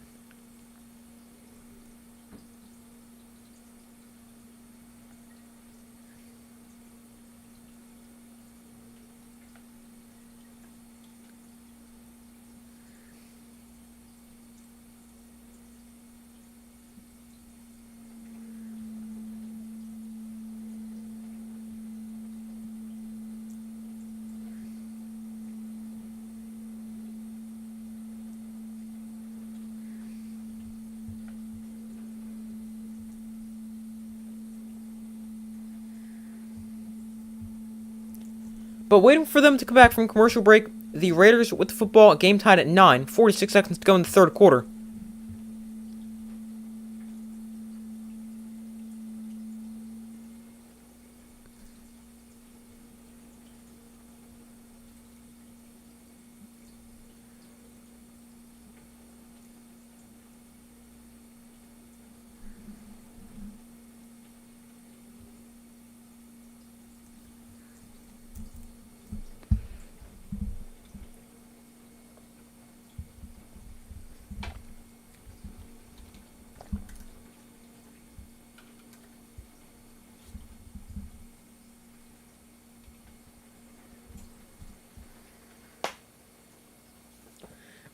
But waiting for them to come back from commercial break, the Raiders with the football, game tied at 9. 46 seconds to go in the 3rd quarter.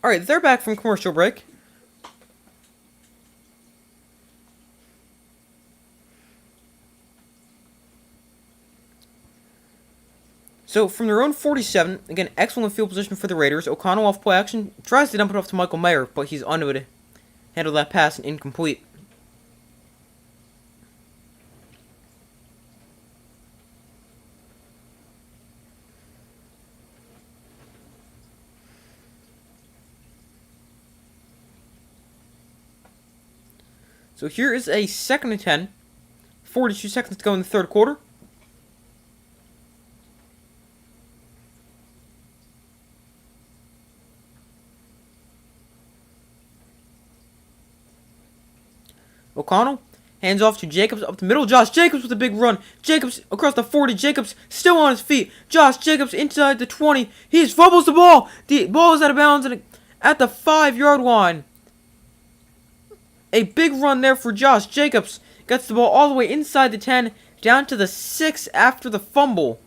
Alright, they're back from commercial break. So, from their own 47, again, excellent field position for the Raiders. O'Connell off play action, tries to dump it off to Michael Mayer, but he's unable to handle that pass and incomplete. So here is a 2nd and 10. 42 seconds to go in the third quarter. O'Connell hands off to Jacobs up the middle. Josh Jacobs with a big run. Jacobs across the 40. Jacobs still on his feet. Josh Jacobs inside the 20. He fumbles the ball. The ball is out of bounds at the 5-yard line. A big run there for Josh Jacobs. Gets the ball all the way inside the 10, down to the 6 after the fumble.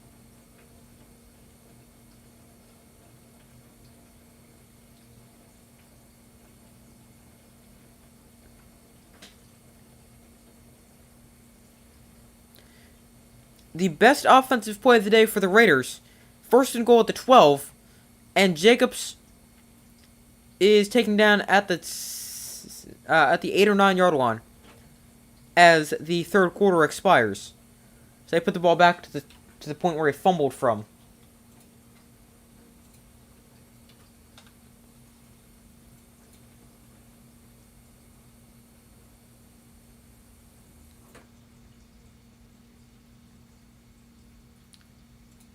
The best offensive play of the day for the Raiders. 1st and goal at the 12, and Jacobs is taken down at the 8 or 9 yard line as the third quarter expires. So they put the ball back to the point where he fumbled from.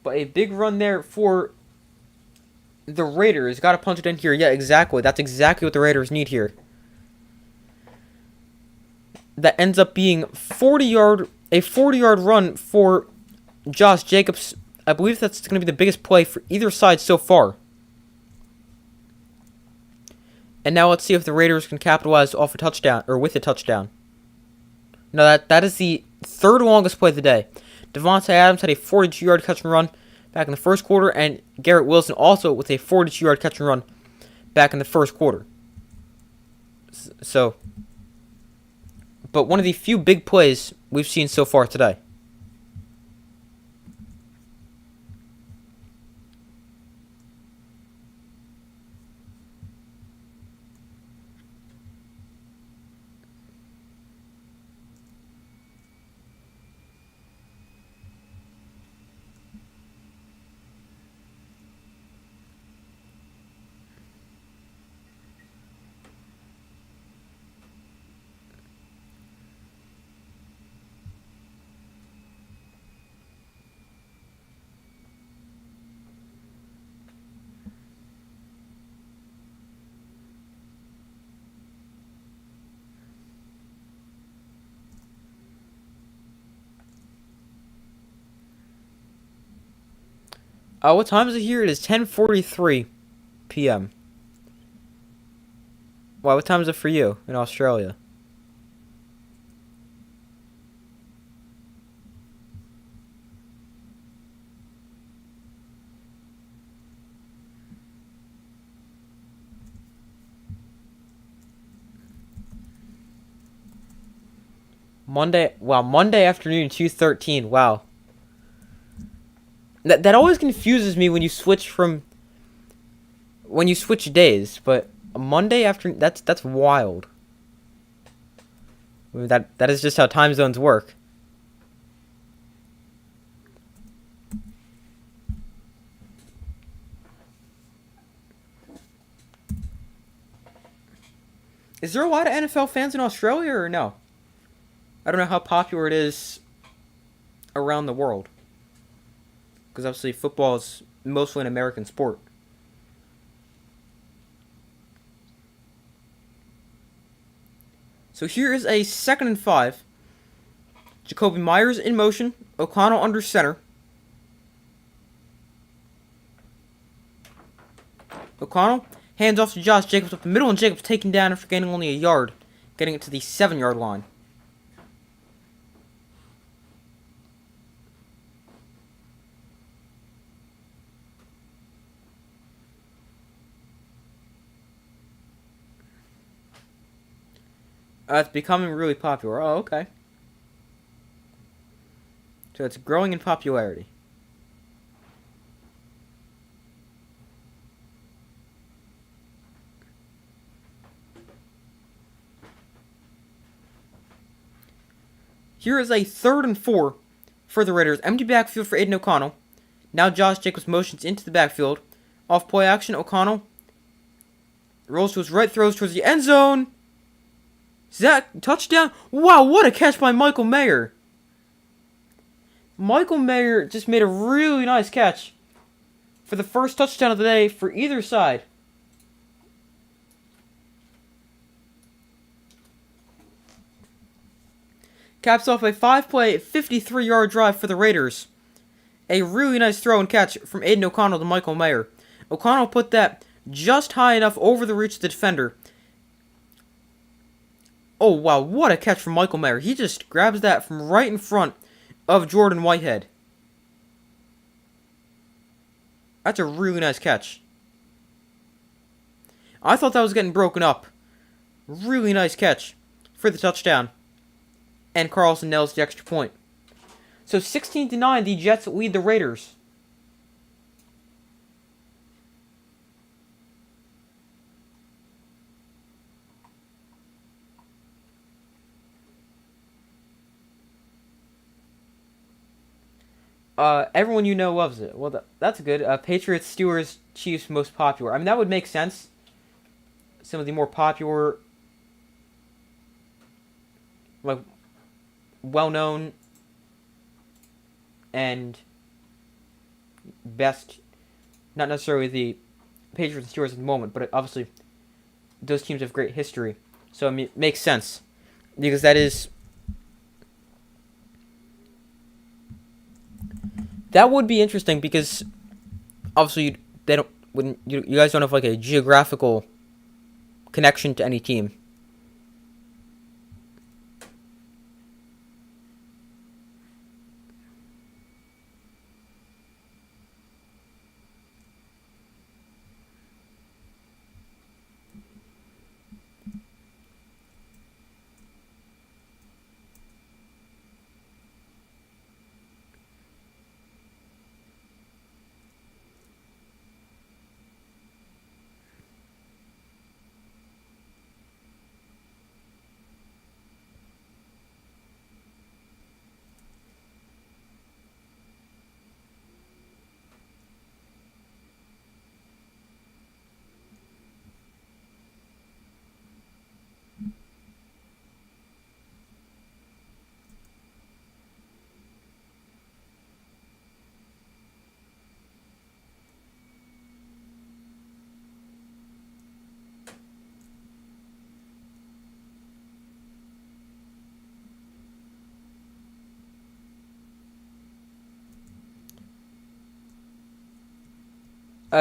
But a big run there for the Raiders. Got to punch it in here. Yeah, exactly. That's exactly what the Raiders need here. That ends up being a 40-yard run for Josh Jacobs. I believe that's going to be the biggest play for either side so far. And now let's see if the Raiders can capitalize off a touchdown, or with a touchdown. No, that is the third longest play of the day. Devontae Adams had a 42-yard catch and run back in the first quarter, and Garrett Wilson also with a 42-yard catch and run back in the first quarter. But one of the few big plays we've seen so far today. What time is it here? It is 10:43 p.m. Why, what time is it for you in Australia? Monday afternoon, 2:13. Wow. That always confuses me when you switch days, but Monday afternoon, that's wild. I mean, that is just how time zones work. Is there a lot of NFL fans in Australia or no? I don't know how popular it is around the world. Because obviously football is mostly an American sport. So here is a 2nd and 5. Jacoby Myers in motion. O'Connell under center. O'Connell hands off to Josh Jacobs up the middle, and Jacobs taken down after gaining only a yard, getting it to the 7-yard line. It's becoming really popular. Oh, okay. So it's growing in popularity. Here is a 3rd and 4 for the Raiders. Empty backfield for Aiden O'Connell. Now Josh Jacobs motions into the backfield. Off play action, O'Connell rolls to his right, throws towards the end zone. Zach, touchdown. Wow, what a catch by Michael Mayer. Michael Mayer just made a really nice catch for the first touchdown of the day for either side. Caps off a 5-play, 53-yard drive for the Raiders. A really nice throw and catch from Aiden O'Connell to Michael Mayer. O'Connell put that just high enough over the reach of the defender. Oh, wow, what a catch from Michael Mayer. He just grabs that from right in front of Jordan Whitehead. That's a really nice catch. I thought that was getting broken up. Really nice catch for the touchdown. And Carlson nails the extra point. So 16-9, the Jets lead the Raiders. Everyone you know loves it. Well, that's good. Patriots, Steelers, Chiefs, most popular. I mean, that would make sense. Some of the more popular, like, well-known and best, not necessarily the Patriots and Steelers at the moment, but obviously those teams have great history. So, I mean, it makes sense. Because that would be interesting because obviously you guys don't have like a geographical connection to any team.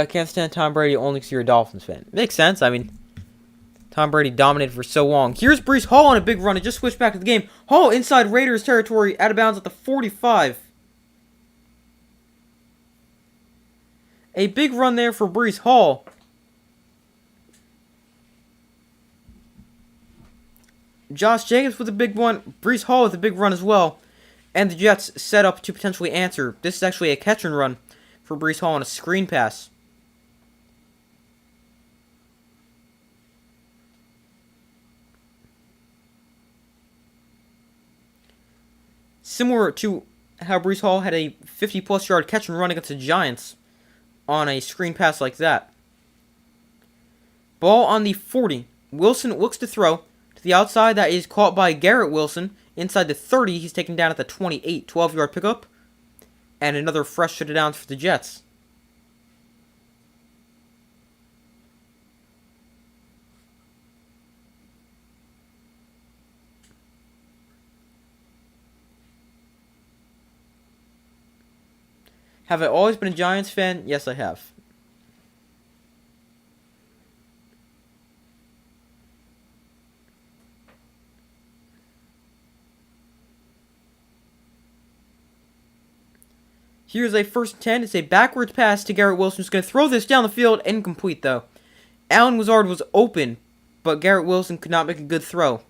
Can't stand Tom Brady only because you're a Dolphins fan. Makes sense. I mean, Tom Brady dominated for so long. Here's Breece Hall on a big run. It just switched back to the game. Hall inside Raiders territory, out of bounds at the 45. A big run there for Breece Hall. Josh Jacobs with a big one. Breece Hall with a big run as well. And the Jets set up to potentially answer. This is actually a catch and run for Breece Hall on a screen pass. Similar to how Breece Hall had a 50-plus yard catch and run against the Giants on a screen pass like that. Ball on the 40. Wilson looks to throw to the outside. That is caught by Garrett Wilson. Inside the 30, he's taken down at the 28. 12-yard pickup. And another fresh set of downs for the Jets. Have I always been a Giants fan? Yes, I have. Here's a first 10. It's a backwards pass to Garrett Wilson. Who's going to throw this down the field. Incomplete, though. Allen Lazard was open, but Garrett Wilson could not make a good throw.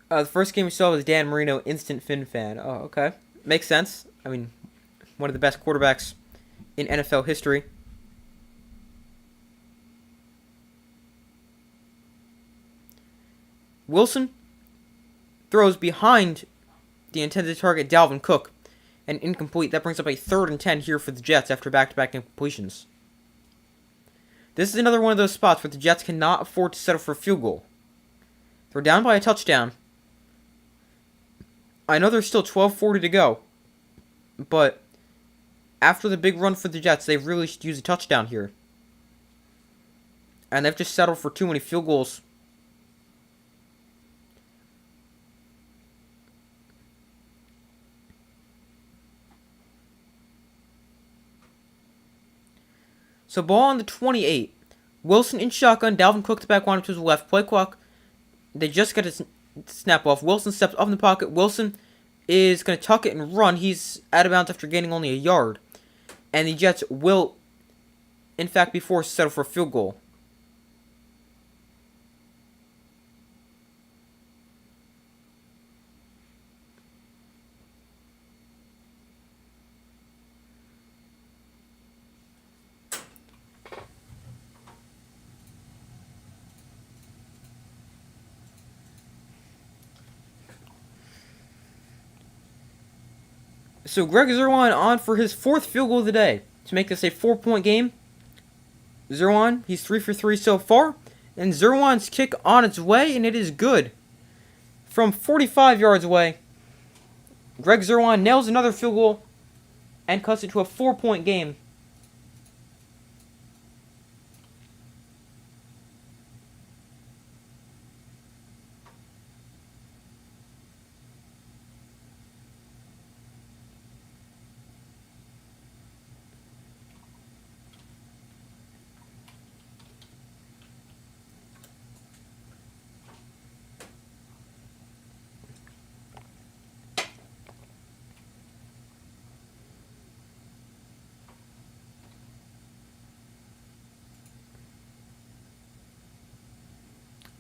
The first game we saw was Dan Marino, instant Finn fan. Oh, okay. Makes sense. I mean, one of the best quarterbacks in NFL history. Wilson throws behind the intended target, Dalvin Cook, and incomplete. That brings up a 3rd and 10 here for the Jets after back-to-back incompletions. This is another one of those spots where the Jets cannot afford to settle for a field goal. They're down by a touchdown. I know there's still 12:40 to go, but after the big run for the Jets, they really should use a touchdown here. And they've just settled for too many field goals. So ball on the 28. Wilson in shotgun. Dalvin Cook the back one to his left. Play clock. They just got to snap off. Wilson steps up in the pocket. Wilson is going to tuck it and run. He's out of bounds after gaining only a yard. And the Jets will, in fact, be forced to settle for a field goal. So Greg Zuerlein on for his 4th field goal of the day to make this a 4-point game. Zuerlein, he's 3 for 3 so far. And Zuerlein's kick on its way, and it is good. From 45 yards away, Greg Zuerlein nails another field goal and cuts it to a 4-point game.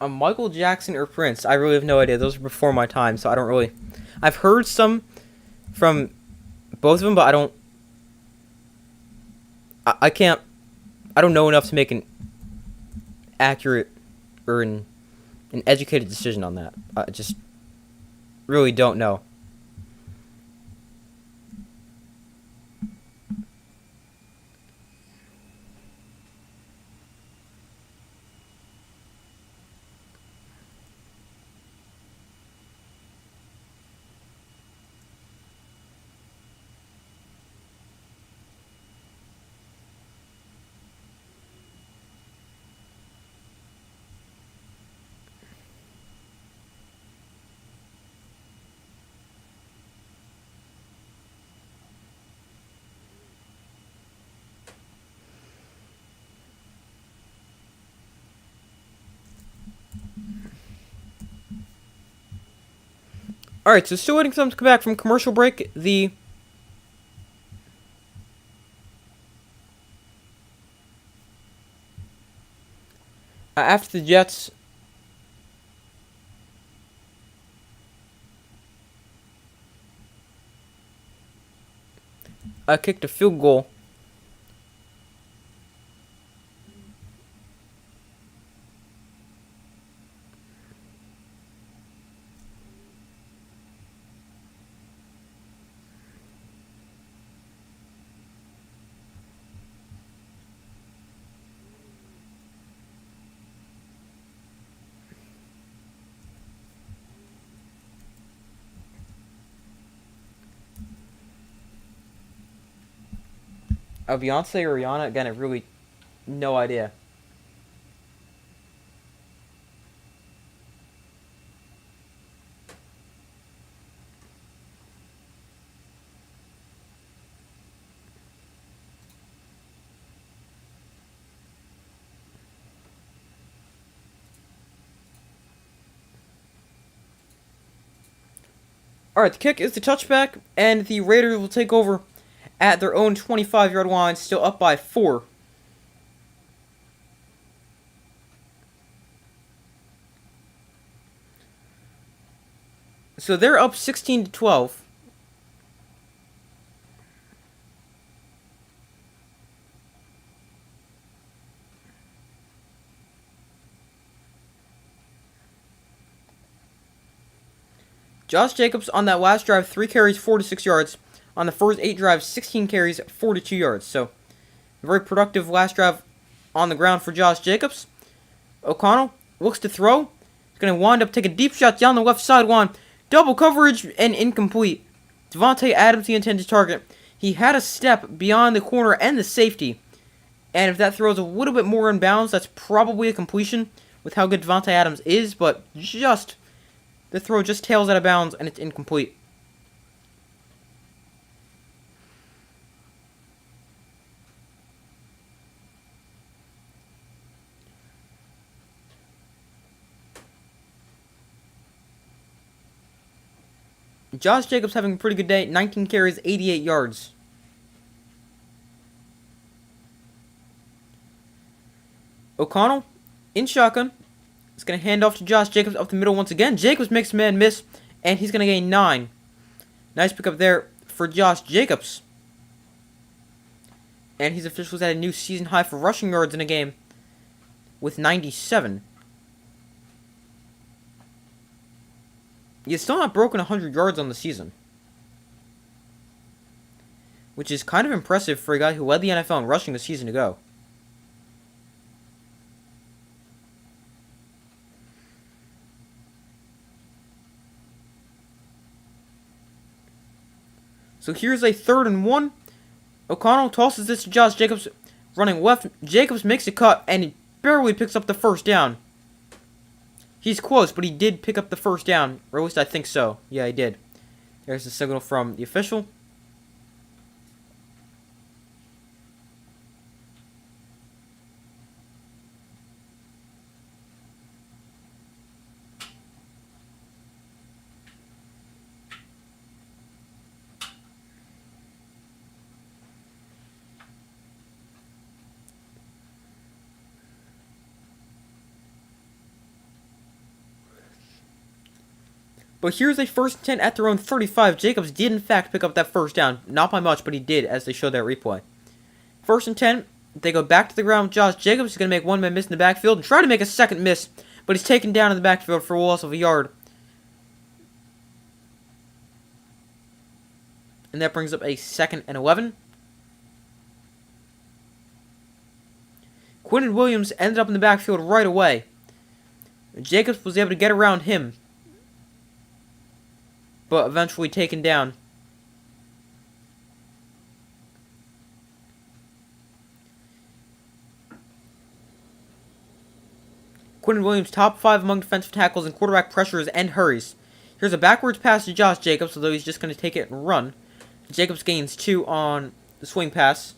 Michael Jackson or Prince, I really have no idea. Those are before my time, so I don't really... I've heard some from both of them, but I don't... I can't... I don't know enough to make an accurate or an educated decision on that. I just really don't know. Alright, so still waiting for them to come back from commercial break. After the Jets kicked a field goal. Beyonce or Rihanna? Again, I really no idea. Alright, the kick is the touchback, and the Raiders will take over at their own 25-yard line, still up by 4. So they're up 16-12. Josh Jacobs on that last drive, 3 carries, 46 yards. On the first 8 drives, 16 carries, 42 yards. So, very productive last drive on the ground for Josh Jacobs. O'Connell looks to throw. He's going to wind up taking a deep shot down the left sideline. Double coverage and incomplete. Devontae Adams, the intended target. He had a step beyond the corner and the safety. And if that throw is a little bit more in bounds, that's probably a completion with how good Devontae Adams is. But the throw just tails out of bounds and it's incomplete. Josh Jacobs having a pretty good day. 19 carries, 88 yards. O'Connell in shotgun. Is going to hand off to Josh Jacobs up the middle once again. Jacobs makes man miss, and he's going to gain 9. Nice pickup there for Josh Jacobs. And he's officially at a new season high for rushing yards in a game with 97. He's still not broken 100 yards on the season, which is kind of impressive for a guy who led the NFL in rushing a season ago. So here's a 3rd and 1. O'Connell tosses this to Josh Jacobs, running left. Jacobs makes a cut, and he barely picks up the first down. He's close, but he did pick up the first down. Or at least I think so. Yeah, he did. There's the signal from the official. But here's a 1st and 10 at their own 35. Jacobs did, in fact, pick up that first down. Not by much, but he did, as they showed that replay. 1st and 10. They go back to the ground. Josh Jacobs is going to make one man miss in the backfield and try to make a second miss, but he's taken down in the backfield for a loss of a yard. And that brings up a 2nd and 11. Quinnen Williams ended up in the backfield right away. Jacobs was able to get around him, but eventually taken down. Quinnen Williams, top 5 among defensive tackles in quarterback pressures and hurries. Here's a backwards pass to Josh Jacobs, although he's just going to take it and run. Jacobs gains 2 on the swing pass.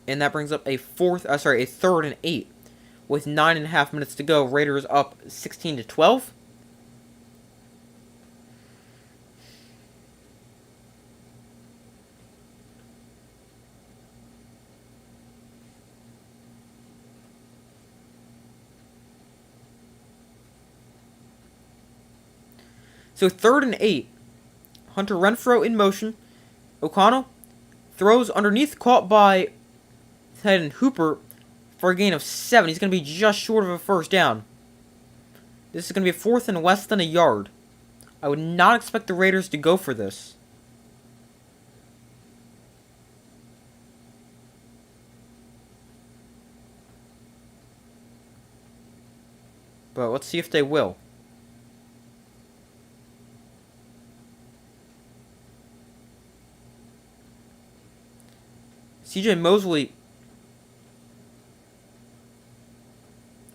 And that brings up a 3rd and 8 with 9.5 minutes to go. Raiders up 16-12. So 3rd and 8. Hunter Renfrow in motion. O'Connell throws underneath, caught by tight end Hooper for a gain of 7. He's going to be just short of a first down. This is going to be a 4th and less than a yard. I would not expect the Raiders to go for this. But let's see if they will. CJ Mosley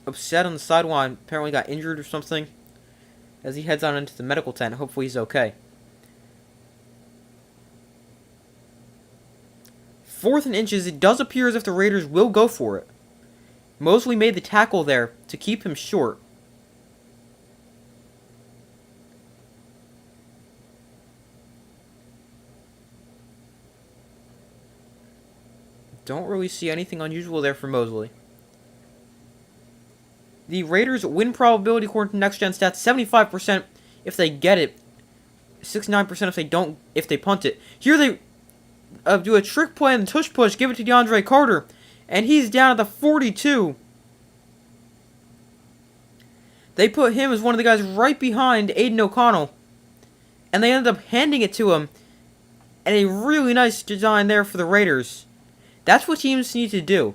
upset on the sideline, apparently got injured or something, as he heads on into the medical tent. Hopefully he's okay. 4th and inches. It does appear as if the Raiders will go for it. Mosley made the tackle there to keep him short. Don't really see anything unusual there for Mosley. The Raiders' win probability according to Next Gen Stats, 75% if they get it, 69% if they don't, if they punt it. Here do a trick play and tush push, give it to DeAndre Carter, and he's down at the 42. They put him as one of the guys right behind Aiden O'Connell, and they ended up handing it to him, and a really nice design there for the Raiders. That's what teams need to do.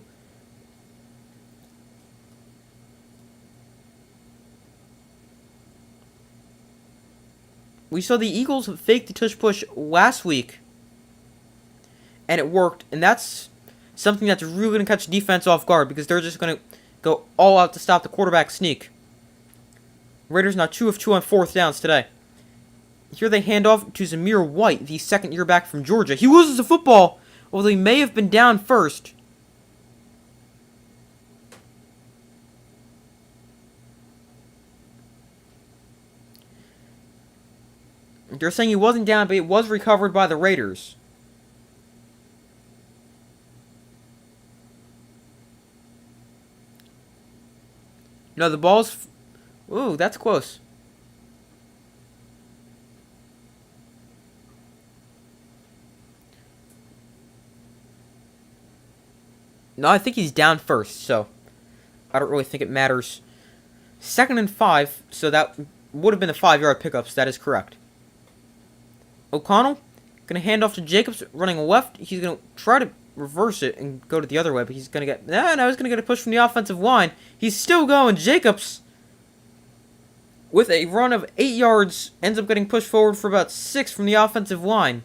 We saw the Eagles fake the tush push last week, and it worked, and that's something that's really going to catch defense off guard because they're just going to go all out to stop the quarterback sneak. Raiders now 2 of 2 on 4th downs today. Here they hand off to Zamir White, the second-year back from Georgia. He loses the football, although he may have been down first. They're saying he wasn't down, but it was recovered by the Raiders. No, the ball's... Ooh, that's close. No, I think he's down first, so I don't really think it matters. 2nd and 5, so that would have been a 5-yard pickup, so that is correct. O'Connell going to hand off to Jacobs, running left. He's going to try to reverse it and go to the other way, but he's going to get... No, he's going to get a push from the offensive line. He's still going. Jacobs, with a run of 8 yards, ends up getting pushed forward for about 6 from the offensive line.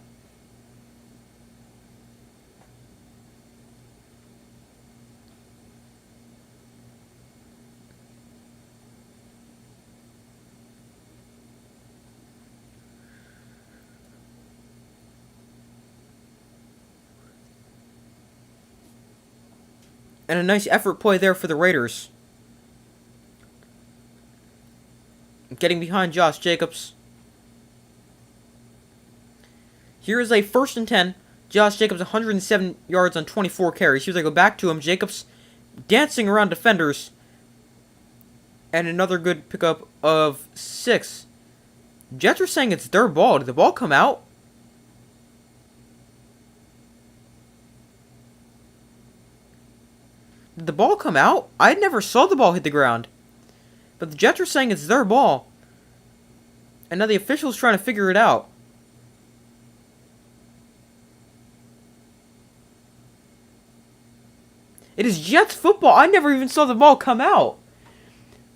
And a nice effort play there for the Raiders. Getting behind Josh Jacobs. Here is a 1st and 10. Josh Jacobs 107 yards on 24 carries. Here they go back to him. Jacobs dancing around defenders. And another good pickup of 6. Jets are saying it's their ball. Did the ball come out? Did the ball come out? I never saw the ball hit the ground. But the Jets are saying it's their ball. And now the official's trying to figure it out. It is Jets football. I never even saw the ball come out.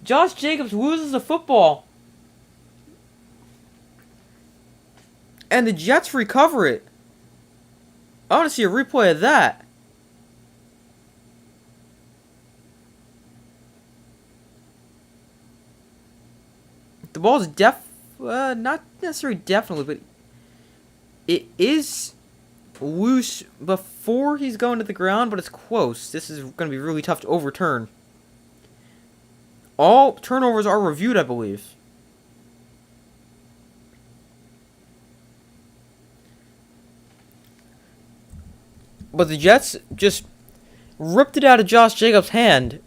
Josh Jacobs loses the football. And the Jets recover it. I want to see a replay of that. The ball is not necessarily definitely, but it is loose before he's going to the ground, but it's close. This is going to be really tough to overturn. All turnovers are reviewed, I believe. But the Jets just ripped it out of Josh Jacobs' hand.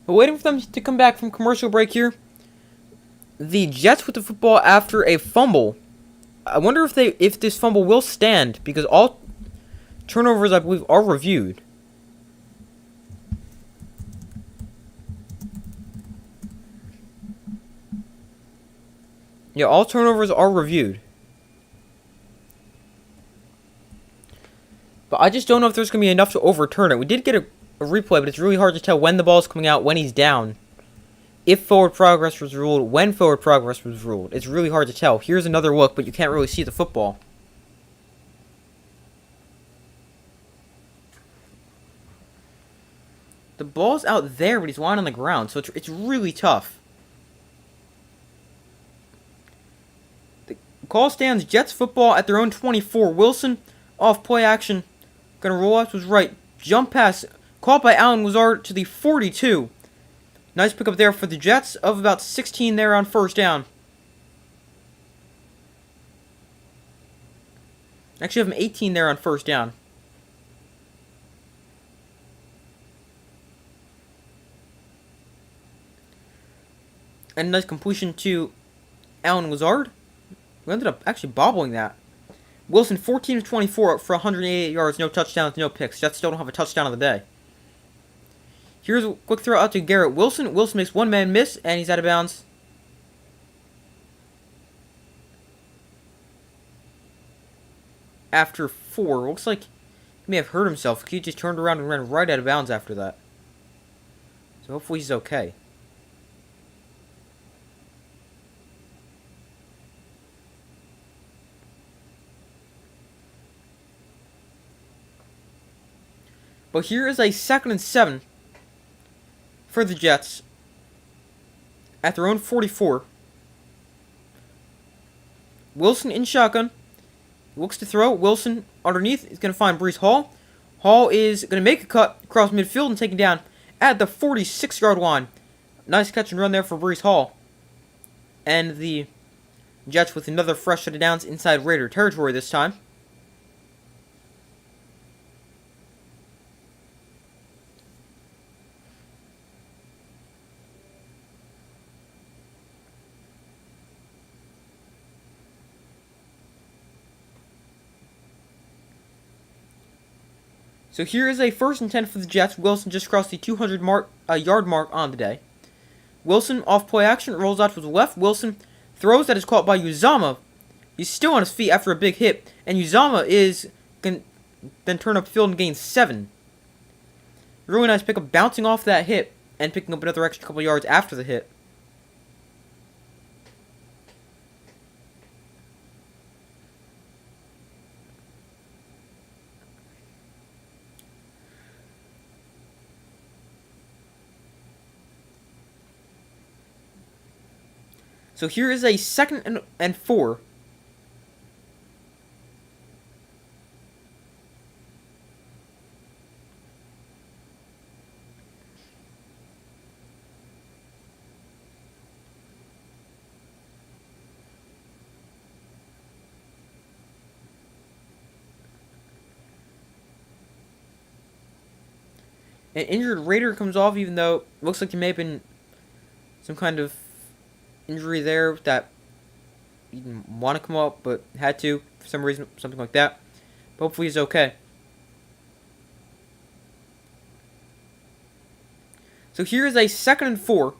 But waiting for them to come back from commercial break here. The Jets with the football after a fumble. I wonder if this fumble will stand, because all turnovers, I believe, are reviewed. Yeah, all turnovers are reviewed. But I just don't know if there's going to be enough to overturn it. We did get a replay, but it's really hard to tell when the ball is coming out, when he's down. If forward progress was ruled, when forward progress was ruled. It's really hard to tell. Here's another look, but you can't really see the football. The ball's out there, but he's lying on the ground, so it's really tough. The call stands Jets football at their own 24. Wilson, off play action. Gonna roll out to his right. Jump pass, caught by Allen Lazard to the 42. Nice pickup there for the Jets of about 16 there on first down. Actually, have him 18 there on first down. And a nice completion to Allen Lazard. We ended up actually bobbling that. Wilson 14 of 24 for 188 yards, no touchdowns, no picks. Jets still don't have a touchdown of the day. Here's a quick throw out to Garrett Wilson. Wilson makes one man miss, and he's out of bounds. After 4. Looks like he may have hurt himself. He just turned around and ran right out of bounds after that. So hopefully he's okay. But here is a 2nd and 7 for the Jets at their own 44. Wilson in shotgun. Looks to throw. Wilson underneath is going to find Breece Hall. Hall is going to make a cut across midfield and take him down at the 46-yard line. Nice catch and run there for Breece Hall. And the Jets with another fresh set of downs inside Raider territory this time. So here is a 1st and 10 for the Jets. Wilson just crossed the 200-yard mark on the day. Wilson, off play action, rolls out to the left. Wilson throws, that is caught by Uzama. He's still on his feet after a big hit, and Uzama is going to then turn up field and gain 7. Really nice pickup, bouncing off that hit and picking up another extra couple yards after the hit. So here is a 2nd and 4. An injured Raider comes off, even though it looks like he may have been some kind of injury there that he didn't want to come up, but had to for some reason, something like that. But hopefully he's okay. So here is a 2nd and 4.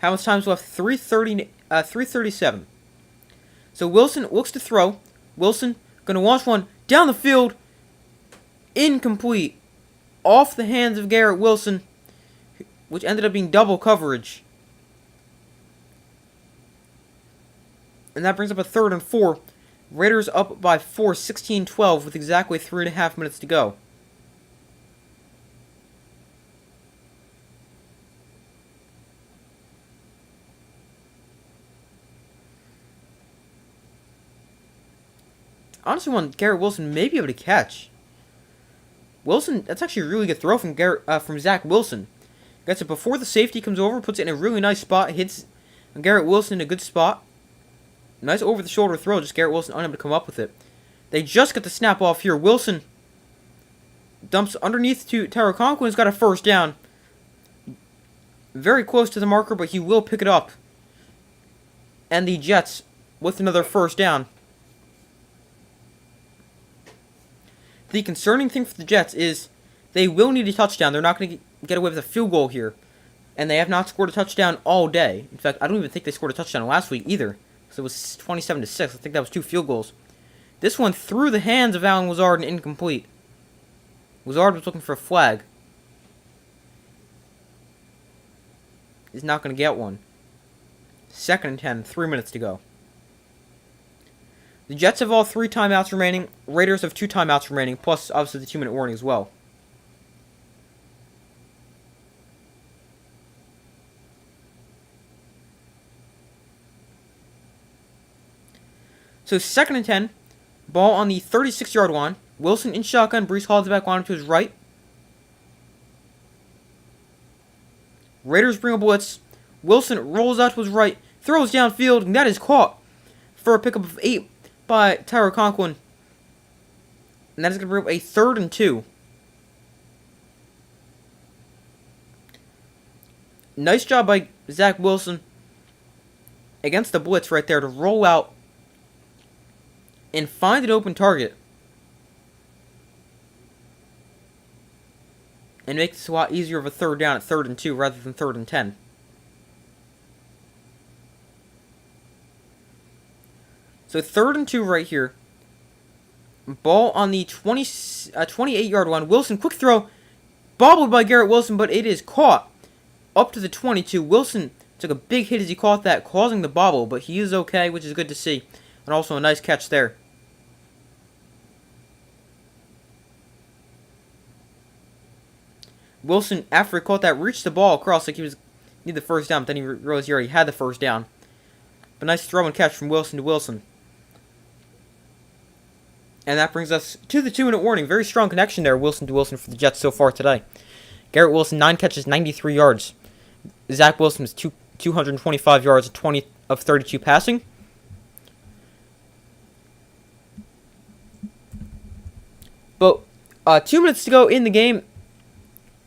How much time's left? 3:37. So Wilson looks to throw. Wilson gonna launch one down the field. Incomplete. Off the hands of Garrett Wilson, which ended up being double coverage. And that brings up a 3rd and 4. Raiders up by 4, 16-12 with exactly 3.5 minutes to go. Honestly, one Garrett Wilson may be able to catch. Wilson, that's actually a really good throw from Zach Wilson. Gets it before the safety comes over, puts it in a really nice spot, hits Garrett Wilson in a good spot. Nice over-the-shoulder throw, just Garrett Wilson unable to come up with it. They just get the snap off here. Wilson dumps underneath to Tyler Conklin, who's got a first down. Very close to the marker, but he will pick it up. And the Jets with another first down. The concerning thing for the Jets is they will need a touchdown. They're not going to get away with a field goal here. And they have not scored a touchdown all day. In fact, I don't even think they scored a touchdown last week either. So it was 27-6. I think that was 2 field goals. This one through the hands of Allen Lazard and incomplete. Lazard was looking for a flag. He's not going to get one. 2nd and 10, 3 minutes to go. The Jets have all 3 timeouts remaining. Raiders have 2 timeouts remaining, plus obviously the 2-minute warning as well. So 2nd and 10, ball on the 36-yard line. Wilson in shotgun, Breece Hall's back line to his right. Raiders bring a blitz. Wilson rolls out to his right, throws downfield, and that is caught for a pickup of 8 by Tyler Conklin. And that is going to bring up a 3rd and 2. Nice job by Zach Wilson against the blitz right there to roll out and find an open target. And make this a lot easier of a 3rd down at 3rd and 2 rather than 3rd and 10. So 3rd and 2 right here. Ball on the 28-yard line. Wilson, quick throw. Bobbled by Garrett Wilson, but it is caught up to the 22. Wilson took a big hit as he caught that, causing the bobble, but he is okay, which is good to see. And also a nice catch there. Wilson, after he caught that, reached the ball across like he was need the first down, but then he realized he already had the first down. But nice throw and catch from Wilson to Wilson. And that brings us to the 2-minute warning. Very strong connection there, Wilson to Wilson for the Jets so far today. Garrett Wilson, 9 catches, 93 yards. Zach Wilson was 225 yards, 20 of 32 passing. But 2 minutes to go in the game.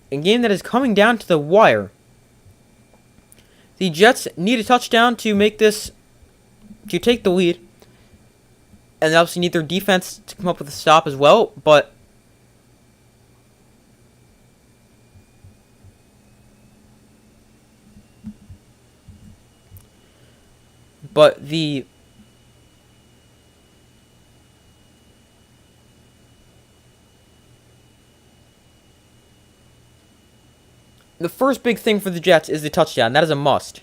A game that is coming down to the wire. The Jets need a touchdown to make this, to take the lead. And they obviously need their defense to come up with a stop as well, but the first big thing for the Jets is the touchdown. That is a must.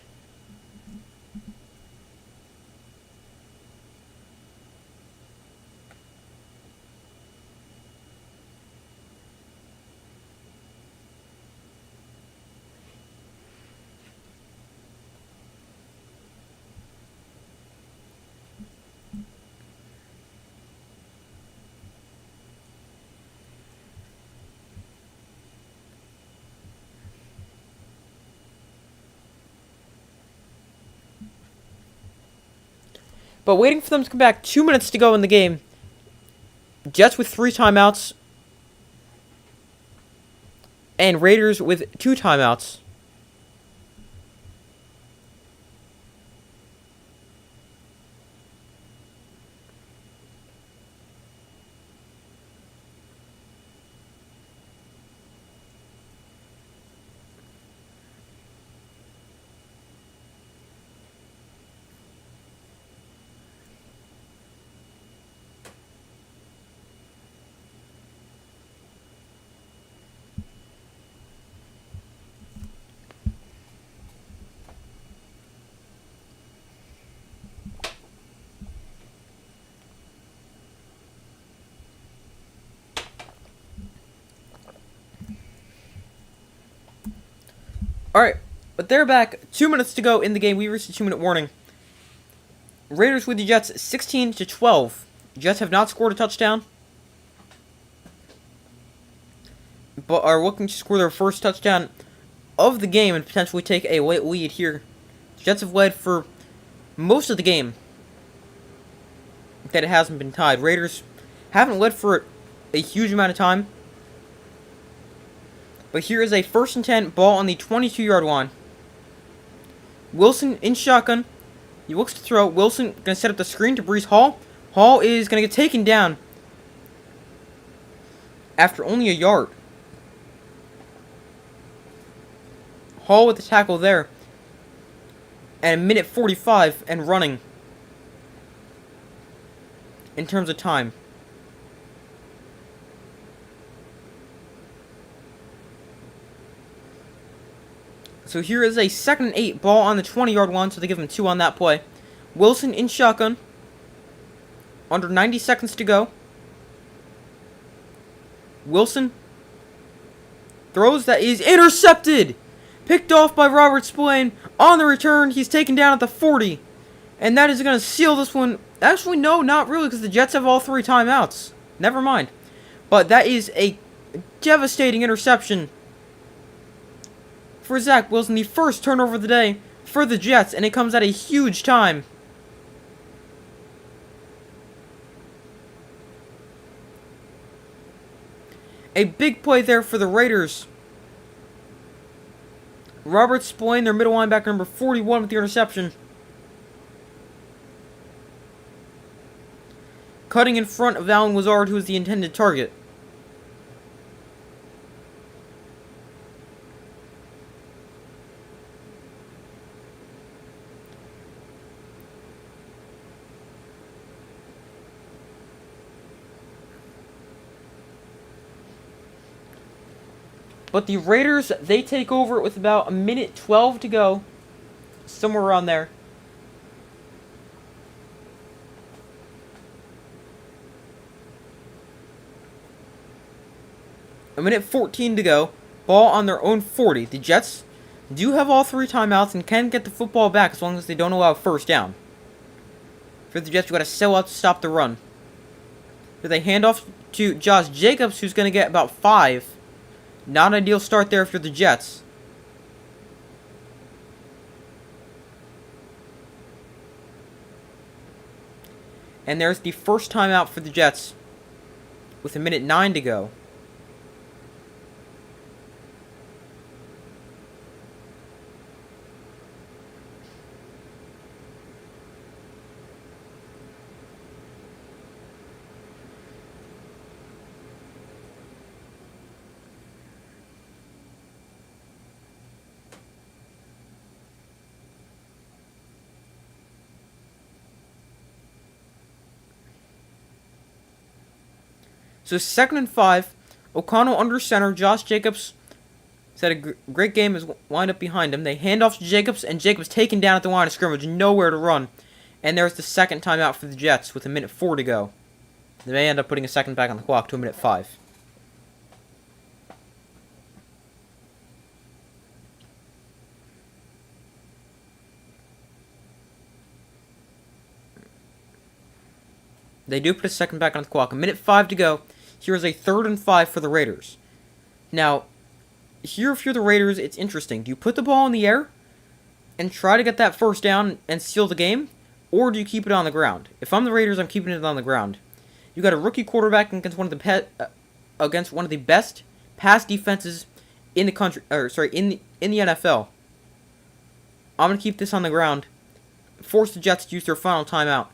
But waiting for them to come back, 2 minutes to go in the game. Jets with 3 timeouts. And Raiders with 2 timeouts. Alright, but they're back. 2 minutes to go in the game. We reached the 2-minute warning. Raiders with the Jets 16-12. Jets have not scored a touchdown, but are looking to score their first touchdown of the game and potentially take a late lead here. The Jets have led for most of the game that it hasn't been tied. Raiders Haven't led for a huge amount of time. But here is a 1st and 10, ball on the 22-yard line. Wilson in shotgun. He looks to throw. Wilson going to set up the screen to Breece Hall. Hall is going to get taken down after only a yard. Hall with the tackle there. And a minute 45 and running in terms of time. So here is a 2nd and 8, ball on the 20-yard line, so they give him 2 on that play. Wilson in shotgun. Under 90 seconds to go. Wilson throws, that is intercepted! Picked off by Robert Spillane. On the return, he's taken down at the 40. And that is going to seal this one. Actually, no, not really, because the Jets have all 3 timeouts. Never mind. But that is a devastating interception for Zach Wilson, the first turnover of the day for the Jets, and it comes at a huge time. A big play there for the Raiders. Robert Spillane, their middle linebacker, number 41, with the interception. Cutting in front of Allen Lazard, who was the intended target. But the Raiders, they take over with about a minute 12 to go. Somewhere around there. A minute 14 to go. Ball on their own 40. The Jets do have all 3 timeouts and can get the football back as long as they don't allow a first down. For the Jets, you got to sell out to stop the run. So they hand off to Josh Jacobs, who's going to get about 5. Not an ideal start there for the Jets. And there's the first timeout for the Jets with a minute 9 to go. So 2nd and 5. O'Connell under center. Josh Jacobs has had a great game. Is lined up behind him. They hand off to Jacobs, and Jacobs taken down at the line of scrimmage. Nowhere to run. And there's the second timeout for the Jets with a minute 4 to go. They may end up putting a second back on the clock to a minute 5. They do put a second back on the clock. A minute 5 to go. Here is a 3rd and 5 for the Raiders. Now, here if you're the Raiders, it's interesting. Do you put the ball in the air and try to get that first down and seal the game? Or do you keep it on the ground? If I'm the Raiders, I'm keeping it on the ground. You got a rookie quarterback against one of the best pass defenses in the country, in the NFL. I'm gonna keep this on the ground. Force the Jets to use their final timeout.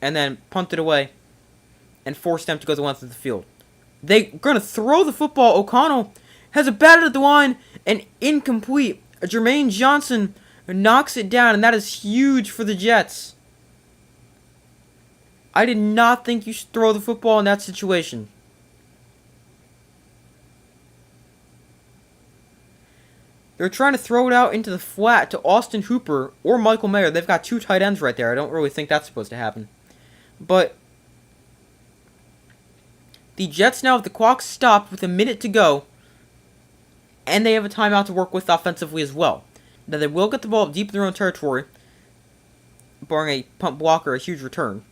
And then punt it away and force them to go the length of the field. They're going to throw the football. O'Connell has a batted at the line and incomplete. Jermaine Johnson knocks it down, and that is huge for the Jets. I did not think you should throw the football in that situation. They're trying to throw it out into the flat to Austin Hooper or Michael Mayer. They've got 2 tight ends right there. I don't really think that's supposed to happen. But the Jets now have the clock stopped with a minute to go. And they have a timeout to work with offensively as well. Now they will get the ball deep in their own territory, barring a punt block or a huge return.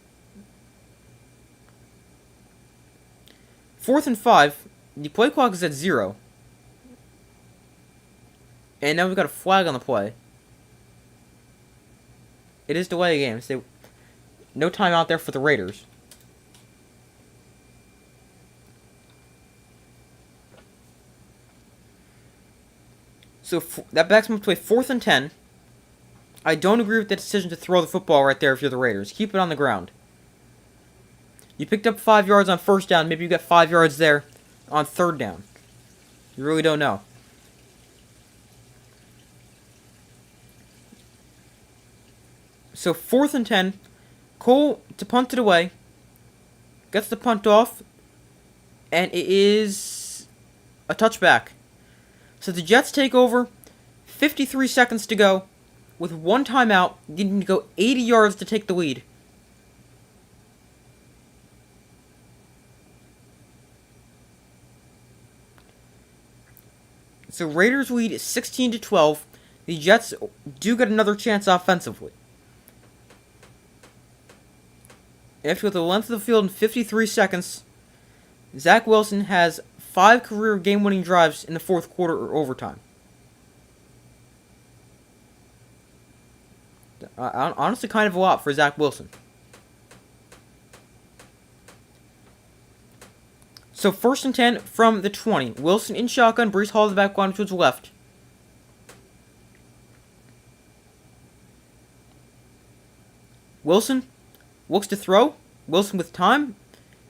4th and 5. The play clock is at 0. And now we've got a flag on the play. It is delay a game. So no timeout there for the Raiders. So that backs them up to a 4th and 10. I don't agree with the decision to throw the football right there if you're the Raiders. Keep it on the ground. You picked up 5 yards on 1st down. Maybe you get 5 yards there on 3rd down. You really don't know. So 4th and 10. Cole to punt it away. Gets the punt off. And it is a touchback. So the Jets take over. 53 seconds to go. With 1 timeout. Needing to go 80 yards to take the lead. So Raiders lead 16-12. The Jets do get another chance offensively. After the length of the field in 53 seconds, Zach Wilson has 5 career game-winning drives in the 4th quarter or overtime. Honestly, kind of a lot for Zach Wilson. So 1st and 10 from the 20. Wilson in shotgun. Breece Hall the back line to his left. Wilson looks to throw. Wilson with time.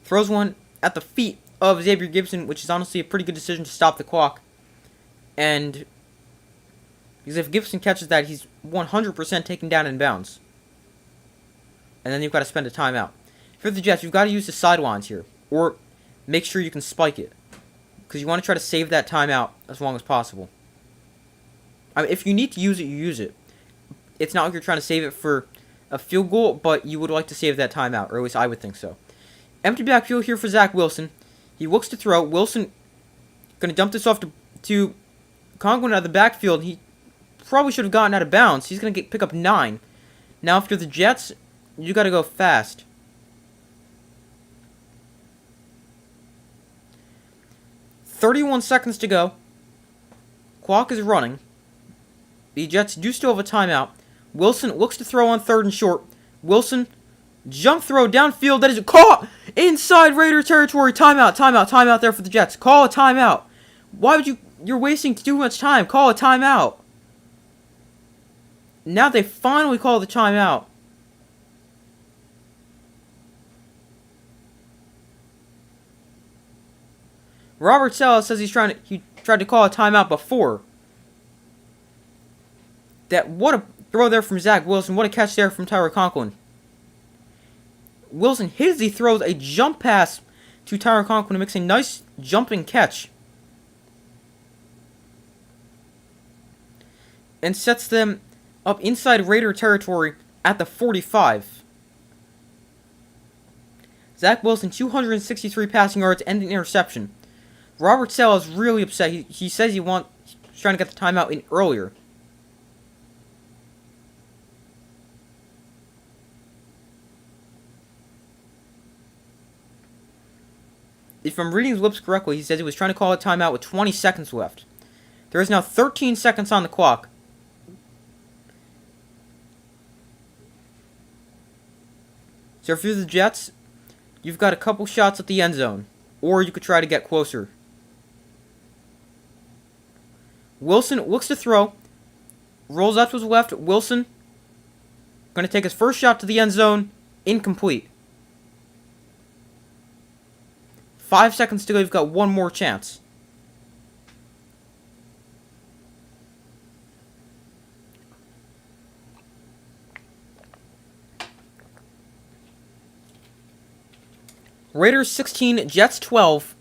Throws one at the feet of Xavier Gibson, which is honestly a pretty good decision to stop the clock. And because if Gibson catches that, he's 100% taken down in bounds. And then you've got to spend a timeout. For the Jets, you've got to use the sidelines here. Or make sure you can spike it. Because you want to try to save that timeout as long as possible. I mean, if you need to use it, you use it. It's not like you're trying to save it for a field goal, but you would like to save that timeout. Or at least I would think so. Empty backfield here for Zach Wilson. He looks to throw. Wilson going to dump this off to Conklin out of the backfield. He probably should have gotten out of bounds. He's going to pick up 9. Now, after the Jets, you got to go fast. .31 seconds to go. Clock is running. The Jets do still have a timeout. Wilson looks to throw on 3rd and short. Wilson, jump throw downfield. That is a call inside Raider territory. Timeout there for the Jets. Call a timeout. Why would you're wasting too much time. Call a timeout. Now they finally call the timeout. Robert Saleh says he tried to call a timeout before. What a throw there from Zach Wilson. What a catch there from Tyler Conklin. Wilson hits, he throws a jump pass to Tyler Conklin and makes a nice jumping catch. And sets them up inside Raider territory at the 45. Zach Wilson, 263 passing yards and an interception. Robert Saleh is really upset. He says he's trying to get the timeout in earlier. If I'm reading his lips correctly, he says he was trying to call a timeout with 20 seconds left. There is now 13 seconds on the clock. So if you're the Jets, you've got a couple shots at the end zone. Or you could try to get closer. Wilson looks to throw. Rolls out to his left. Wilson going to take his first shot to the end zone. Incomplete. 5 seconds to go. You've got one more chance. Raiders 16, Jets 12.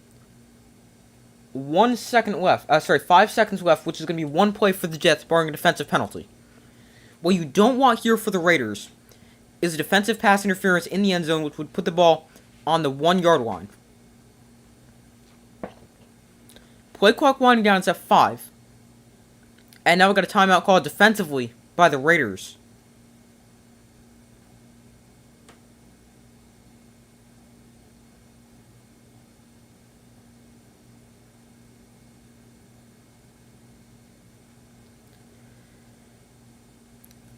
1 second left. 5 seconds left, which is going to be one play for the Jets, barring a defensive penalty. What you don't want here for the Raiders is a defensive pass interference in the end zone, which would put the ball on the 1-yard line. Play clock winding down. It's at 5. And now we've got a timeout called defensively by the Raiders.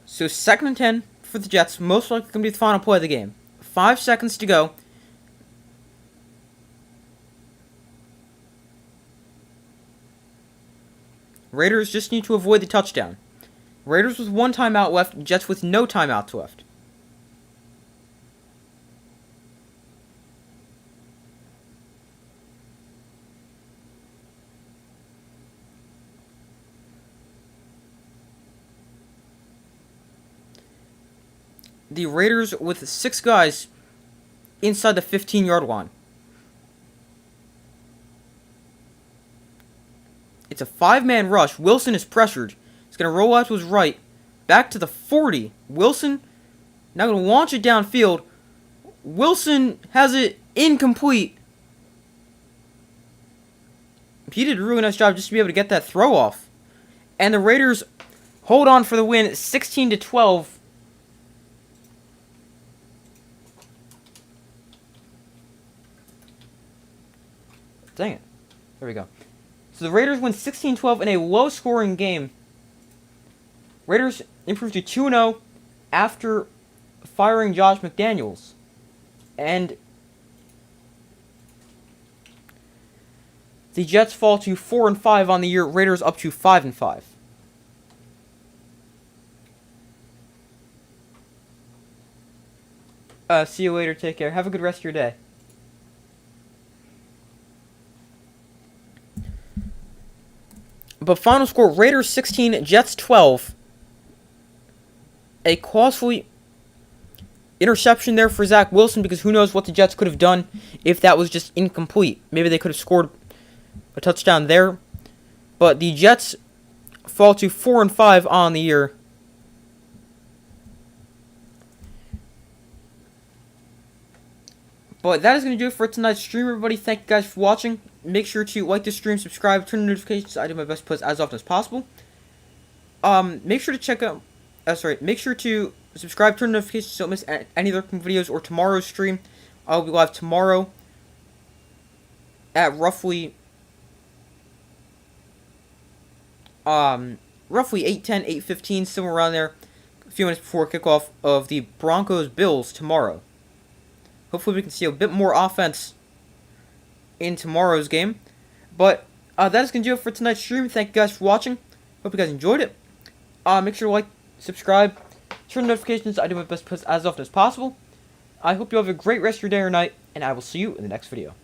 So 2nd and 10 for the Jets. Most likely going to be the final play of the game. 5 seconds to go. Raiders just need to avoid the touchdown. Raiders with 1 timeout left, Jets with no timeouts left. The Raiders with 6 guys inside the 15-yard line. It's a 5-man rush. Wilson is pressured. He's going to roll out to his right. Back to the 40. Wilson now going to launch it downfield. Wilson has it incomplete. He did a really nice job just to be able to get that throw off. And the Raiders hold on for the win, 16-12. Dang it. There we go. So the Raiders win 16-12 in a low-scoring game. Raiders improved to 2-0 after firing Josh McDaniels. And the Jets fall to 4-5 on the year. Raiders up to 5-5. See you later. Take care. Have a good rest of your day. But final score, Raiders 16, Jets 12. A costly interception there for Zach Wilson, because who knows what the Jets could have done if that was just incomplete. Maybe they could have scored a touchdown there. But the Jets fall to 4-5 on the year. But that is going to do it for tonight's stream, everybody. Thank you guys for watching. Make sure to like the stream, subscribe, turn on notifications. I do my best to post as often as possible. Make sure to check out. Make sure to subscribe, turn on notifications so you don't miss any of the upcoming videos or tomorrow's stream. I'll be live tomorrow at roughly 8:10, 8:15, somewhere around there. A few minutes before kickoff of the Broncos Bills tomorrow. Hopefully we can see a bit more offense in tomorrow's game. But that is going to do it for tonight's stream. Thank you guys for watching. Hope you guys enjoyed it. Make sure to like, subscribe, turn on notifications. I do my best to post as often as possible. I hope you have a great rest of your day or night, and I will see you in the next video.